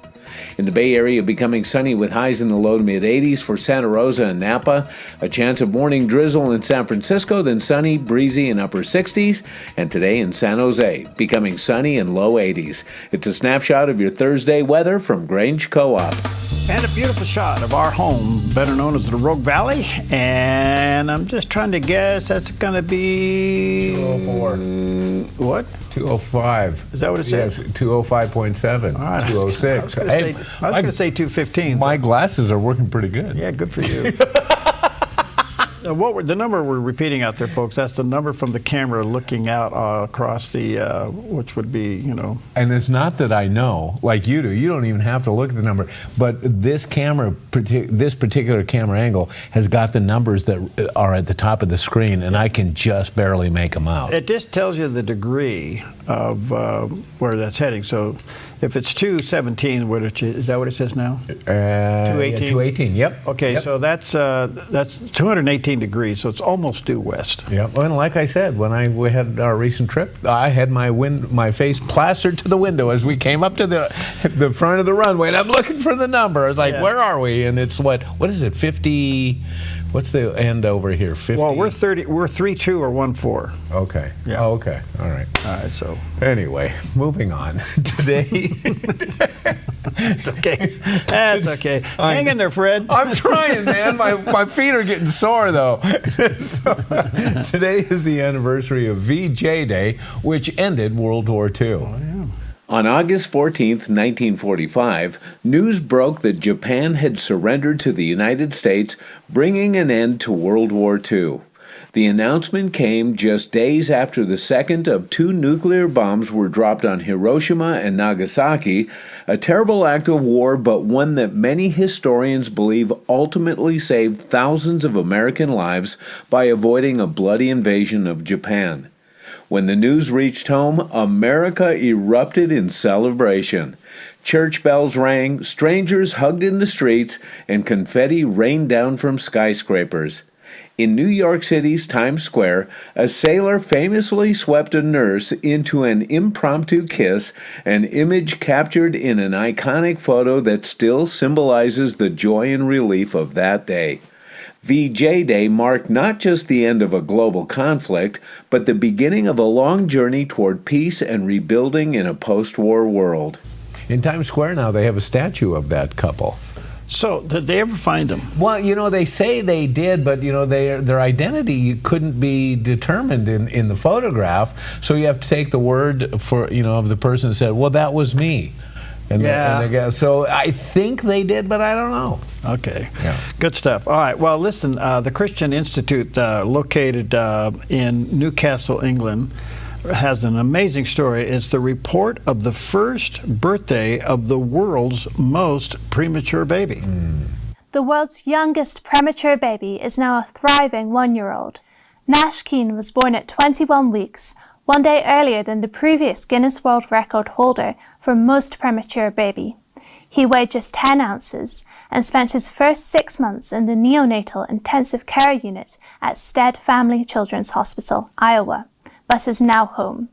In the Bay Area, becoming sunny with highs in the low to mid-80s for Santa Rosa and Napa. A chance of morning drizzle in San Francisco, then sunny, breezy, and upper 60s. And today in San Jose, becoming sunny and low 80s. It's a snapshot of your Thursday weather from Grange Co-op.
And a beautiful shot of our home, better known as the Rogue Valley. And I'm just trying to guess, that's going to be...
204.
What?
205.
Is that what it says?
Yes, 205.7.
All right.
206.
I was going to say 215.
My glasses are working pretty good.
Yeah, good for you. The number we're repeating out there, folks, that's the number from the camera looking out across the, which would be, you know.
And it's not that I know, like you do. You don't even have to look at the number. But this particular camera angle has got the numbers that are at the top of the screen, and I can just barely make them out.
It just tells you the degree of where that's heading. So if it's 217, is that what it says now? 218?
Yeah, 218, yep.
Okay,
yep.
so that's 218 degrees, so it's almost due west.
Yep, and like I said, when we had our recent trip, I had my face plastered to the window as we came up to the front of the runway, and I'm looking for the number. I was like, where are we? And it's what is it, 50... What's the end over here? 50?
Well, we're 3.2 or 1.4.
Okay.
Yeah.
Oh, okay. All right.
So
anyway, moving on. Today.
Okay. That's okay. Hang in there, Fred.
I'm trying, man. My feet are getting sore, though. So, today is the anniversary of VJ Day, which ended World War II.
Oh, yeah.
On August 14, 1945, news broke that Japan had surrendered to the United States, bringing an end to World War II. The announcement came just days after the second of 2 nuclear bombs were dropped on Hiroshima and Nagasaki, a terrible act of war, but one that many historians believe ultimately saved thousands of American lives by avoiding a bloody invasion of Japan. When the news reached home, America erupted in celebration. Church bells rang, strangers hugged in the streets, and confetti rained down from skyscrapers. In New York City's Times Square, a sailor famously swept a nurse into an impromptu kiss, an image captured in an iconic photo that still symbolizes the joy and relief of that day. VJ Day marked not just the end of a global conflict, but the beginning of a long journey toward peace and rebuilding in a post-war world.
In Times Square now, they have a statue of that couple.
So, did they ever find them?
Well, they say they did, but, their identity couldn't be determined in the photograph. So you have to take the word for, of the person who said, well, that was me. So I think they did, but I don't know.
Okay. Yeah. Good stuff. All right. Well, listen, the Christian Institute, located in Newcastle, England, has an amazing story. It's the report of the first birthday of the world's most premature baby.
The world's youngest premature baby is now a thriving 1-year-old. Nash Keane was born at 21 weeks, one day earlier than the previous Guinness World Record holder for most premature baby. He weighed just 10 ounces and spent his first 6 months in the neonatal intensive care unit at Stead Family Children's Hospital, Iowa, but is now home.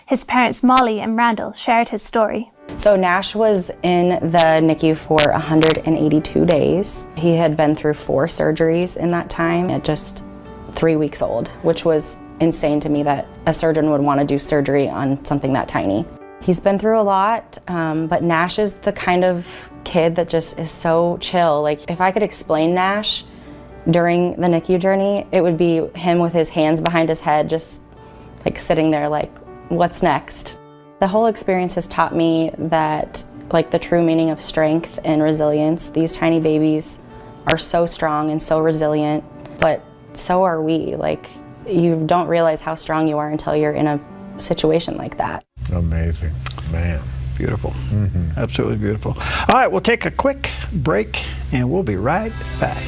His parents Molly and Randall shared his story.
So Nash was in the NICU for 182 days. He had been through 4 surgeries in that time at just 3 weeks old, which was insane to me that a surgeon would want to do surgery on something that tiny. He's been through a lot, but Nash is the kind of kid that just is so chill. Like, if I could explain Nash during the NICU journey, it would be him with his hands behind his head, just like sitting there like, what's next? The whole experience has taught me that, like, the true meaning of strength and resilience. These tiny babies are so strong and so resilient, but so are we. Like, you don't realize how strong you are until you're in a situation like that.
Amazing. Man.
Beautiful. Absolutely beautiful. All right, we'll take a quick break and we'll be right back.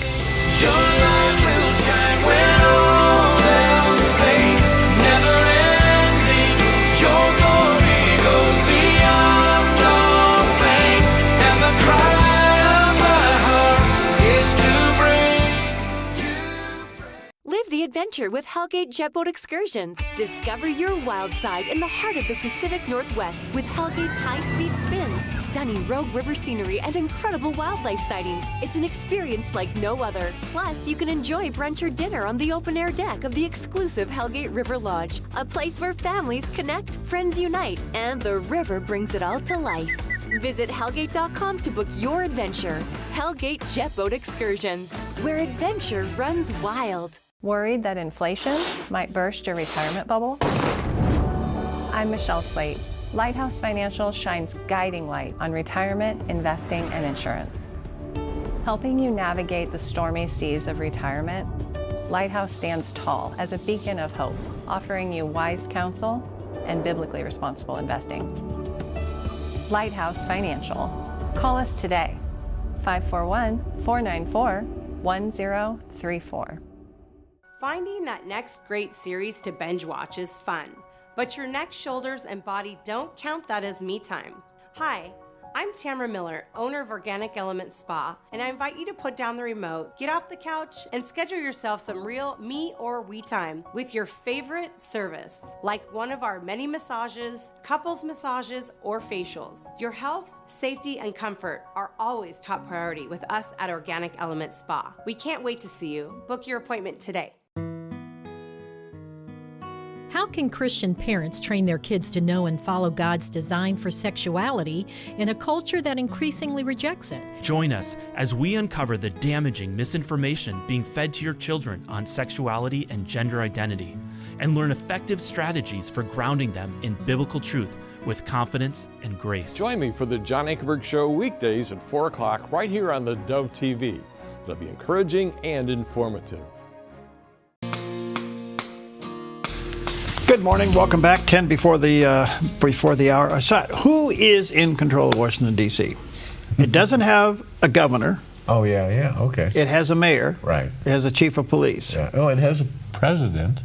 Your light will shine when all else fades, never ending. Your glory goes beyond all fame, and the cry of my heart is to bring you.
Live the adventure with Hellgate Jetboat Excursions. Discover your wild side in the heart of the Pacific Northwest with Hellgate's high-speed spins, stunning rogue river scenery, and incredible wildlife sightings. It's an experience like no other. Plus, you can enjoy brunch or dinner on the open-air deck of the exclusive Hellgate River Lodge, a place where families connect, friends unite, and the river brings it all to life. Visit Hellgate.com to book your adventure. Hellgate Jetboat Excursions, where adventure runs wild.
Worried that inflation might burst your retirement bubble? I'm Michelle Slate. Lighthouse Financial shines guiding light on retirement, investing, and insurance. Helping you navigate the stormy seas of retirement, Lighthouse stands tall as a beacon of hope, offering you wise counsel and biblically responsible investing. Lighthouse Financial. Call us today, 541-494-1034.
Finding that next great series to binge watch is fun, but your neck, shoulders, and body don't count that as me time. Hi, I'm Tamara Miller, owner of Organic Element Spa, and I invite you to put down the remote, get off the couch, and schedule yourself some real me or we time with your favorite service, like one of our many massages, couples massages, or facials. Your health, safety, and comfort are always top priority with us at Organic Element Spa. We can't wait to see you. Book your appointment today.
How can Christian parents train their kids to know and follow God's design for sexuality in a culture that increasingly rejects it?
Join us as we uncover the damaging misinformation being fed to your children on sexuality and gender identity, and learn effective strategies for grounding them in biblical truth with confidence and grace.
Join me for the John Ankerberg Show weekdays at 4 o'clock right here on theDove TV. It'll be encouraging and informative.
Good morning. Welcome back. 10 before the hour. So, who is in control of Washington, D.C.? It doesn't have a governor.
Oh, yeah, okay.
It has a mayor.
Right.
It has a chief of police.
Yeah. Oh, it has a president.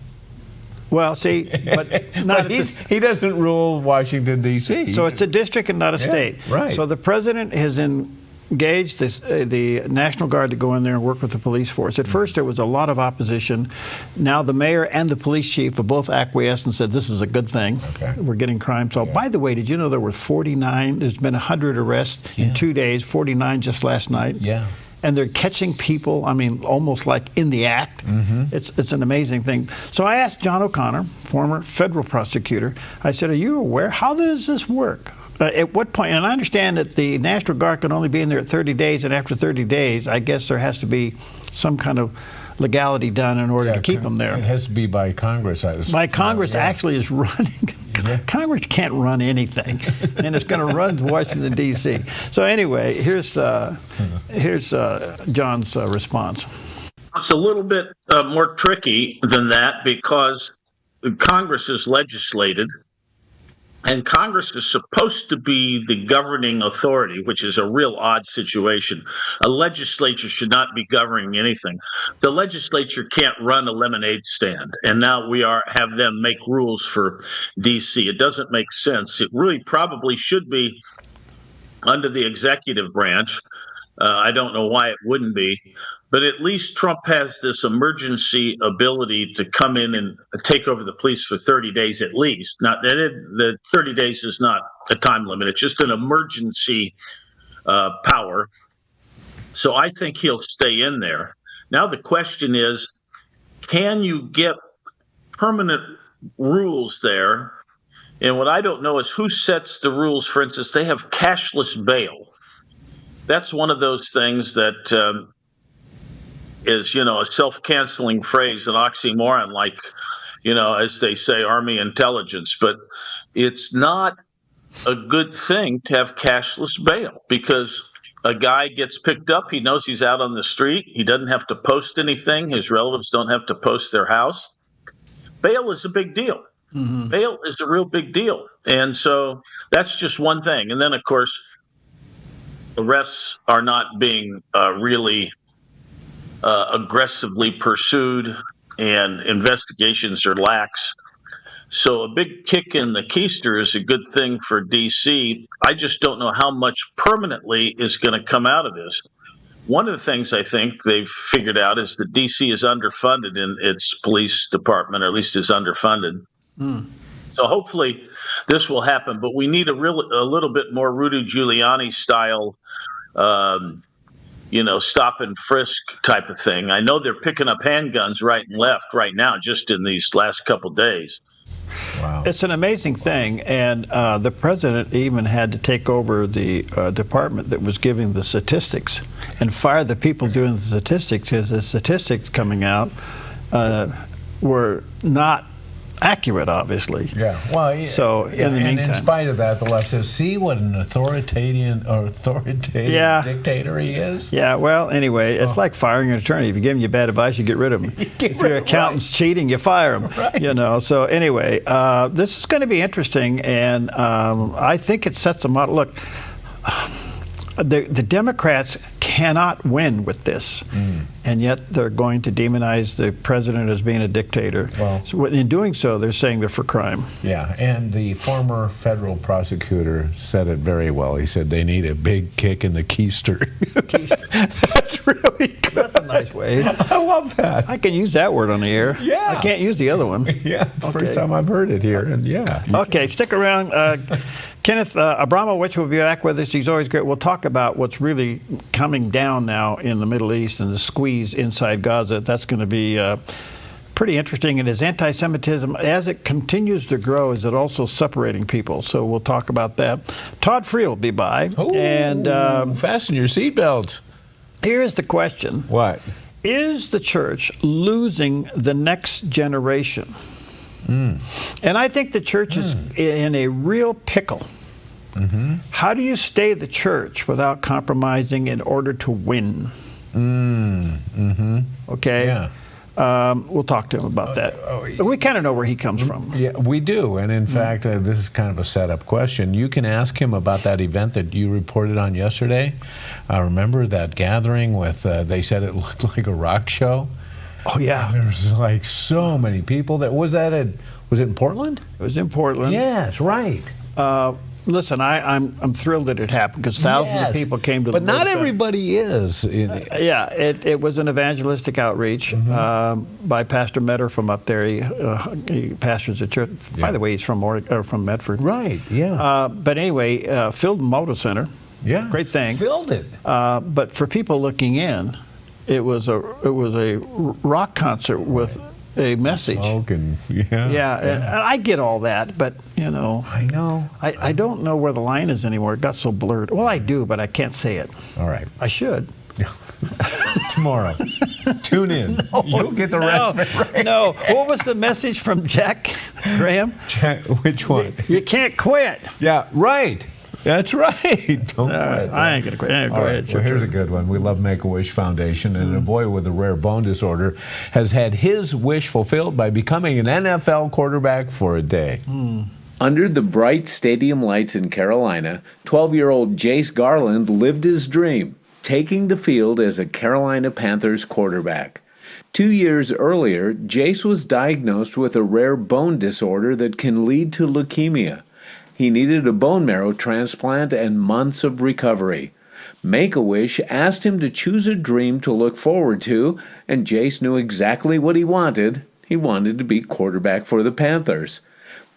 Well, see, but
but he doesn't rule Washington, D.C.
So it's a district and not a state.
Right.
So the president has engaged the National Guard to go in there and work with the police force. At first, there was a lot of opposition. Now the mayor and the police chief have both acquiesced and said this is a good thing. Okay. We're getting crime solved. By the way, did you know there were 49? There's been 100 arrests in 2 days, 49 just last night.
Yeah.
And they're catching people, I mean, almost like in the act. It's an amazing thing. So I asked John O'Connor, former federal prosecutor, I said, are you aware? How does this work? At what point, and I understand that the National Guard can only be in there at 30 days, and after 30 days, I guess there has to be some kind of legality done in order to keep them there.
It has to be by Congress.
By Congress actually is running. Congress can't run anything, and it's going to run Washington, D.C. So anyway, here's John's response.
It's a little bit more tricky than that because Congress is legislated, and Congress is supposed to be the governing authority, which is a real odd situation. A legislature should not be governing anything. The legislature can't run a lemonade stand, and now we have them make rules for D.C. It doesn't make sense. It really probably should be under the executive branch. I don't know why it wouldn't be. But at least Trump has this emergency ability to come in and take over the police for 30 days at least. The 30 days is not a time limit. It's just an emergency power. So I think he'll stay in there. Now the question is, can you get permanent rules there? And what I don't know is who sets the rules. For instance, they have cashless bail. That's one of those things that is, a self-canceling phrase, an oxymoron, like, as they say, Army intelligence. But it's not a good thing to have cashless bail because a guy gets picked up. He knows he's out on the street. He doesn't have to post anything. His relatives don't have to post their house. Bail is a big deal. Bail is a real big deal. And so that's just one thing. And then, of course, arrests are not being really aggressively pursued, and investigations are lax. So a big kick in the keister is a good thing for D.C. I just don't know how much permanently is going to come out of this. One of the things I think they've figured out is that D.C. is underfunded in its police department, or at least is underfunded. So hopefully this will happen, but we need a little bit more Rudy Giuliani style stop and frisk type of thing. I know they're picking up handguns right and left right now, just in these last couple days.
Wow. It's an amazing thing, and the president even had to take over the department that was giving the statistics and fire the people doing the statistics, because the statistics coming out were not accurate, obviously.
Yeah. Well,
so in the meantime,
in spite of that, the left says, "See what an authoritative dictator he is."
Yeah. Well, anyway, it's like firing an attorney. If you give him bad advice, you get rid of him. If your accountant's cheating, you fire him. Right. So anyway, this is going to be interesting, and I think it sets a model. Look. The Democrats cannot win with this, and yet they're going to demonize the president as being a dictator. Well, so in doing so, they're saying they're for crime.
Yeah, and the former federal prosecutor said it very well. He said they need a big kick in the keister. That's really good.
That's a nice way.
I love that.
I can use that word on the air.
Yeah.
I can't use the other one.
Yeah, it's the first time I've heard it here, and yeah.
Okay, stick around. Kenneth Abramowitz will be back with us. He's always great. We'll talk about what's really coming down now in the Middle East and the squeeze inside Gaza. That's going to be pretty interesting. And is anti-Semitism, as it continues to grow, is it also separating people? So we'll talk about that. Todd Free will be by.
Ooh,
and
fasten your seatbelts.
Here's the question.
What?
Is the church losing the next generation? And I think the church is in a real pickle. How do you stay the church without compromising in order to win? Okay?
Yeah.
We'll talk to him about that. We kind of know where he comes from.
Yeah, we do. And in fact, this is kind of a setup question. You can ask him about that event that you reported on yesterday. Remember that gathering with, they said it looked like a rock show?
Oh, yeah.
There was like so many people. Was it in Portland?
It was in Portland.
Yes, right.
Listen, I'm thrilled that it happened because thousands of people came to the
But not everybody is.
Yeah, it was an evangelistic outreach by Pastor Metter from up there. He pastors a church. By the way, he's from Medford.
Right, yeah.
But anyway, filled the Moda Center.
Yeah.
Great thing.
Filled it.
But for people looking in, it was a rock concert with a message. Yeah, and I get all that, but
I know.
I don't know where the line is anymore. It got so blurred. Well, I do, but I can't say it.
All right.
I should.
Tomorrow. Tune in. You'll get the rest of it right.
No. What was the message from Jack Graham?
Which one?
You can't quit.
Yeah, right. That's right. Don't quit.
I ain't going to quit. Go ahead.
Well, here's a good one. We love Make-A-Wish Foundation, and a boy with a rare bone disorder has had his wish fulfilled by becoming an NFL quarterback for a day.
Under the bright stadium lights in Carolina, 12-year-old Jace Garland lived his dream, taking the field as a Carolina Panthers quarterback. 2 years earlier, Jace was diagnosed with a rare bone disorder that can lead to leukemia. He needed a bone marrow transplant and months of recovery. Make-A-Wish asked him to choose a dream to look forward to, and Jace knew exactly what he wanted. He wanted to be quarterback for the Panthers.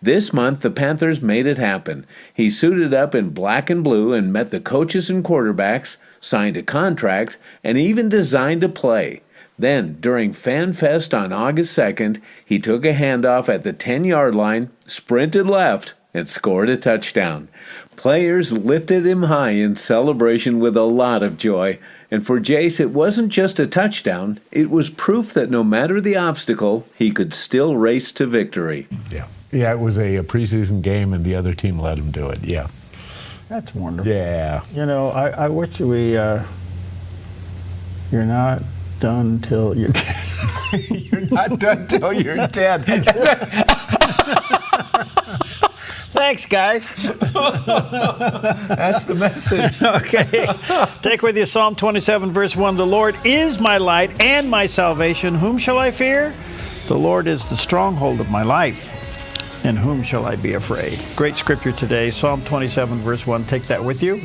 This month, the Panthers made it happen. He suited up in black and blue and met the coaches and quarterbacks, signed a contract, and even designed a play. Then, during Fan Fest on August 2nd, he took a handoff at the 10-yard line, sprinted left, and scored a touchdown. Players lifted him high in celebration with a lot of joy. And for Jace, it wasn't just a touchdown. It was proof that no matter the obstacle, he could still race to victory.
Yeah, it was a preseason game, and the other team let him do it. Yeah.
That's wonderful.
Yeah.
You know, I wish we, you're not done till you're dead.
You're not done till you're dead.
Thanks, guys.
That's the message.
Okay. Take with you Psalm 27, verse 1. The Lord is my light and my salvation. Whom shall I fear? The Lord is the stronghold of my life. In whom shall I be afraid? Great scripture today, Psalm 27, verse 1. Take that with you.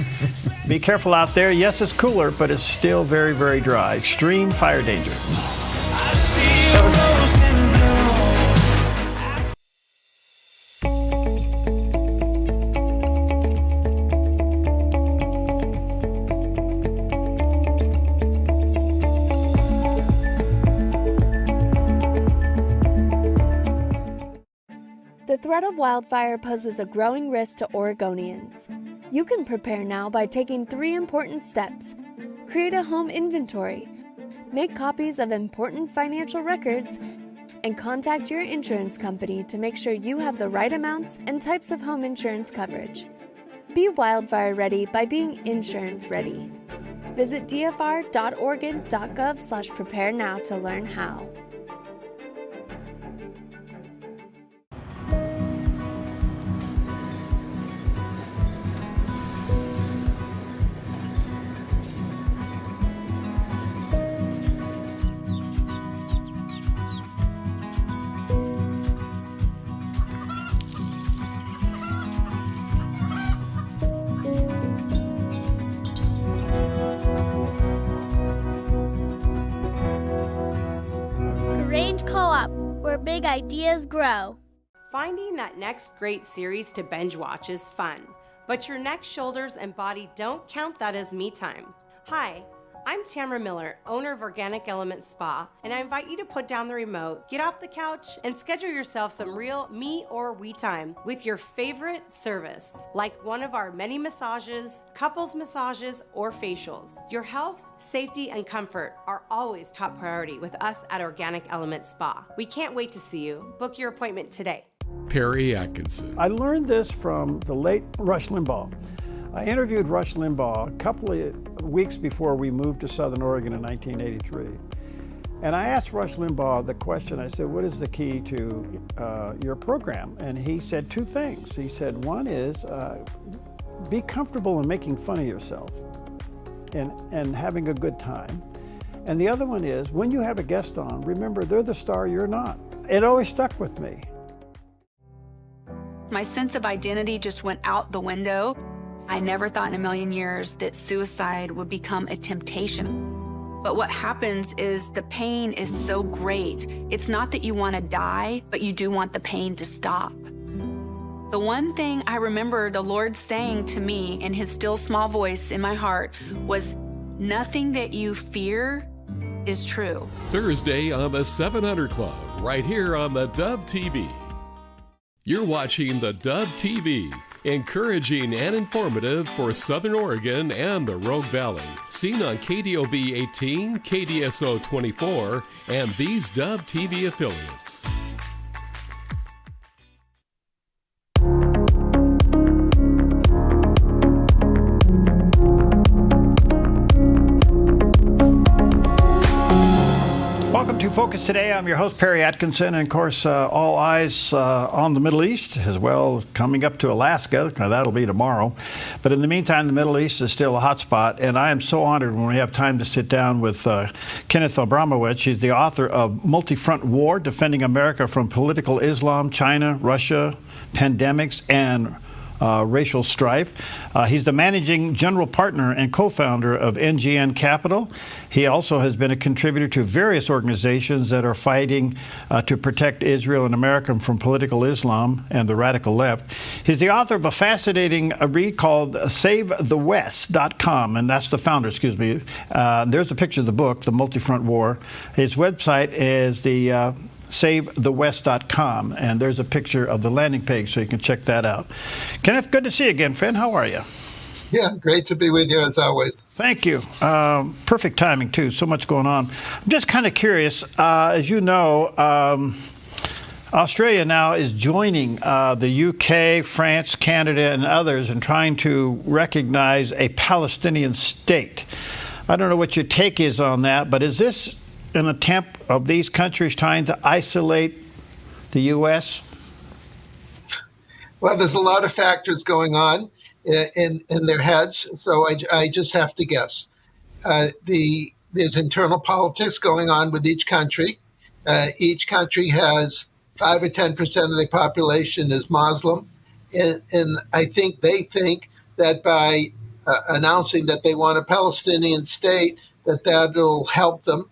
Be careful out there. Yes, it's cooler, but it's still very, very dry. Extreme fire danger.
I see a rose in bloom.
The threat of wildfire poses a growing risk to Oregonians. You can prepare now by taking 3 important steps. Create a home inventory, make copies of important financial records, and contact your insurance company to make sure you have the right amounts and types of home insurance coverage. Be wildfire ready by being insurance ready. Visit dfr.oregon.gov/prepare now to learn how.
Where big ideas grow.
Finding that next great series to binge watch is fun, but your neck, shoulders, and body don't count that as me time. Hi, I'm Tamara Miller, owner of Organic Element Spa, and I invite you to put down the remote, get off the couch, and schedule yourself some real me or we time with your favorite service, like one of our many massages, couples massages, or facials. Your health, safety, and comfort are always top priority with us at Organic Element Spa. We can't wait to see you. Book your appointment today.
Perry Atkinson.
I learned this from the late Rush Limbaugh. I interviewed Rush Limbaugh a couple of weeks before we moved to Southern Oregon in 1983. And I asked Rush Limbaugh the question, I said, what is the key to your program? And he said two things. He said, one is be comfortable in making fun of yourself and having a good time. And the other one is, when you have a guest on, remember they're the star, you're not. It always stuck with me.
My sense of identity just went out the window. I never thought in a million years that suicide would become a temptation. But what happens is the pain is so great. It's not that you want to die, but you do want the pain to stop. The one thing I remember the Lord saying to me in his still small voice in my heart was, nothing that you fear is true.
Thursday on the 700 Club, right here on the Dove TV. You're watching the Dove TV, encouraging and informative for Southern Oregon and the Rogue Valley. Seen on KDOV 18, KDSO 24, and these Dove TV affiliates.
Welcome to Focus Today. I'm your host, Perry Atkinson, and of course, all eyes on the Middle East, as well as coming up to Alaska. That'll be tomorrow. But in the meantime, the Middle East is still a hot spot, and I am so honored when we have time to sit down with Kenneth Abramowitz. He's the author of Multi-Front War, Defending America from Political Islam, China, Russia, Pandemics, and Racial Strife. He's the managing general partner and co-founder of NGN Capital. He also has been a contributor to various organizations that are fighting to protect Israel and America from political Islam and the radical left. He's the author of a fascinating read called SaveTheWest.com, and that's the founder, excuse me. There's a picture of the book, The Multi-Front War. His website is the SaveTheWest.com, and there's a picture of the landing page, so you can check that out. Kenneth, good to see you again, friend. How are you?
Yeah, great to be with you as always.
Thank you. Perfect timing, too. So much going on. I'm just kind of curious. As you know, Australia now is joining the UK, France, Canada, and others in trying to recognize a Palestinian state. I don't know what your take is on that, but is this an attempt of these countries trying to isolate the U.S.?
Well, there's a lot of factors going on in their heads, so I just have to guess. There's internal politics going on with each country. Each country has 5 or 10% of their population is Muslim, and I think they think that by announcing that they want a Palestinian state, that'll help them.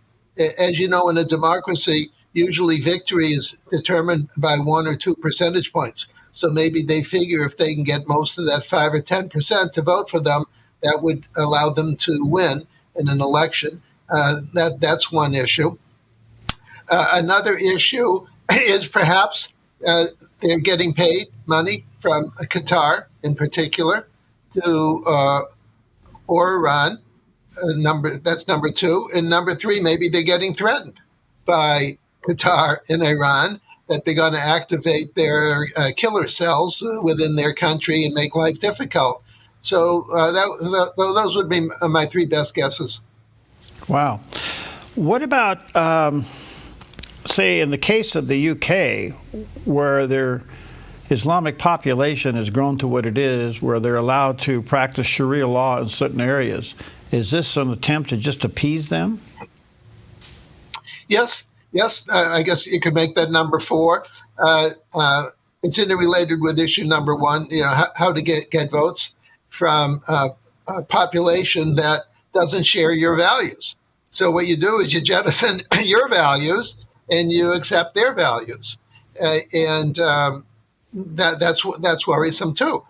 As you know, in a democracy, usually victory is determined by 1 or 2 percentage points. So maybe they figure if they can get most of that 5 or 10% to vote for them, that would allow them to win in an election. That's one issue. Another issue is perhaps they're getting paid money from Qatar in particular or Iran. That's number 2. And number 3, maybe they're getting threatened by Qatar and Iran that they're going to activate their killer cells within their country and make life difficult. So those would be my 3 best guesses.
Wow. What about, say, in the case of the UK, where their Islamic population has grown to what it is, where they're allowed to practice Sharia law in certain areas? Is this an attempt to just appease them?
Yes. I guess you could make that number 4. It's interrelated with issue number 1. You know, how to get votes from a population that doesn't share your values. So what you do is you jettison your values and you accept their values, and that's worrisome too.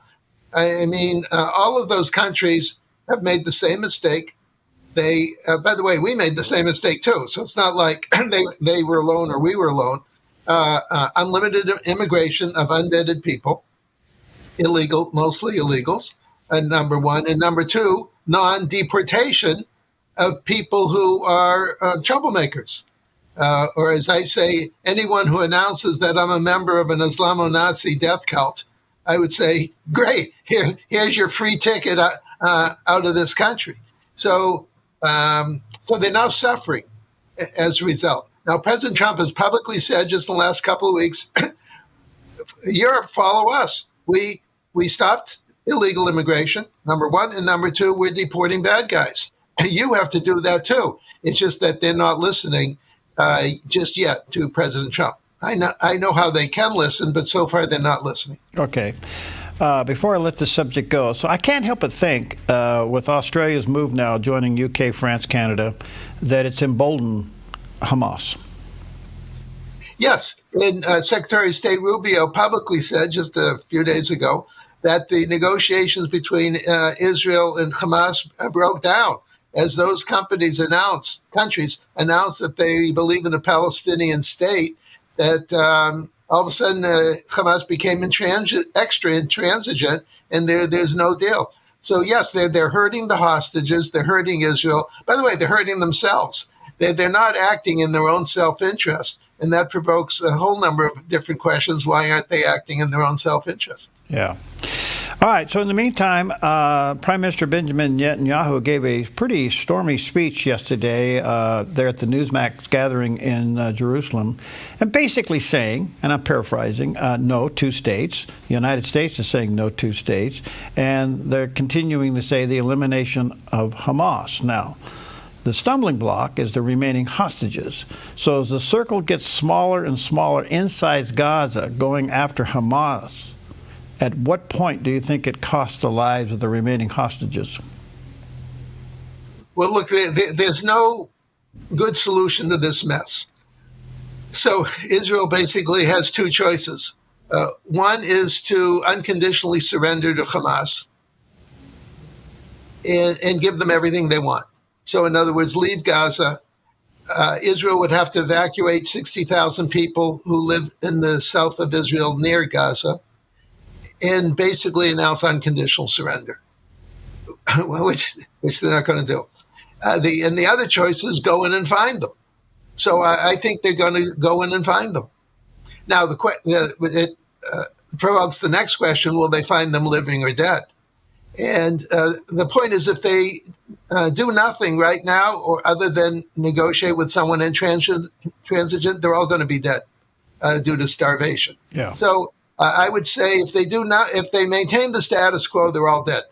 I mean, all of those countries have made the same mistake. They, by the way, we made the same mistake too. So it's not like they were alone or we were alone. Unlimited immigration of unvetted people, illegal, mostly illegals, number 1. And number 2, non-deportation of people who are troublemakers. Or as I say, anyone who announces that I'm a member of an Islamo-Nazi death cult, I would say, great, here's your free ticket out of this country. So they're now suffering. as a result. Now, President Trump has publicly said just in the last couple of weeks, Europe, follow us. We stopped illegal immigration, number one, and number two, we're deporting bad guys. You have to do that too. It's just that they're not listening just yet to President Trump. I know how they can listen, but so far they're not listening.
Okay. Before I let this subject go, so I can't help but think, with Australia's move now joining UK, France, Canada, that it's emboldened Hamas.
Yes, and Secretary of State Rubio publicly said just a few days ago that the negotiations between Israel and Hamas broke down as those countries announced that they believe in a Palestinian state, that all of a sudden Hamas became extra intransigent, and there's no deal. So yes, they're hurting the hostages, they're hurting Israel. By the way, they're hurting themselves. They're not acting in their own self-interest, and that provokes a whole number of different questions. Why aren't they acting in their own self-interest?
Yeah. All right. So in the meantime, Prime Minister Benjamin Netanyahu gave a pretty stormy speech yesterday there at the Newsmax gathering in Jerusalem, and basically saying, and I'm paraphrasing, no two states. The United States is saying no two states, and they're continuing to say the elimination of Hamas. Now, the stumbling block is the remaining hostages. So as the circle gets smaller and smaller inside Gaza going after Hamas, at what point do you think it costs the lives of the remaining hostages?
Well, look, there's no good solution to this mess. So Israel basically has two choices. One is to unconditionally surrender to Hamas and give them everything they want. So in other words, leave Gaza. Israel would have to evacuate 60,000 people who live in the south of Israel near Gaza and basically announce unconditional surrender, which they're not going to do. And the other choice is go in and find them. So I think they're going to go in and find them. Now, it provokes the next question, will they find them living or dead? And the point is, if they do nothing right now, or other than negotiate with someone intransigent, they're all going to be dead due to starvation.
Yeah.
So I would say if they maintain the status quo, they're all dead.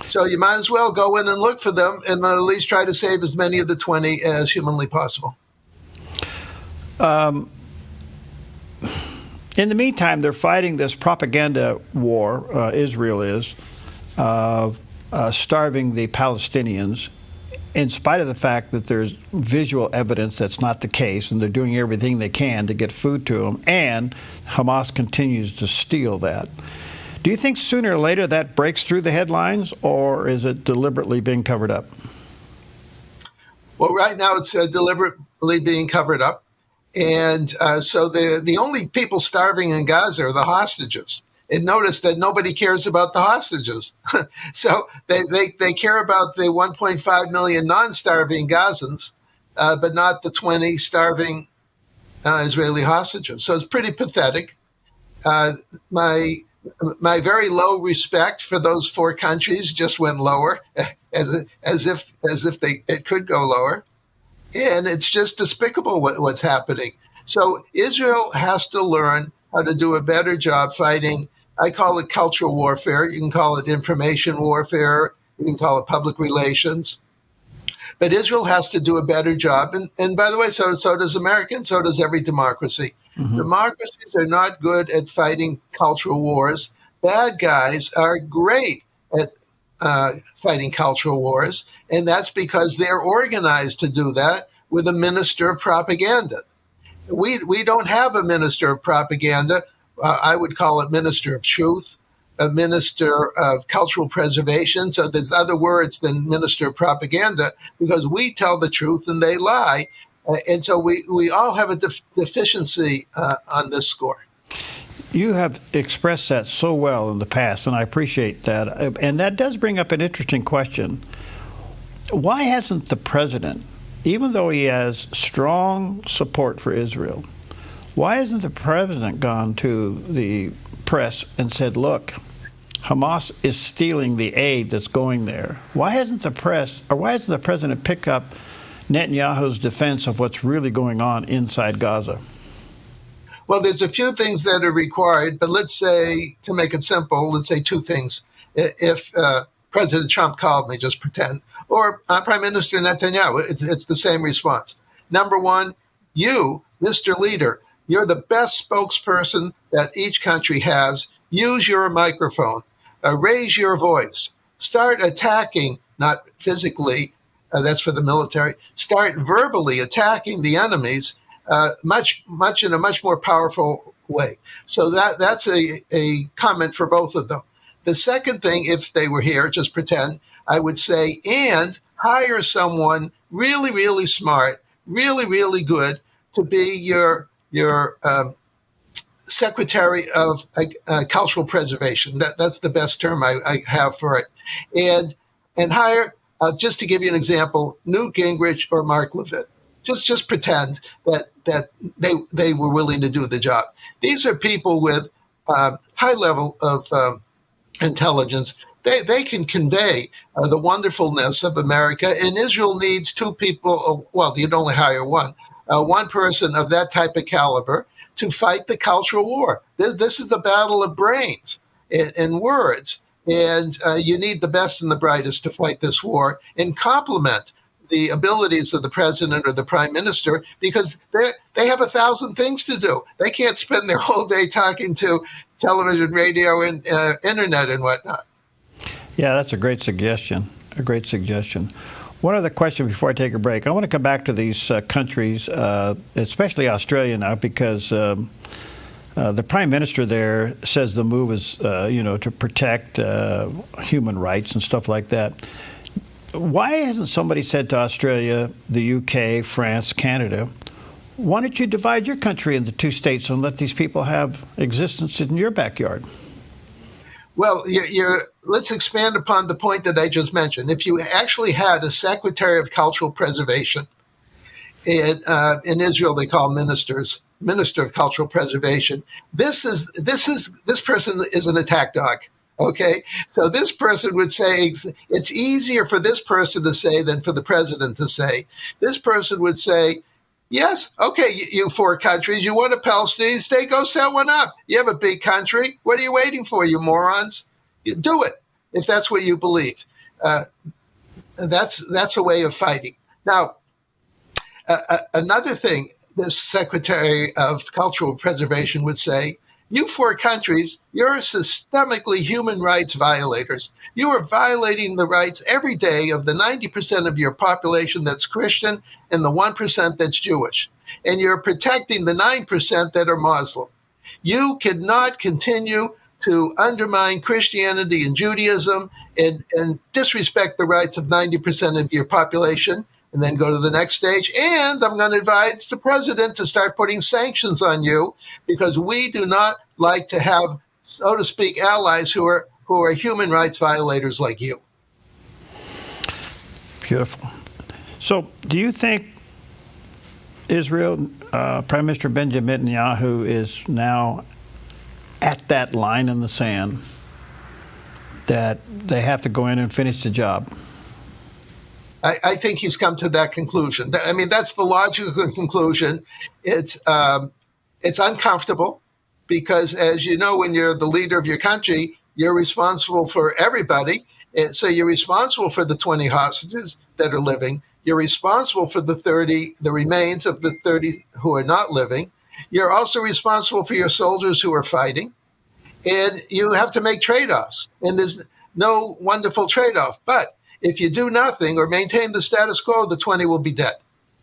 So you might as well go in and look for them, and at least try to save as many of the 20 as humanly possible.
In the meantime, they're fighting this propaganda war, Israel is, of starving the Palestinians, in spite of the fact that there's visual evidence that's not the case, and they're doing everything they can to get food to them, and Hamas continues to steal that. Do you think sooner or later that breaks through the headlines, or is it deliberately being covered up?
Well, right now it's deliberately being covered up. And so the only people starving in Gaza are the hostages. And notice that nobody cares about the hostages. So they care about the 1.5 million non-starving Gazans, but not the 20 starving Israeli hostages. So it's pretty pathetic. My very low respect for those four countries just went lower, as if it could go lower. And it's just despicable what's happening. So Israel has to learn how to do a better job fighting. I call it cultural warfare. You can call it information warfare. You can call it public relations. But Israel has to do a better job. And by the way, so does America, and so does every democracy. Mm-hmm. Democracies are not good at fighting cultural wars. Bad guys are great at fighting cultural wars, and that's because they're organized to do that with a minister of propaganda. We don't have a minister of propaganda. I would call it minister of truth, a minister of cultural preservation. So there's other words than minister of propaganda, because we tell the truth and they lie. And so we all have a deficiency on this score.
You have expressed that so well in the past, and I appreciate that. And that does bring up an interesting question. Why hasn't the president, even though he has strong support for Israel, why hasn't the president gone to the press and said, look, Hamas is stealing the aid that's going there? Why hasn't the president picked up Netanyahu's defense of what's really going on inside Gaza?
Well, there's a few things that are required, but let's say, to make it simple, let's say two things. If President Trump called me, just pretend, or Prime Minister Netanyahu, it's the same response. Number one, you, Mr. Leader, you're the best spokesperson that each country has. Use your microphone. Raise your voice. Start attacking, not physically, that's for the military. Start verbally attacking the enemies much in a much more powerful way. So that's a comment for both of them. The second thing, if they were here, just pretend, I would say, and hire someone really, really smart, really, really good to be your Secretary of Cultural Preservation. That's the best term I have for it. And hire, just to give you an example, Newt Gingrich or Mark Levin. Just pretend that they were willing to do the job. These are people with high level of intelligence. They can convey the wonderfulness of America, and Israel needs two people. Well, you'd only hire one person of that type of caliber to fight the cultural war. This is a battle of brains and words, and you need the best and the brightest to fight this war and complement the abilities of the president or the prime minister, because they have 1,000 things to do. They can't spend their whole day talking to television, radio, and internet and whatnot.
Yeah, that's a great suggestion. A great suggestion. One other question before I take a break. I want to come back to these countries, especially Australia now, because the prime minister there says the move is, to protect human rights and stuff like that. Why hasn't somebody said to Australia, the UK, France, Canada, why don't you divide your country into two states and let these people have existence in your backyard?
Well, let's expand upon the point that I just mentioned. If you actually had a Secretary of Cultural Preservation, in Israel they call Minister of Cultural Preservation, this person is an attack dog. Okay, so this person would say it's easier for this person to say than for the president to say. This person would say, yes, okay, you four countries, you want a Palestinian state, go set one up. You have a big country. What are you waiting for, you morons? You do it, if that's what you believe. That's a way of fighting. Now, another thing this Secretary of Cultural Preservation would say, you four countries, you're systemically human rights violators. You are violating the rights every day of the 90% of your population that's Christian and the 1% that's Jewish. And you're protecting the 9% that are Muslim. You cannot continue to undermine Christianity and Judaism and disrespect the rights of 90% of your population, and then go to the next stage. And I'm going to advise the president to start putting sanctions on you, because we do not like to have, so to speak, allies who are human rights violators like you.
Beautiful. So do you think Israel, Prime Minister Benjamin Netanyahu is now at that line in the sand that they have to go in and finish the job?
I think he's come to that conclusion. I mean, that's the logical conclusion. It's uncomfortable because, as you know, when you're the leader of your country, you're responsible for everybody. So you're responsible for the 20 hostages that are living. You're responsible for the remains of the 30 who are not living. You're also responsible for your soldiers who are fighting. And you have to make trade-offs. And there's no wonderful trade-off. But if you do nothing or maintain the status quo, the 20 will be dead.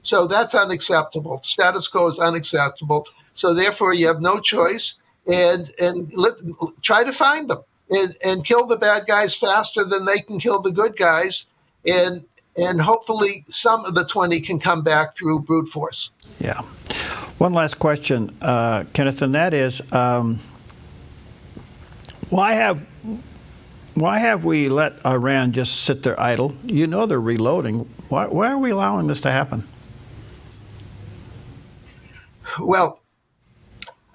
So that's unacceptable. Status quo is unacceptable. So therefore, you have no choice, and try to find them and kill the bad guys faster than they can kill the good guys, and hopefully some of the 20 can come back through brute force.
Yeah. One last question, Kenneth, and that is, why have we let Iran just sit there idle? You know they're reloading. Why are we allowing this to happen?
Well,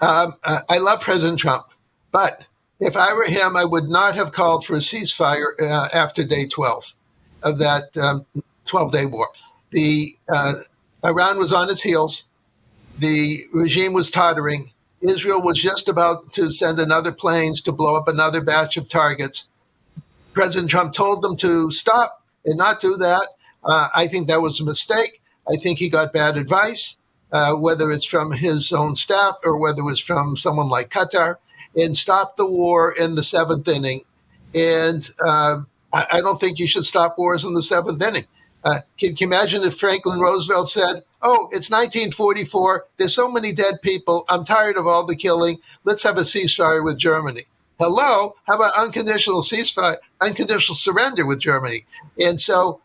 I love President Trump, but if I were him, I would not have called for a ceasefire after day 12 of that 12-day war. Iran was on its heels. The regime was tottering. Israel was just about to send another planes to blow up another batch of targets. President Trump told them to stop and not do that. I think that was a mistake. I think he got bad advice, whether it's from his own staff or whether it was from someone like Qatar, and stop the war in the seventh inning. And I don't think you should stop wars in the seventh inning. Can you imagine if Franklin Roosevelt said, oh, it's 1944. There's so many dead people. I'm tired of all the killing. Let's have a ceasefire with Germany. Hello? How about unconditional ceasefire, unconditional surrender with Germany? And so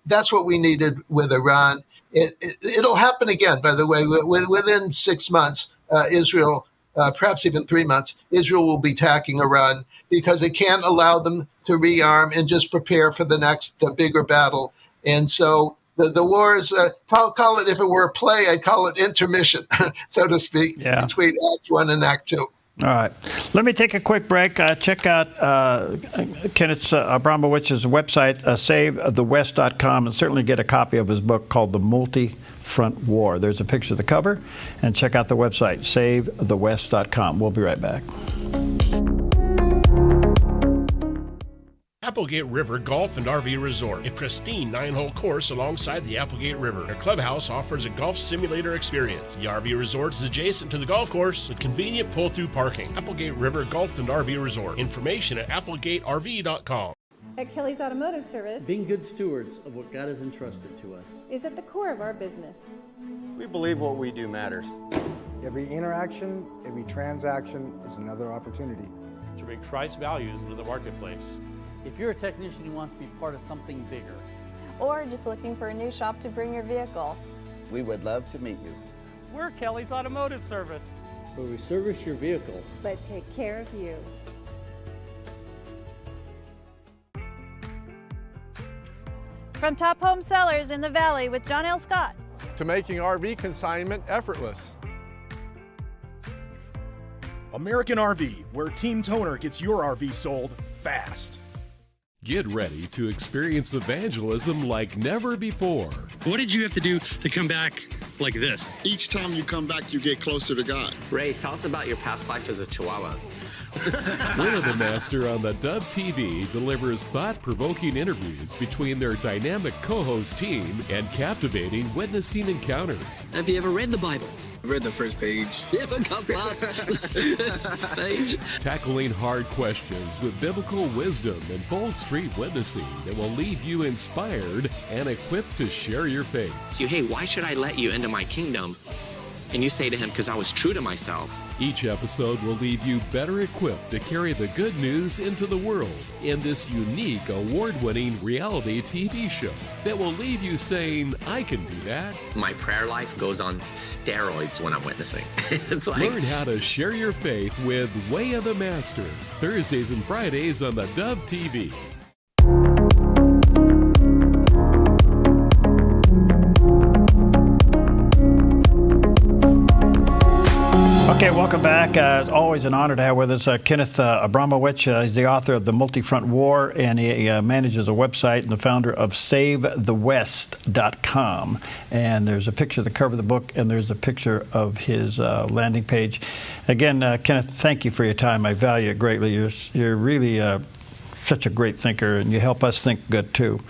that's what we needed with Iran. It'll happen again, by the way. Within 6 months, Israel, perhaps even 3 months, Israel will be attacking Iran because it can't allow them to rearm and just prepare for the next bigger battle. And so the war is, call it, if it were a play, I'd call it intermission, so to speak, between Act 1 and Act 2.
All right. Let me take a quick break. Check out Kenneth Abramowicz's website, SaveTheWest.com, and certainly get a copy of his book called The Multi-Front War. There's a picture of the cover, and check out the website, SaveTheWest.com. We'll be right back.
Applegate River Golf and RV Resort, a pristine 9-hole course alongside the Applegate River. Their clubhouse offers a golf simulator experience. The RV resort is adjacent to the golf course with convenient pull-through parking. Applegate River Golf and RV Resort. Information at applegateRV.com.
At Kelly's Automotive Service,
being good stewards of what God has entrusted to us
is at the core of our business.
We believe what we do matters.
Every interaction, every transaction is another opportunity
to bring Christ's values into the marketplace.
If you're a technician who wants to be part of something bigger,
or just looking for a new shop to bring your vehicle,
we would love to meet you.
We're Kelly's Automotive Service, where we service your vehicle,
but take care of you. From top home sellers in the Valley with John L. Scott,
to making RV consignment effortless.
American RV, where Team Toner gets your RV sold fast.
Get ready to experience evangelism like never before.
What did you have to do to come back like this?
Each time you come back, you get closer to God.
Ray, tell us about your past life as a Chihuahua.
Winner the Master on the Dove TV delivers thought-provoking interviews between their dynamic co-host team and captivating witnessing encounters.
Have you ever read the Bible?
I read the first page.
You ever got past this page?
Tackling hard questions with biblical wisdom and bold street witnessing that will leave you inspired and equipped to share your faith.
So, hey, why should I let you into my kingdom? And you say to him, because I was true to myself.
Each episode will leave you better equipped to carry the good news into the world in this unique, award-winning reality TV show that will leave you saying, I can do that.
My prayer life goes on steroids when I'm witnessing. It's like...
Learn how to share your faith with Way of the Master, Thursdays and Fridays on the Dove TV.
Okay, welcome back. It's always an honor to have with us Kenneth Abramowicz. He's the author of The Multi-Front War, and he manages a website and the founder of SaveTheWest.com. And there's a picture of the cover of the book, and there's a picture of his landing page. Again, Kenneth, thank you for your time. I value it greatly. You're really such a great thinker, and you help us think good, too.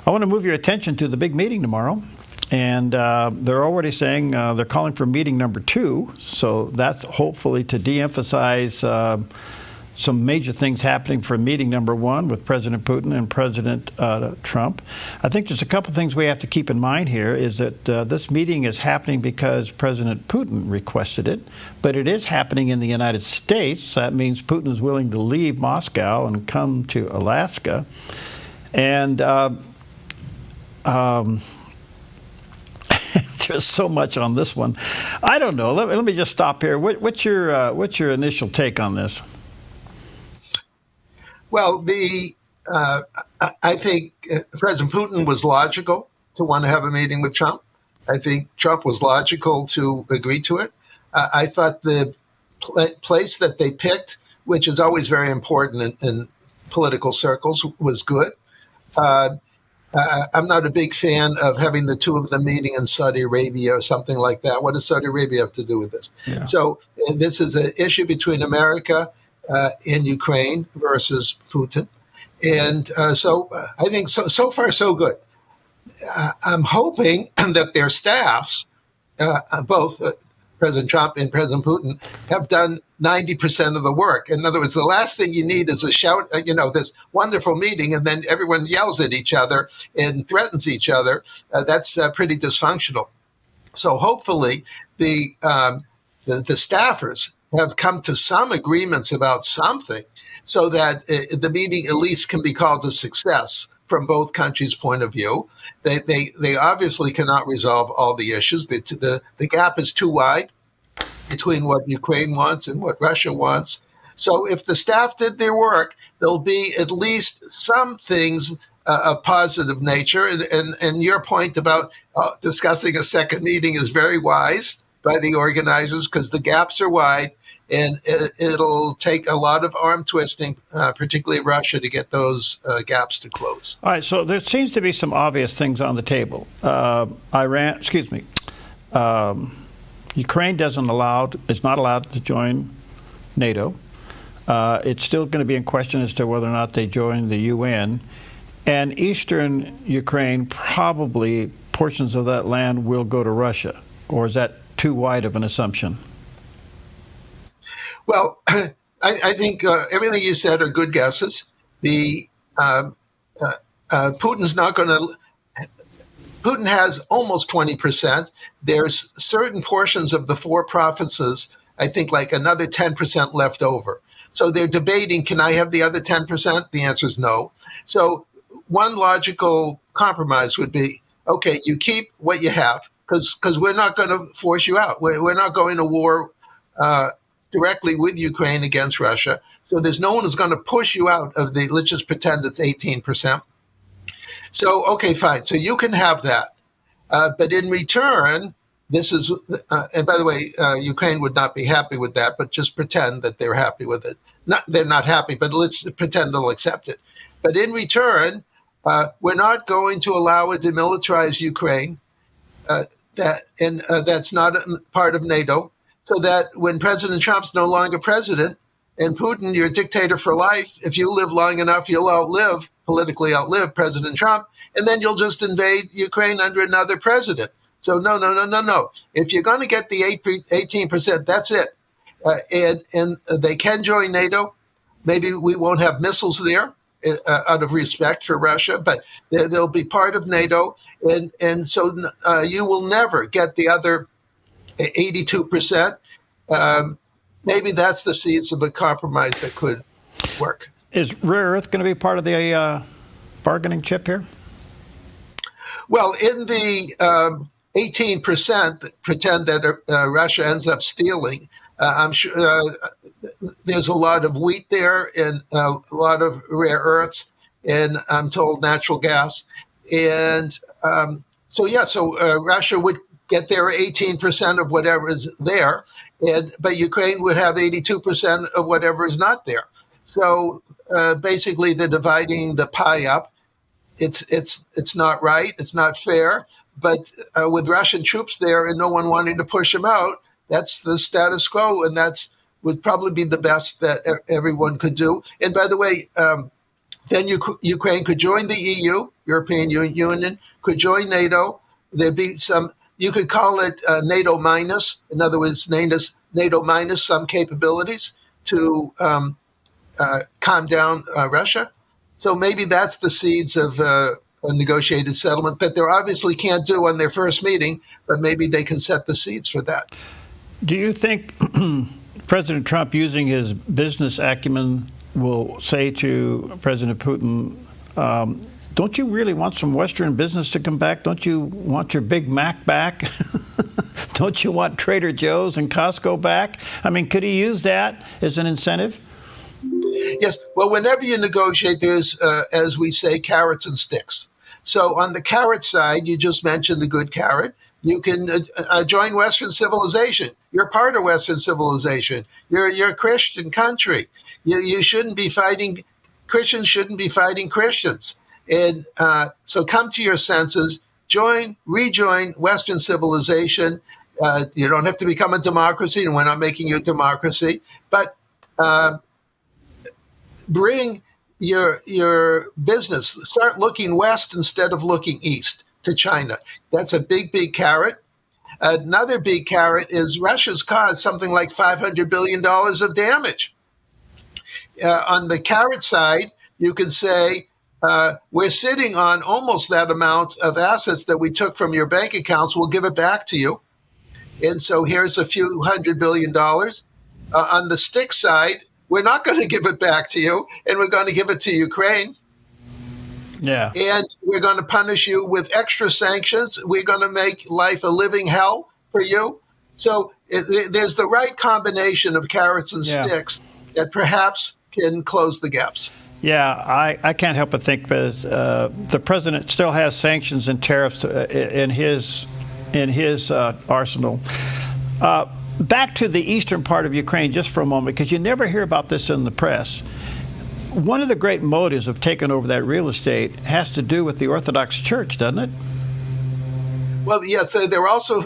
I want to move your attention to the big meeting tomorrow. And they're already saying they're calling for meeting number 2. So that's hopefully to de-emphasize some major things happening for meeting number 1 with President Putin and President Trump. I think there's a couple things we have to keep in mind here is that this meeting is happening because President Putin requested it, but it is happening in the United States. That means Putin is willing to leave Moscow and come to Alaska. And there's so much on this one. I don't know. Let me just stop here. What's your initial take on this?
Well, I think President Putin was logical to want to have a meeting with Trump. I think Trump was logical to agree to it. I thought the place that they picked, which is always very important in political circles, was good. I'm not a big fan of having the two of them meeting in Saudi Arabia or something like that. What does Saudi Arabia have to do with this?
Yeah.
So this is an issue between America and Ukraine versus Putin. And so I think so far, so good. I'm hoping that their staffs, both President Trump and President Putin, have done 90% of the work. In other words, the last thing you need is a shout, this wonderful meeting, and then everyone yells at each other and threatens each other. That's pretty dysfunctional. So hopefully the staffers have come to some agreements about something so that the meeting at least can be called a success from both countries' point of view. They obviously cannot resolve all the issues. The gap is too wide between what Ukraine wants and what Russia wants. So if the staff did their work, there'll be at least some things of positive nature. And your point about discussing a second meeting is very wise by the organizers, because the gaps are wide. And it'll take a lot of arm twisting, particularly Russia, to get those gaps to close.
All right, so there seems to be some obvious things on the table. Ukraine is not allowed to join NATO. It's still going to be in question as to whether or not they join the UN. And eastern Ukraine, probably portions of that land will go to Russia. Or is that too wide of an assumption?
Well, I think everything you said are good guesses. Putin's not going to. Putin has almost 20%. There's certain portions of the 4 provinces, I think, like another 10% left over. So they're debating, can I have the other 10%? The answer is no. So one logical compromise would be, okay, you keep what you have, because we're not going to force you out. We're not going to war directly with Ukraine against Russia. So there's no one who's going to push you out of let's just pretend it's 18%. So, okay, fine. So you can have that. But in return, and by the way, Ukraine would not be happy with that, but just pretend that they're happy with it. They're not happy, but let's pretend they'll accept it. But in return, we're not going to allow a demilitarized Ukraine. That's not a part of NATO. So that when President Trump's no longer president and Putin, you're a dictator for life, if you live long enough, you'll politically outlive President Trump, and then you'll just invade Ukraine under another president. So no. If you're going to get the 18%, that's it. And they can join NATO. Maybe we won't have missiles there out of respect for Russia, but they'll be part of NATO. And so you will never get the other 82%. Maybe that's the seeds of a compromise that could work.
Is rare earth going to be part of the bargaining chip here?
Well, in the 18%, pretend that Russia ends up stealing, I'm sure there's a lot of wheat there and a lot of rare earths, and I'm told natural gas. And so Russia would get their 18% of whatever is there, but Ukraine would have 82% of whatever is not there. So basically, they're dividing the pie up. It's not right. It's not fair. But with Russian troops there and no one wanting to push them out, that's the status quo, and would probably be the best that everyone could do. And by the way, then Ukraine could join the EU, European Union, could join NATO. There'd be some. You could call it NATO minus. In other words, NATO minus some capabilities to calm down Russia. So maybe that's the seeds of a negotiated settlement that they obviously can't do on their first meeting, but maybe they can set the seeds for that.
Do you think President Trump, using his business acumen, will say to President Putin, don't you really want some Western business to come back? Don't you want your Big Mac back? Don't you want Trader Joe's and Costco back? I mean, could he use that as an incentive?
Yes. Well, whenever you negotiate, there's, as we say, carrots and sticks. So on the carrot side, you just mentioned the good carrot. You can join Western civilization. You're part of Western civilization. You're a Christian country. You shouldn't be fighting. Christians shouldn't be fighting Christians. And so come to your senses, rejoin Western civilization. You don't have to become a democracy, and we're not making you a democracy, but bring your business, start looking west instead of looking east to China. That's a big, big carrot. Another big carrot is Russia's caused something like $500 billion of damage. On the carrot side, you could say, we're sitting on almost that amount of assets that we took from your bank accounts. We'll give it back to you. And so here's a few $100 billion. On the stick side, we're not going to give it back to you, and we're going to give it to Ukraine.
Yeah.
And we're going to punish you with extra sanctions. We're going to make life a living hell for you. So there's the right combination of carrots and sticks that perhaps can close the gaps.
Yeah, I can't help but think that the president still has sanctions and tariffs in his arsenal. Back to the eastern part of Ukraine just for a moment, because you never hear about this in the press. One of the great motives of taking over that real estate has to do with the Orthodox Church, doesn't it?
Well, yes, they're also,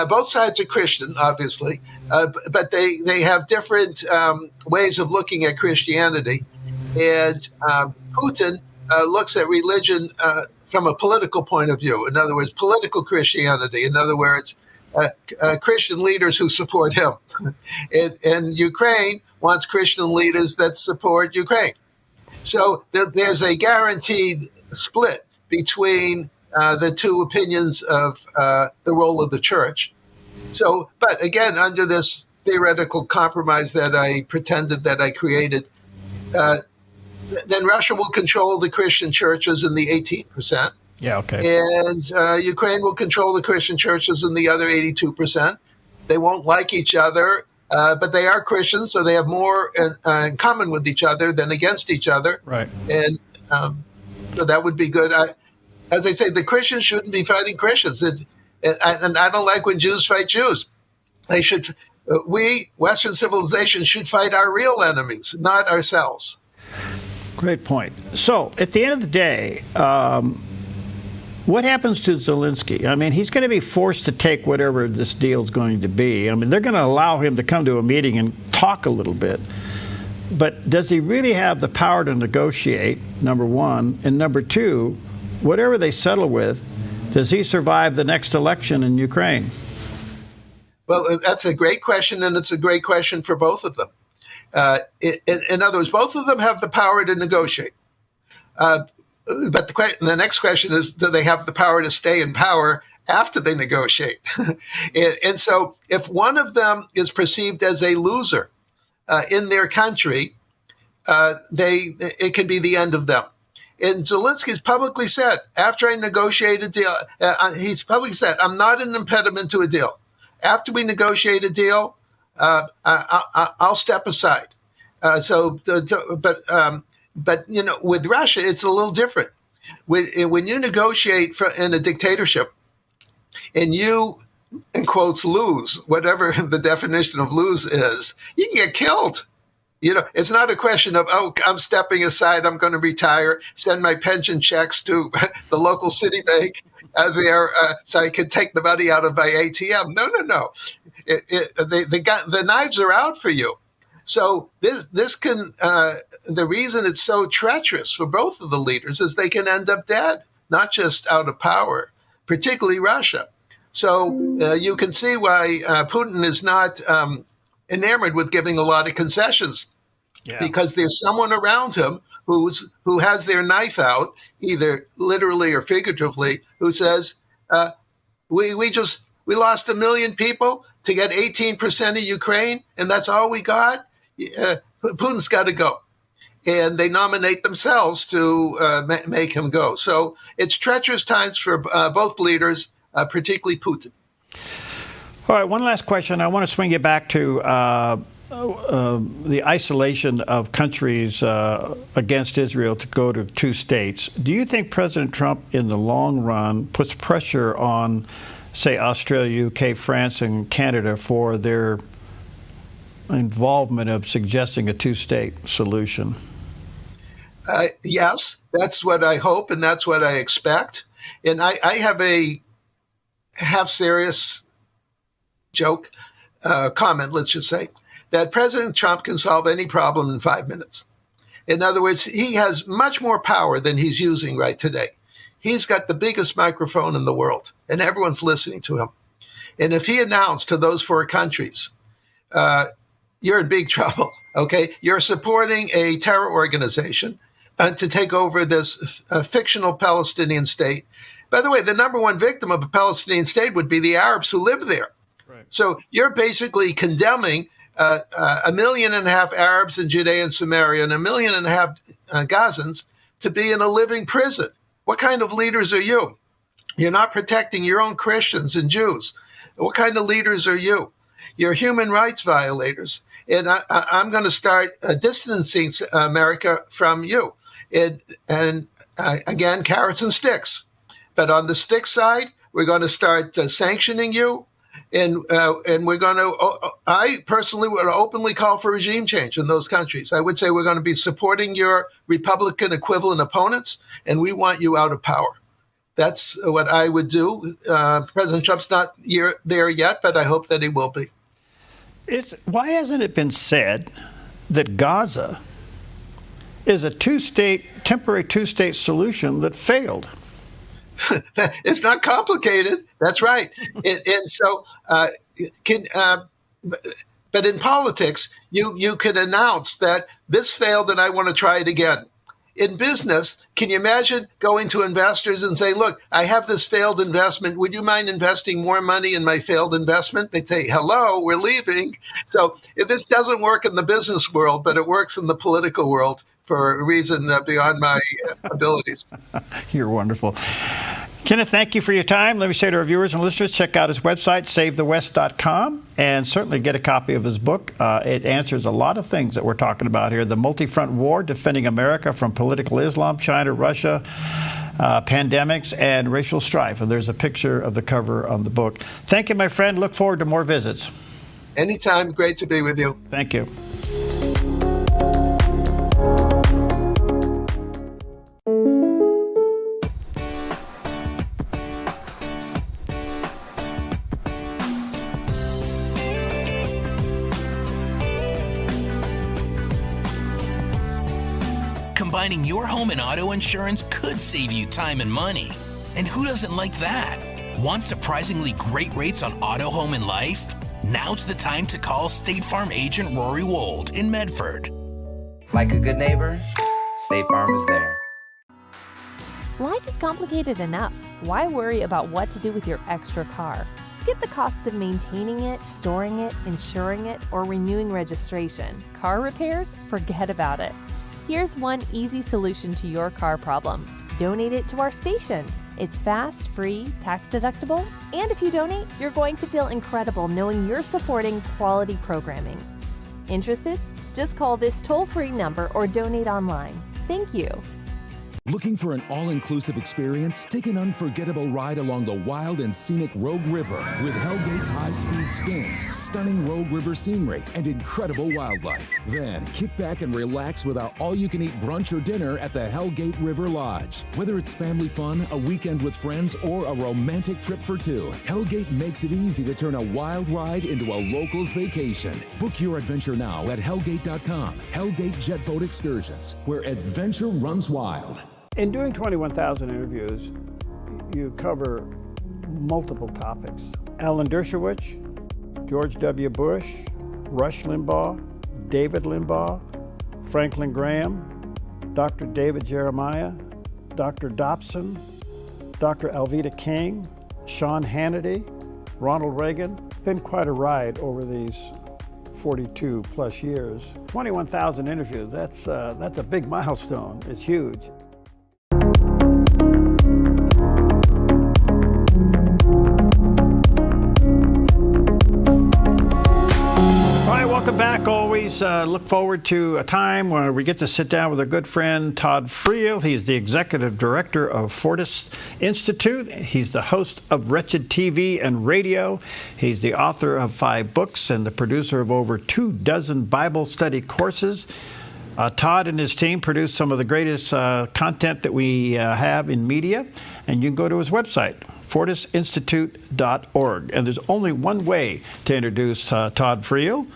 both sides are Christian, obviously, but they have different ways of looking at Christianity. And Putin looks at religion from a political point of view. In other words, political Christianity. In other words, Christian leaders who support him. And Ukraine wants Christian leaders that support Ukraine. So there's a guaranteed split between the two opinions of the role of the church. So, but again, under this theoretical compromise that I pretended that I created, then Russia will control the Christian churches in the 18%.
Yeah, okay.
And Ukraine will control the Christian churches in the other 82%. They won't like each other, but they are Christians, so they have more in common with each other than against each other.
Right.
And so that would be good. As I say, the Christians shouldn't be fighting Christians. And I don't like when Jews fight Jews. They should. We, Western civilization, should fight our real enemies, not ourselves.
Great point. So, at the end of the day, what happens to Zelensky? I mean, he's going to be forced to take whatever this deal is going to be. I mean, they're going to allow him to come to a meeting and talk a little bit. But does he really have the power to negotiate, number one? And number two, whatever they settle with, does he survive the next election in Ukraine?
Well, that's a great question, and it's a great question for both of them. In other words, both of them have the power to negotiate. But the next question is, do they have the power to stay in power after they negotiate? And so if one of them is perceived as a loser in their country, it can be the end of them. And Zelensky's publicly said, after I negotiate a deal, he's publicly said, I'm not an impediment to a deal. After we negotiate a deal, I'll step aside. But you know, with Russia, it's a little different. When you negotiate in a dictatorship, and you, in quotes, lose, whatever the definition of lose is, you can get killed. You know, it's not a question of, oh, I'm stepping aside, I'm going to retire, send my pension checks to the local city bank so I can take the money out of my ATM. No. The knives are out for you. So this can, the reason it's so treacherous for both of the leaders is they can end up dead, not just out of power, particularly Russia. So you can see why Putin is not enamored with giving a lot of concessions, because there's someone around him who has their knife out, either literally or figuratively, who says, we lost 1 million people to get 18% of Ukraine, and that's all we got. Putin's got to go. And they nominate themselves to make him go. So it's treacherous times for both leaders, particularly Putin.
All right, one last question. I want to swing you back to the isolation of countries against Israel to go to 2 states. Do you think President Trump, in the long run, puts pressure on, say, Australia, UK, France, and Canada for their involvement of suggesting a 2-state solution?
Yes. That's what I hope, and that's what I expect. And I have a half-serious joke, comment, let's just say, that President Trump can solve any problem in 5 minutes. In other words, he has much more power than he's using right today. He's got the biggest microphone in the world, and everyone's listening to him. And if he announced to those 4 countries, you're in big trouble, okay? You're supporting a terror organization to take over this fictional Palestinian state. By the way, the number one victim of a Palestinian state would be the Arabs who live there. Right. So you're basically condemning 1.5 million Arabs in Judea and Samaria and 1.5 million Gazans to be in a living prison. What kind of leaders are you? You're not protecting your own Christians and Jews. What kind of leaders are you? You're human rights violators. And I'm going to start distancing America from you. And again, carrots and sticks. But on the stick side, we're going to start sanctioning you. And we're going to, I personally would openly call for regime change in those countries. I would say we're going to be supporting your Republican equivalent opponents, and we want you out of power. That's what I would do. President Trump's not there yet, but I hope that he will be.
Why hasn't it been said that Gaza is a temporary two-state solution that failed?
It's not complicated. That's right. But in politics, you can announce that this failed and I want to try it again. In business, can you imagine going to investors and saying, look, I have this failed investment. Would you mind investing more money in my failed investment? They'd say, hello, we're leaving. So this doesn't work in the business world, but it works in the political world for a reason beyond my abilities.
You're wonderful. Kenneth, thank you for your time. Let me say to our viewers and listeners, check out his website, savethewest.com, and certainly get a copy of his book. It answers a lot of things that we're talking about here. The Multi-Front War, Defending America from Political Islam, China, Russia, Pandemics, and Racial Strife. And there's a picture of the cover on the book. Thank you, my friend. Look forward to more visits.
Anytime. Great to be with you.
Thank you.
Combining your home and auto insurance could save you time and money. And who doesn't like that? Want surprisingly great rates on auto, home, and life? Now's the time to call State Farm agent Rory Wold in Medford.
Like a good neighbor, State Farm is there.
Life is complicated enough. Why worry about what to do with your extra car? Skip the costs of maintaining it, storing it, insuring it, or renewing registration. Car repairs? Forget about it. Here's one easy solution to your car problem. Donate it to our station. It's fast, free, tax deductible, and if you donate, you're going to feel incredible knowing you're supporting quality programming. Interested? Just call this toll-free number or donate online. Thank you.
Looking for an all-inclusive experience? Take an unforgettable ride along the wild and scenic Rogue River with Hellgate's high-speed spins, stunning Rogue River scenery, and incredible wildlife. Then, kick back and relax with our all-you-can-eat brunch or dinner at the Hellgate River Lodge. Whether it's family fun, a weekend with friends, or a romantic trip for two, Hellgate makes it easy to turn a wild ride into a local's vacation. Book your adventure now at hellgate.com. Hellgate Jet Boat Excursions, where adventure runs wild.
In doing 21,000 interviews, you cover multiple topics. Alan Dershowitz, George W. Bush, Rush Limbaugh, David Limbaugh, Franklin Graham, Dr. David Jeremiah, Dr. Dobson, Dr. Alveda King, Sean Hannity, Ronald Reagan. Been quite a ride over these 42 plus years. 21,000 interviews, that's a big milestone. It's huge. Welcome back. Always look forward to a time where we get to sit down with our good friend Todd Friel. He's the executive director of Fortis Institute. He's the host of Wretched TV and Radio. He's the author of 5 books and the producer of over 24 Bible study courses. Todd and his team produce some of the greatest content that we have in media, and you can go to his website, fortisinstitute.org. And there's only one way to introduce Todd Friel.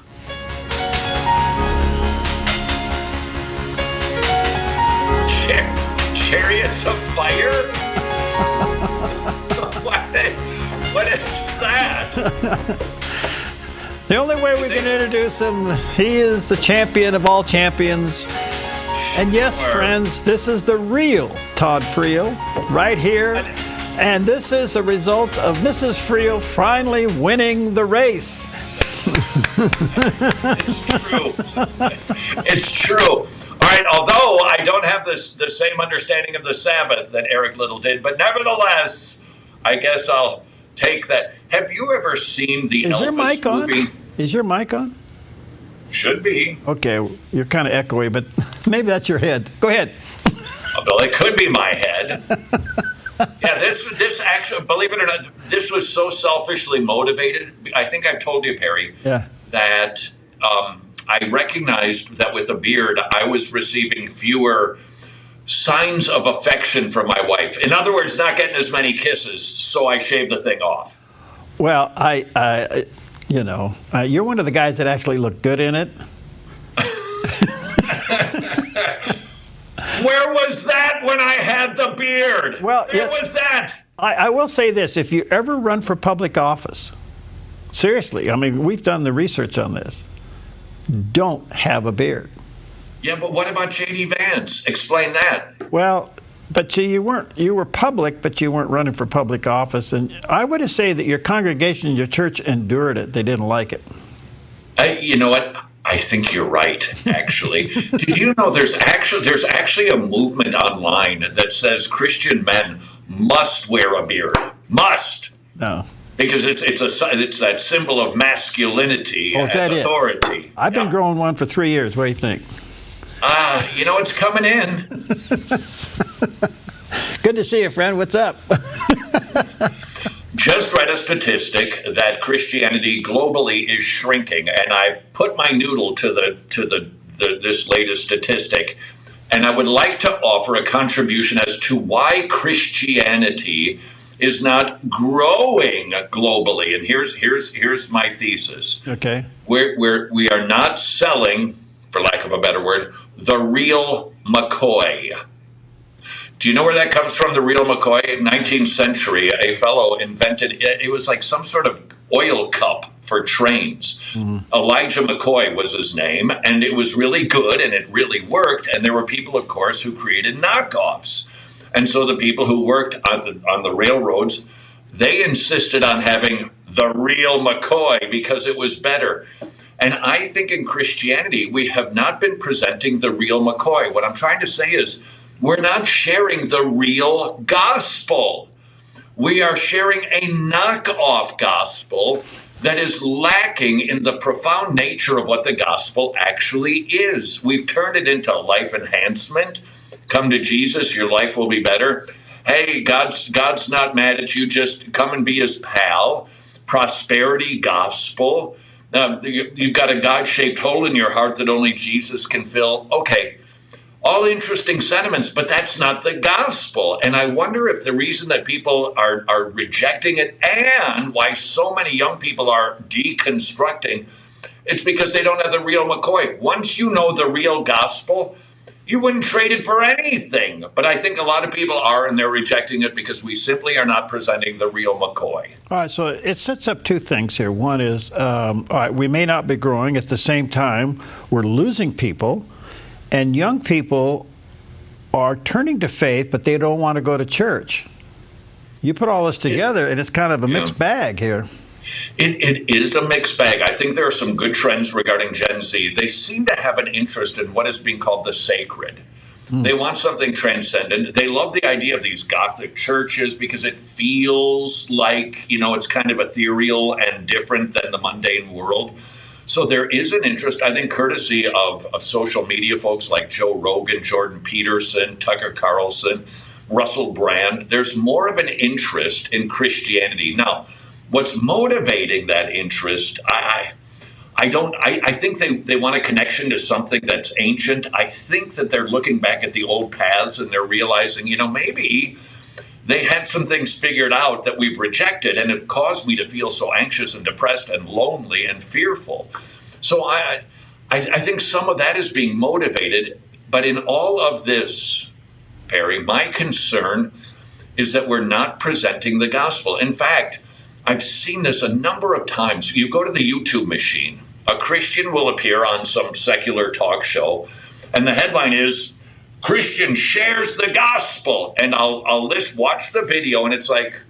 Chariots of fire? What is that?
The only way we can introduce him, he is the champion of all champions. And yes, friends, this is the real Todd Friel right here. And this is the result of Mrs. Friel finally winning the race.
It's true. It's true. All right, although I don't have the same understanding of the Sabbath that Eric Little did, but nevertheless, I guess I'll take that. Have you ever seen the Elvis movie?
Is your mic on?
Should be.
Okay, you're kind of echoey, but maybe that's your head. Go ahead.
Well, it could be my head. Yeah, this actually, believe it or not, this was so selfishly motivated. I think I've told you, Perry, that I recognized that with a beard, I was receiving fewer signs of affection from my wife. In other words, not getting as many kisses, so I shaved the thing off.
Well, you're one of the guys that actually look good in it.
Where was that when I had the beard?
Well,
where was that?
I will say this. If you ever run for public office, seriously, I mean, we've done the research on this, don't have a beard.
Yeah, but what about J.D. Vance? Explain that.
Well, but see, you were public, but you weren't running for public office. And I would say that your congregation, your church endured it. They didn't like it.
You know what? I think you're right, actually. Did you know there's actually a movement online that says Christian men must wear a beard? Must.
No.
Because it's that symbol of masculinity and authority.
I've been growing one for 3 years. What do you think?
It's coming in.
Good to see you, friend. What's up?
Just read a statistic that Christianity globally is shrinking, and I put my noodle to this latest statistic, and I would like to offer a contribution as to why Christianity is not growing globally. And here's my thesis.
Okay.
We are not selling, for lack of a better word, the real McCoy. Do you know where that comes from, the real McCoy? 19th century, a fellow invented, it was like some sort of oil cup for trains. Mm-hmm. Elijah McCoy was his name, and it was really good, and it really worked. And there were people, of course, who created knockoffs. And so the people who worked on the railroads, they insisted on having the real McCoy because it was better. And I think in Christianity, we have not been presenting the real McCoy. What I'm trying to say is, we're not sharing the real gospel. We are sharing a knockoff gospel that is lacking in the profound nature of what the gospel actually is. We've turned it into life enhancement. Come to Jesus, your life will be better. Hey, God's not mad at you, just come and be his pal. Prosperity gospel. You've got a God-shaped hole in your heart that only Jesus can fill. Okay. All interesting sentiments, but that's not the gospel. And I wonder if the reason that people are rejecting it and why so many young people are deconstructing, it's because they don't have the real McCoy. Once you know the real gospel, you wouldn't trade it for anything. But I think a lot of people are, and they're rejecting it because we simply are not presenting the real McCoy.
All right, so it sets up two things here. One is, all right, we may not be growing. At the same time, we're losing people. And young people are turning to faith, but they don't want to go to church. You put all this together, and it's kind of a mixed bag here.
It is a mixed bag. I think there are some good trends regarding Gen Z. They seem to have an interest in what is being called the sacred. They want something transcendent. They love the idea of these Gothic churches because it feels like, it's kind of ethereal and different than the mundane world. So there is an interest, I think, courtesy of social media folks like Joe Rogan, Jordan Peterson, Tucker Carlson, Russell Brand. There's more of an interest in Christianity. Now, what's motivating that interest, I I think they want a connection to something that's ancient. I think that they're looking back at the old paths and they're realizing, maybe they had some things figured out that we've rejected and have caused me to feel so anxious and depressed and lonely and fearful. So I think some of that is being motivated. But in all of this, Perry, my concern is that we're not presenting the gospel. In fact, I've seen this a number of times. You go to the YouTube machine, a Christian will appear on some secular talk show, and the headline is, Christian shares the gospel. And I'll watch the video, and it's like,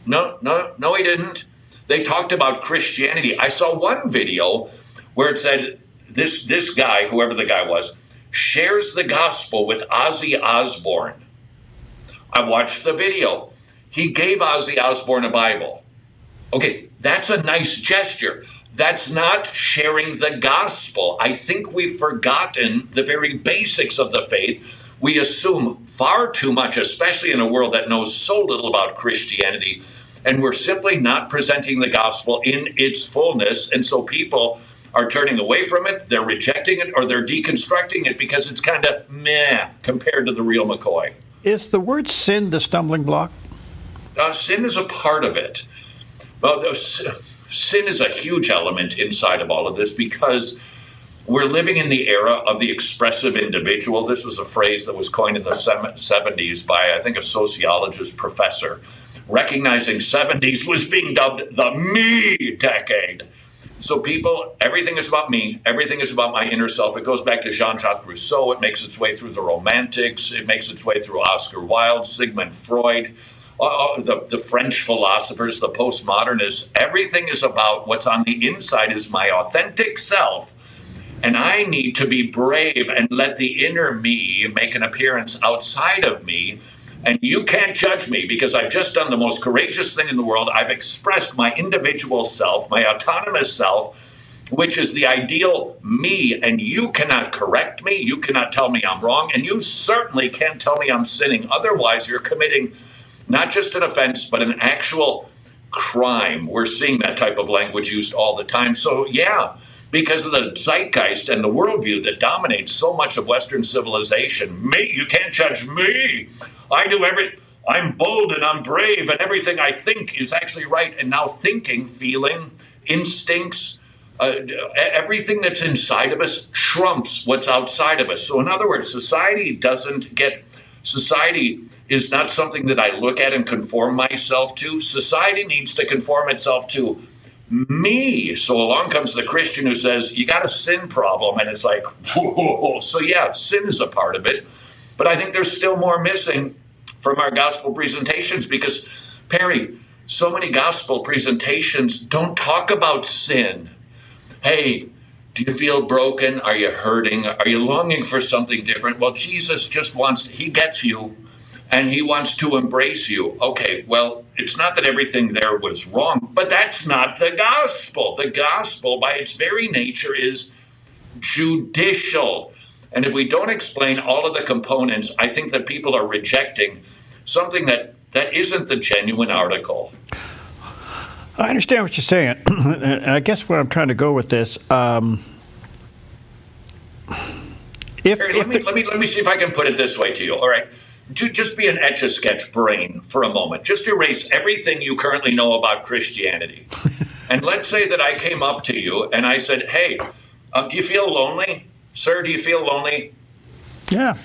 no, he didn't. They talked about Christianity. I saw one video where it said, this guy, whoever the guy was, shares the gospel with Ozzy Osbourne. I watched the video. He gave Ozzy Osbourne a Bible. Okay, that's a nice gesture. That's not sharing the gospel. I think we've forgotten the very basics of the faith. We assume far too much, especially in a world that knows so little about Christianity, and we're simply not presenting the gospel in its fullness. And so people are turning away from it, they're rejecting it, or they're deconstructing it because it's kind of meh compared to the real McCoy.
Is the word sin the stumbling block?
Sin is a part of it. Well, sin is a huge element inside of all of this because we're living in the era of the expressive individual. This was a phrase that was coined in the 70s by, I think, a sociologist professor, recognizing 70s was being dubbed the me decade. So people, everything is about me. Everything is about my inner self. It goes back to Jean-Jacques Rousseau. It makes its way through the Romantics. It makes its way through Oscar Wilde, Sigmund Freud, the French philosophers, the postmodernists. Everything is about what's on the inside is my authentic self. And I need to be brave and let the inner me make an appearance outside of me. And you can't judge me because I've just done the most courageous thing in the world. I've expressed my individual self, my autonomous self, which is the ideal me. And you cannot correct me. You cannot tell me I'm wrong. And you certainly can't tell me I'm sinning. Otherwise, you're committing not just an offense, but an actual crime. We're seeing that type of language used all the time. So, yeah, because of the zeitgeist and the worldview that dominates so much of Western civilization, me, you can't judge me. I'm bold and I'm brave and everything I think is actually right. And now thinking, feeling, instincts, everything that's inside of us trumps what's outside of us. So in other words, society is not something that I look at and conform myself to. Society needs to conform itself to me. So along comes the Christian who says, you got a sin problem. And it's like, whoa. So yeah, sin is a part of it. But I think there's still more missing from our gospel presentations because, Perry, so many gospel presentations don't talk about sin. Hey, do you feel broken? Are you hurting? Are you longing for something different? Well, Jesus just he gets you, and he wants to embrace you. Okay, well, it's not that everything there was wrong, but that's not the gospel. The gospel, by its very nature, is judicial. And if we don't explain all of the components, I think that people are rejecting something that isn't the genuine article.
I understand what you're saying. And I guess where I'm trying to go with this,
let me see if I can put it this way to you. All right. Just be an Etch-a-Sketch brain for a moment. Just erase everything you currently know about Christianity. And let's say that I came up to you and I said, hey, do you feel lonely? Sir, do you feel lonely?
Yeah.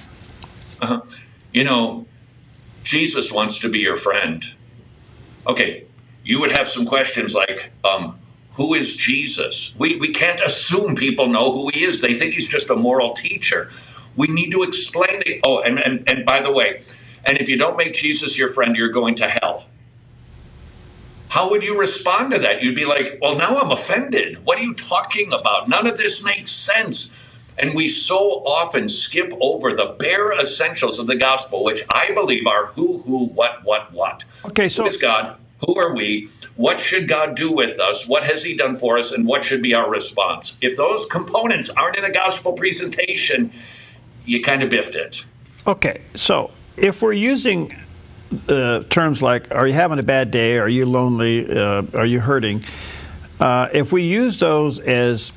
Jesus wants to be your friend. Okay, you would have some questions like, who is Jesus? We can't assume people know who he is. They think he's just a moral teacher. We need to explain and by the way, and if you don't make Jesus your friend, you're going to hell. How would you respond to that? You'd be like, well, now I'm offended. What are you talking about? None of this makes sense. And we so often skip over the bare essentials of the gospel, which I believe are who, what.
Okay, so
who is God? Who are we? What should God do with us? What has he done for us? And what should be our response? If those components aren't in a gospel presentation, you kind of biffed it.
Okay, so if we're using terms like, are you having a bad day? Are you lonely? Are you hurting? if we use those as,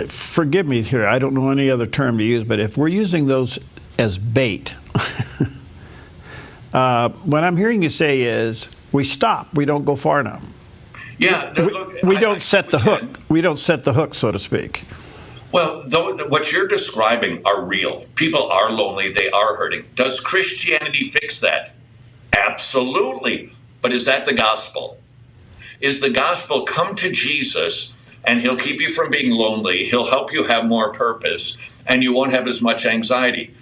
forgive me here, I don't know any other term to use, but if we're using those as bait, what I'm hearing you say is we stop, we don't go far enough.
Yeah,
we don't set the hook. We don't set the hook, so to speak.
Well, what you're describing are real. People are lonely. They are hurting. Does Christianity fix that? Absolutely. But is that the gospel? Is the gospel come to Jesus and he'll keep you from being lonely. He'll help you have more purpose and you won't have as much anxiety.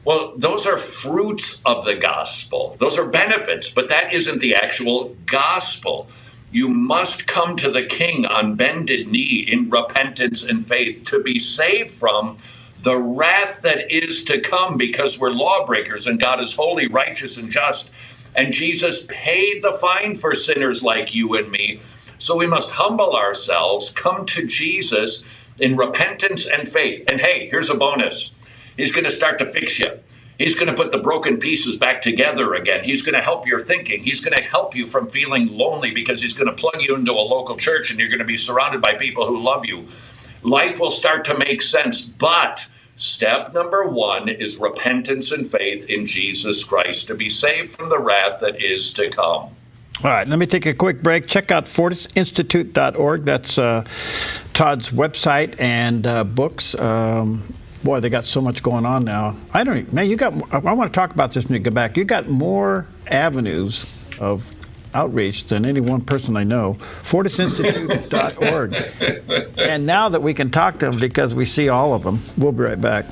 Well, those are fruits of the gospel. Those are benefits, but that isn't the actual gospel. You must come to the King on bended knee in repentance and faith to be saved from the wrath that is to come, because we're lawbreakers and God is holy, righteous, and just. And Jesus paid the fine for sinners like you and me. So we must humble ourselves, come to Jesus in repentance and faith. And hey, here's a bonus. He's going to start to fix you. He's going to put the broken pieces back together again. He's going to help your thinking. He's going to help you from feeling lonely, because he's going to plug you into a local church and you're going to be surrounded by people who love you. Life will start to make sense. But step number one is repentance and faith in Jesus Christ to be saved from the wrath that is to come.
All right, let me take a quick break. Check out fortisinstitute.org. That's Todd's website and books. Boy, they got so much going on now. I want to talk about this when you go back. You got more avenues of outreach than any one person I know. fortisinstitute.org. And now that we can talk to them because we see all of them, we'll be right back.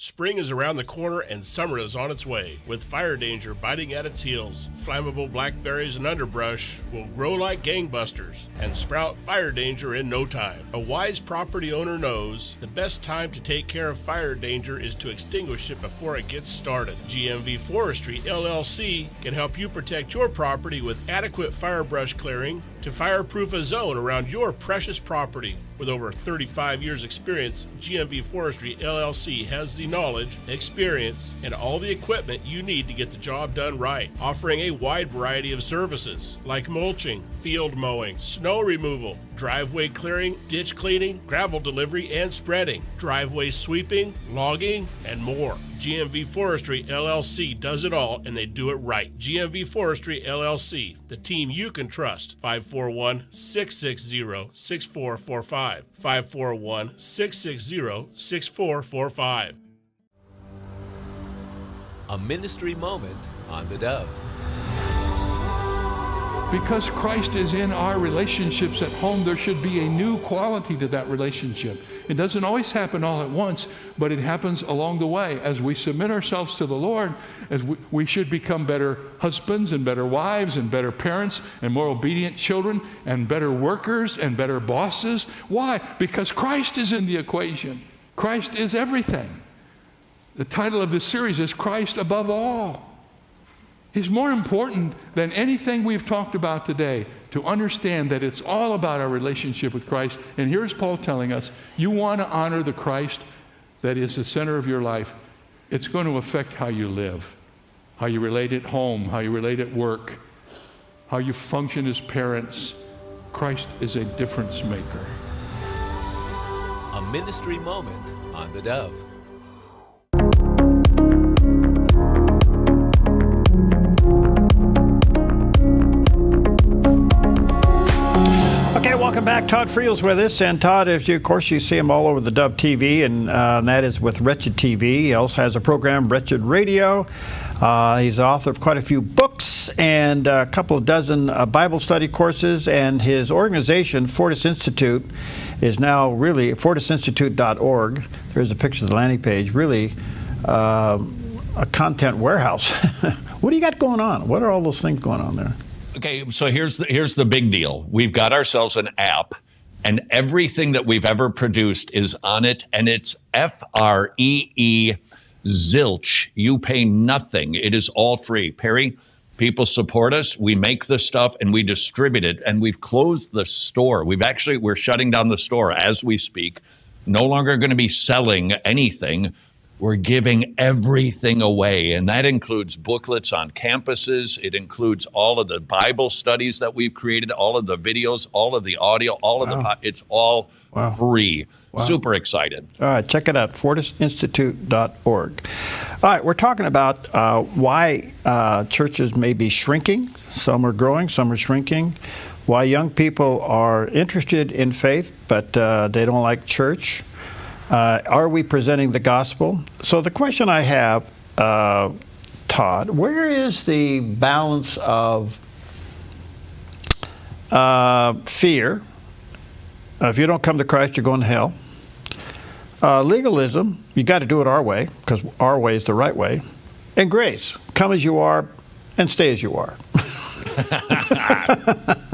Spring is around the corner and summer is on its way. With fire danger biting at its heels, flammable blackberries and underbrush will grow like gangbusters and sprout fire danger in no time. A wise property owner knows the best time to take care of fire danger is to extinguish it before it gets started. GMV Forestry, LLC can help you protect your property with adequate fire brush clearing to fireproof a zone around your precious property. With over 35 years experience, GMV Forestry LLC has the knowledge, experience, and all the equipment you need to get the job done right, offering a wide variety of services like mulching, field mowing, snow removal, driveway clearing, ditch cleaning, gravel delivery and spreading, driveway sweeping, logging, and more. GMV Forestry LLC does it all, and they do it right. GMV Forestry LLC, the team you can trust. 541-660-6445. 541-660-6445.
A ministry moment on the Dove.
Because Christ is in our relationships at home, there should be a new quality to that relationship. It doesn't always happen all at once, but it happens along the way. As we submit ourselves to the Lord, as we should become better husbands and better wives and better parents and more obedient children and better workers and better bosses. Why? Because Christ is in the equation. Christ is everything. The title of this series is Christ Above All. He's more important than anything we've talked about today, to understand that it's all about our relationship with Christ. And here's Paul telling us, you want to honor the Christ that is the center of your life. It's going to affect how you live, how you relate at home, how you relate at work, how you function as parents. Christ is a difference maker.
A ministry moment on the Dove.
Okay, welcome back. Todd Friel's with us. And Todd, of course, you see him all over the Dove TV, and that is with Wretched TV. He also has a program, Wretched Radio. He's the author of quite a few books and a couple of dozen Bible study courses. And his organization, Fortis Institute, is now really fortisinstitute.org. There's a picture of the landing page. Really a content warehouse. What do you got going on? What are all those things going on there?
Okay, so here's the big deal. We've got ourselves an app, and everything that we've ever produced is on it, and it's FREE zilch. You pay nothing. It is all free. Perry, people support us. We make the stuff and we distribute it, and we've closed the store. We're shutting down the store as we speak. No longer going to be selling anything. We're giving everything away, and that includes booklets on campuses. It includes all of the Bible studies that we've created, all of the videos, all of the audio, all of it's all free. Wow. Super excited.
All right, check it out, fortisinstitute.org. All right, we're talking about why churches may be shrinking. Some are growing, some are shrinking. Why young people are interested in faith, but they don't like church. Are we presenting the gospel? So the question I have, Todd, where is the balance of fear? If you don't come to Christ, you're going to hell. Legalism, you got to do it our way, because our way is the right way. And grace, come as you are and stay as you are.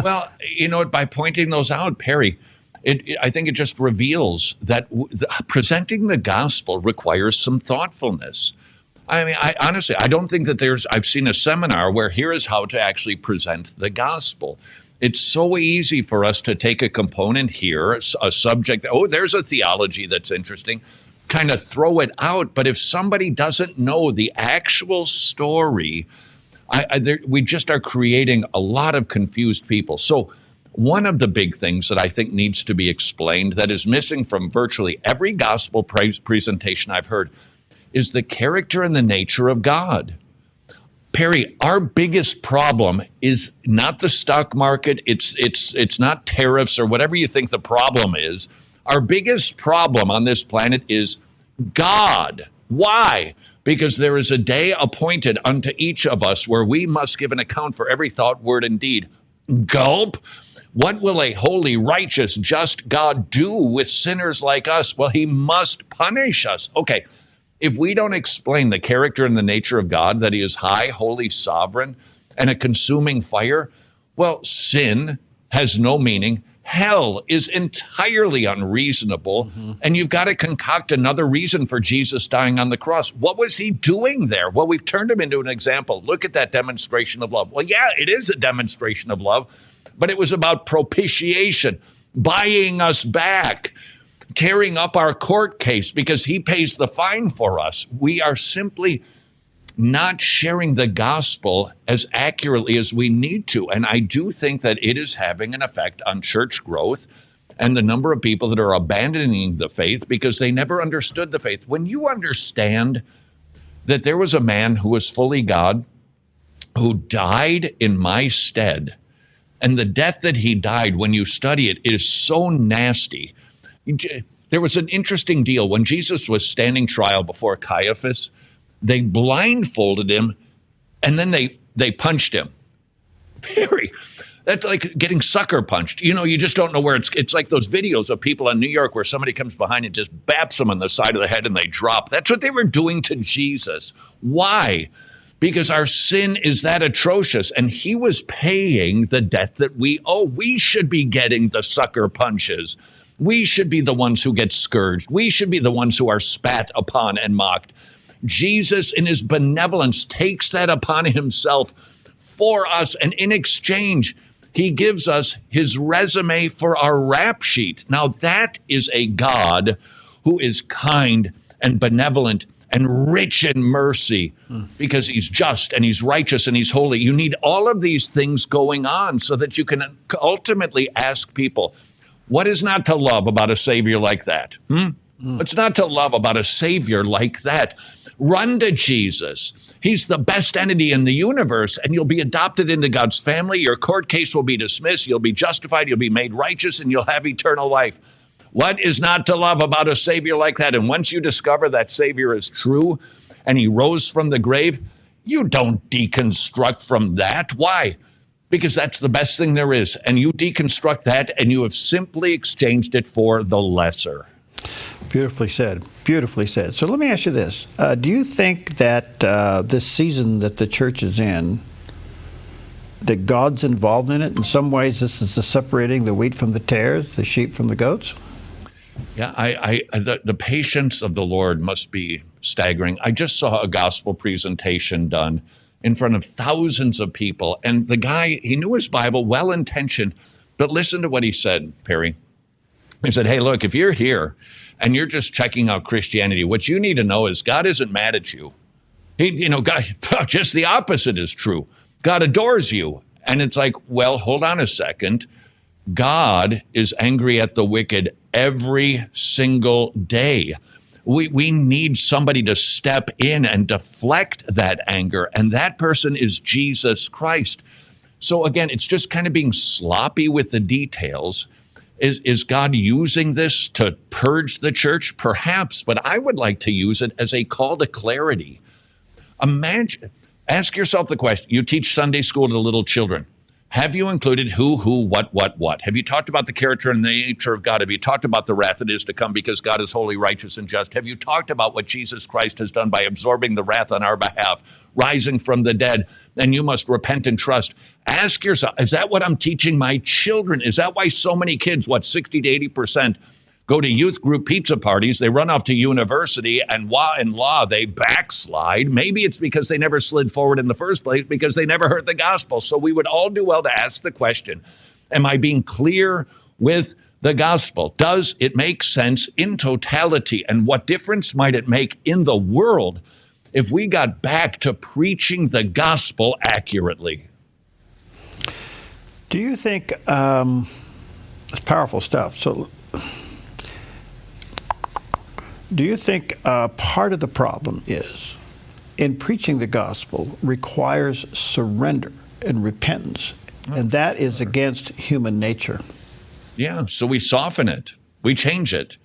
Well, you know, by pointing those out, Perry, I think it just reveals that presenting the gospel requires some thoughtfulness. I mean, honestly, I don't think that I've seen a seminar where here is how to actually present the gospel. It's so easy for us to take a component here, a subject, there's a theology that's interesting, kind of throw it out. But if somebody doesn't know the actual story, we just are creating a lot of confused people. So one of the big things that I think needs to be explained that is missing from virtually every gospel presentation I've heard is the character and the nature of God. Perry, our biggest problem is not the stock market. It's not tariffs or whatever you think the problem is. Our biggest problem on this planet is God. Why? Because there is a day appointed unto each of us where we must give an account for every thought, word, and deed. Gulp. What will a holy, righteous, just God do with sinners like us? Well, he must punish us. Okay, if we don't explain the character and the nature of God, that he is high, holy, sovereign, and a consuming fire, well, sin has no meaning. Hell is entirely unreasonable, and you've got to concoct another reason for Jesus dying on the cross. What was he doing there? Well, we've turned him into an example. Look at that demonstration of love. Well, yeah, it is a demonstration of love, but it was about propitiation, buying us back, tearing up our court case because he pays the fine for us. We are simply not sharing the gospel as accurately as we need to. And I do think that it is having an effect on church growth and the number of people that are abandoning the faith because they never understood the faith. When you understand that there was a man who was fully God who died in my stead, and the death that he died, when you study it, is so nasty. There was an interesting deal. When Jesus was standing trial before Caiaphas, they blindfolded him, and then they punched him. Perry, that's like getting sucker punched. You know, you just don't know where it's like those videos of people in New York where somebody comes behind and just baps them on the side of the head and they drop. That's what they were doing to Jesus. Why? Because our sin is that atrocious, and he was paying the debt that we owe. We should be getting the sucker punches. We should be the ones who get scourged. We should be the ones who are spat upon and mocked. Jesus, in his benevolence, takes that upon himself for us, and in exchange, he gives us his resume for our rap sheet. Now, that is a God who is kind and benevolent and rich in mercy because he's just and he's righteous and he's holy. You need all of these things going on so that you can ultimately ask people, what is not to love about a Savior like that? What's not to love about a Savior like that? Run to Jesus. He's the best entity in the universe, and you'll be adopted into God's family. Your court case will be dismissed. You'll be justified. You'll be made righteous, and you'll have eternal life. What is not to love about a Savior like that? And once you discover that Savior is true and he rose from the grave, you don't deconstruct from that. Why? Because that's the best thing there is. And you deconstruct that and you have simply exchanged it for the lesser.
Beautifully said. Beautifully said. So let me ask you this. Do you think that this season that the church is in, that God's involved in it? In some ways, this is the separating the wheat from the tares, the sheep from the goats?
Yeah, the patience of the Lord must be staggering. I just saw a gospel presentation done in front of thousands of people. And the guy, he knew his Bible, well-intentioned, but listen to what he said, Perry. He said, hey, look, if you're here and you're just checking out Christianity, what you need to know is God isn't mad at you. God, just the opposite is true. God adores you. And it's like, well, hold on a second. God is angry at the wicked every single day. We need somebody to step in and deflect that anger. And that person is Jesus Christ. So again, it's just kind of being sloppy with the details. Is God using this to purge the church? Perhaps, but I would like to use it as a call to clarity. Ask yourself the question. You teach Sunday school to little children. Have you included who, what? Have you talked about the character and the nature of God? Have you talked about the wrath that is to come because God is holy, righteous, and just? Have you talked about what Jesus Christ has done by absorbing the wrath on our behalf, rising from the dead, and you must repent and trust? Ask yourself, is that what I'm teaching my children? Is that why so many kids, 60 to 80%, go to youth group pizza parties, they run off to university, and in law, they backslide? Maybe it's because they never slid forward in the first place, because they never heard the gospel. So we would all do well to ask the question, am I being clear with the gospel? Does it make sense in totality? And what difference might it make in the world if we got back to preaching the gospel accurately?
Do you think, it's powerful stuff, so do you think part of the problem is in preaching the gospel requires surrender and repentance, and that is against human nature?
Yeah, so we soften it. We change it.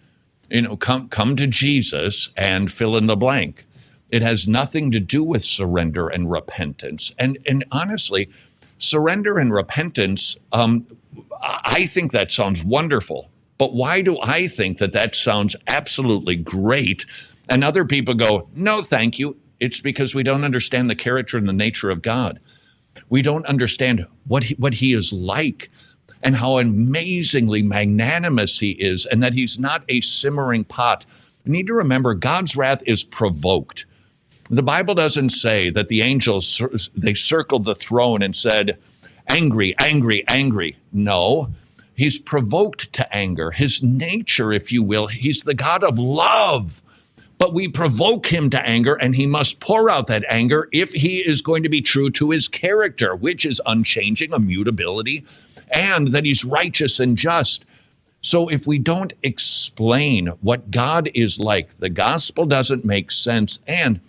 Come to Jesus and fill in the blank. It has nothing to do with surrender and repentance. And honestly, surrender and repentance, I think that sounds wonderful. But why do I think that sounds absolutely great? And other people go, no, thank you. It's because we don't understand the character and the nature of God. We don't understand what he is like and how amazingly magnanimous he is, and that he's not a simmering pot. We need to remember God's wrath is provoked. The Bible doesn't say that the angels, they circled the throne and said, angry, angry, angry. No. He's provoked to anger. His nature, if you will, he's the God of love. But we provoke him to anger, and he must pour out that anger if he is going to be true to his character, which is unchanging, immutability, and that he's righteous and just. So if we don't explain what God is like, the gospel doesn't make sense, and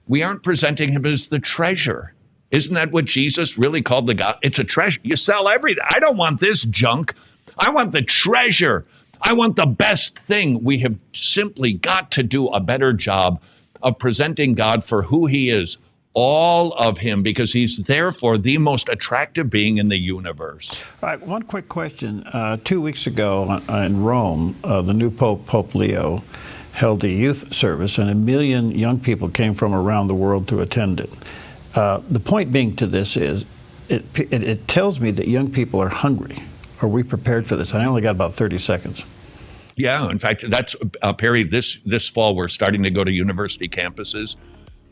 we aren't presenting him as the treasure. Isn't that what Jesus really called the God? It's a treasure. You sell everything. I don't want this junk. I want the treasure. I want the best thing. We have simply got to do a better job of presenting God for who he is, all of him, because he's therefore the most attractive being in the universe.
All right, one quick question. 2 weeks ago in Rome, the new Pope Leo held a youth service, and 1 million young people came from around the world to attend it. The point being to this is, it tells me that young people are hungry. Are we prepared for this? I only got about 30 seconds.
Yeah, in fact, that's, Perry, this fall, we're starting to go to university campuses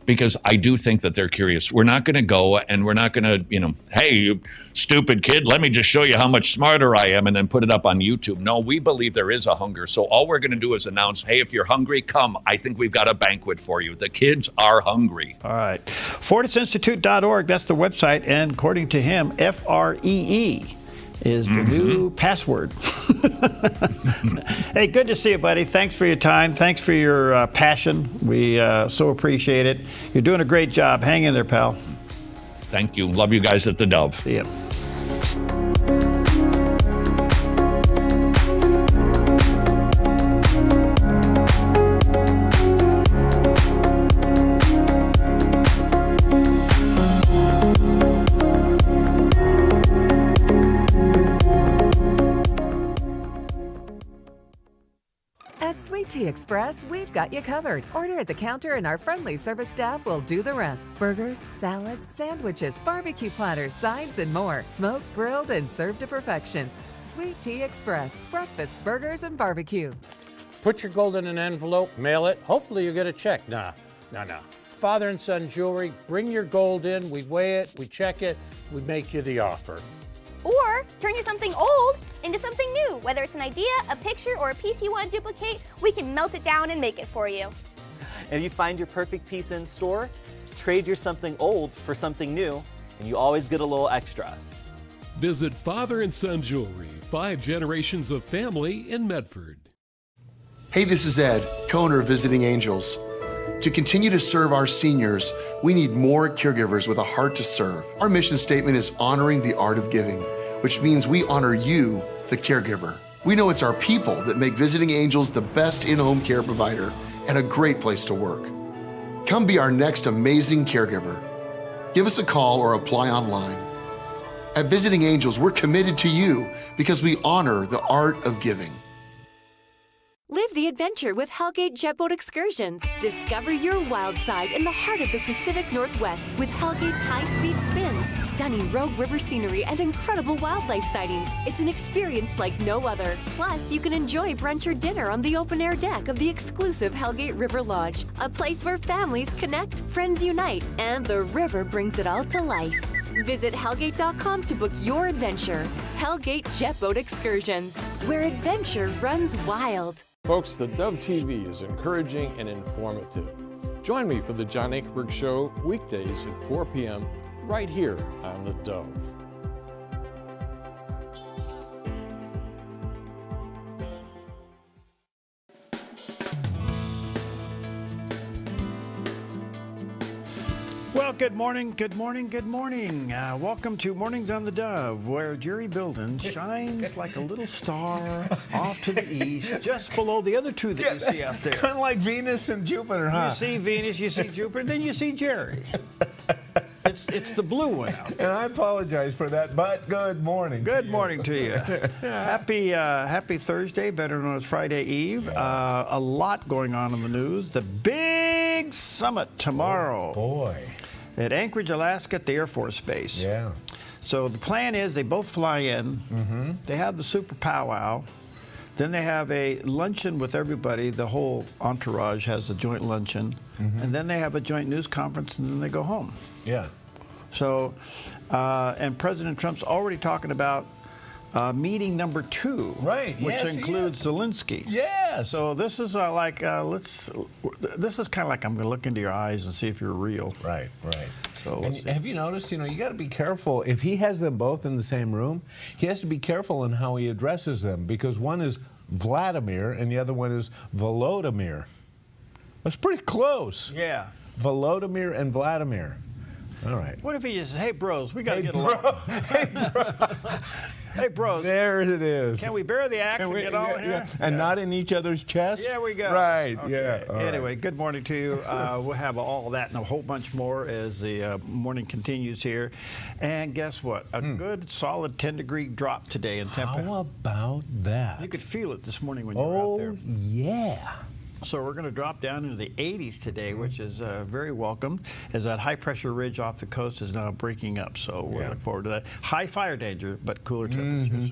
because I do think that they're curious. We're not going to go and we're not going to, hey, you stupid kid, let me just show you how much smarter I am and then put it up on YouTube. No, we believe there is a hunger. So all we're going to do is announce, hey, if you're hungry, come. I think we've got a banquet for you. The kids are hungry.
All right. FortisInstitute.org, that's the website. And according to him, FREE is the new password. Hey, good to see you, buddy. Thanks for your time. Thanks for your passion. We so appreciate it. You're doing a great job. Hang in there, pal.
Thank you. Love you guys at the Dove.
See ya.
Sweet Tea Express, we've got you covered. Order at the counter and our friendly service staff will do the rest. Burgers, salads, sandwiches, barbecue platters, sides, and more. Smoked, grilled, and served to perfection. Sweet Tea Express, breakfast, burgers, and barbecue.
Put your gold in an envelope, mail it. Hopefully you get a check. No. Father and son jewelry, bring your gold in. We weigh it, we check it, we make you the offer.
Or turn your something old into something new. Whether it's an idea, a picture, or a piece you want to duplicate, we can melt it down and make it for you.
And if you find your perfect piece in store, trade your something old for something new, and you always get a little extra.
Visit Father and Son Jewelry, 5 generations of family in Medford.
Hey, this is Ed, co-owner of Visiting Angels. To continue to serve our seniors, we need more caregivers with a heart to serve. Our mission statement is honoring the art of giving, which means we honor you, the caregiver. We know it's our people that make Visiting Angels the best in-home care provider and a great place to work. Come be our next amazing caregiver. Give us a call or apply online. At Visiting Angels, we're committed to you because we honor the art of giving.
Live the adventure with Hellgate Jet Boat Excursions. Discover your wild side in the heart of the Pacific Northwest with Hellgate's high-speed spins, stunning Rogue River scenery, and incredible wildlife sightings. It's an experience like no other. Plus, you can enjoy brunch or dinner on the open-air deck of the exclusive Hellgate River Lodge, a place where families connect, friends unite, and the river brings it all to life. Visit Hellgate.com to book your adventure. Hellgate Jet Boat Excursions, where adventure runs wild.
Folks, the Dove TV is encouraging and informative. Join me for the John Ankerberg Show weekdays at 4 p.m. right here on the Dove.
Well, good morning, good morning, good morning. Welcome to Mornings on the Dove, where Jerry Bilden shines like a little star off to the east, just below the other two that you see out there.
Kind of like Venus and Jupiter, huh?
You see Venus, you see Jupiter, then you see Jerry. It's the blue one out there.
And I apologize for that, but good morning.
Good morning to you. Happy Thursday, better known as Friday Eve. A lot going on in the news. The big summit tomorrow.
Oh, boy.
At Anchorage, Alaska, at the Air Force Base.
Yeah.
So the plan is they both fly in.
Mm-hmm.
They have the super powwow. Then they have a luncheon with everybody. The whole entourage has a joint luncheon.
Mm-hmm.
And then they have a joint news conference, and then they go home.
Yeah.
So, and President Trump's already talking about meeting number 2,
right?
Which
yes,
includes Zelensky.
Yes.
So this is this is kind of like I'm going to look into your eyes and see if you're real.
Right, right.
So
and have you noticed? You got to be careful if he has them both in the same room. He has to be careful in how he addresses them because one is Vladimir and the other one is Volodymyr. That's pretty close.
Yeah.
Volodymyr and Vladimir. All right.
What if he just, hey, bros, we got to get along.
Hey, bro.
Hey, bros.
There it is.
Can we bear the axe and get on here?
And not in each other's chest?
Yeah, we go.
Right,
okay.
yeah.
Anyway, good morning to you. We'll have all that and a whole bunch more as the morning continues here. And guess what? A good, solid 10-degree drop today in temperature.
How about that?
You could feel it this morning when you were out there.
Oh, yeah.
So we're going to drop down into the 80s today, which is very welcome, as that high-pressure ridge off the coast is now breaking up. So we're looking forward to that. High fire danger, but cooler temperatures.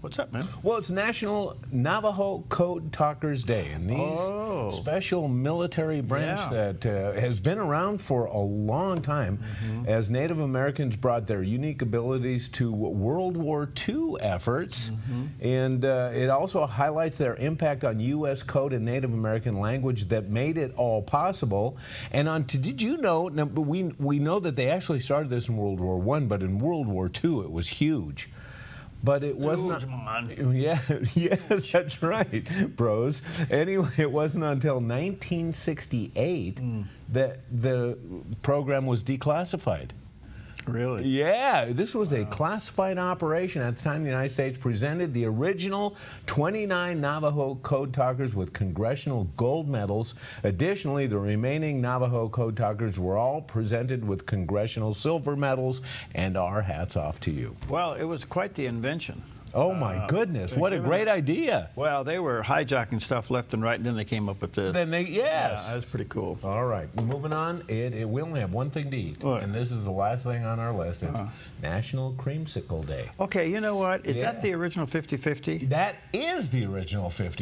What's up, man?
Well, it's National Navajo Code Talkers Day, and these special military branch that has been around for a long time as Native Americans brought their unique abilities to World War II efforts. And it also highlights their impact on U.S. code and Native American language that made it all possible. And did you know, now, we know that they actually started this in World War I, but in World War II it was huge. But it wasn't. Yeah, yes, that's right, bros. Anyway, it wasn't until 1968 that the program was declassified.
Really?
Yeah, this was a classified operation. At the time, the United States presented the original 29 Navajo Code Talkers with congressional gold medals. Additionally, the remaining Navajo Code Talkers were all presented with congressional silver medals, and our hats off to you.
Well, it was quite the invention.
Oh, my goodness. What a great idea.
Well, they were hijacking stuff left and right, and then they came up with this.
Yes.
Yeah, that's pretty cool.
All right. Moving on. We only have one thing to eat, and this is the last thing on our list. It's National Creamsicle Day.
Okay, you know what? Is that the original 50-50?
That is the original 50-50.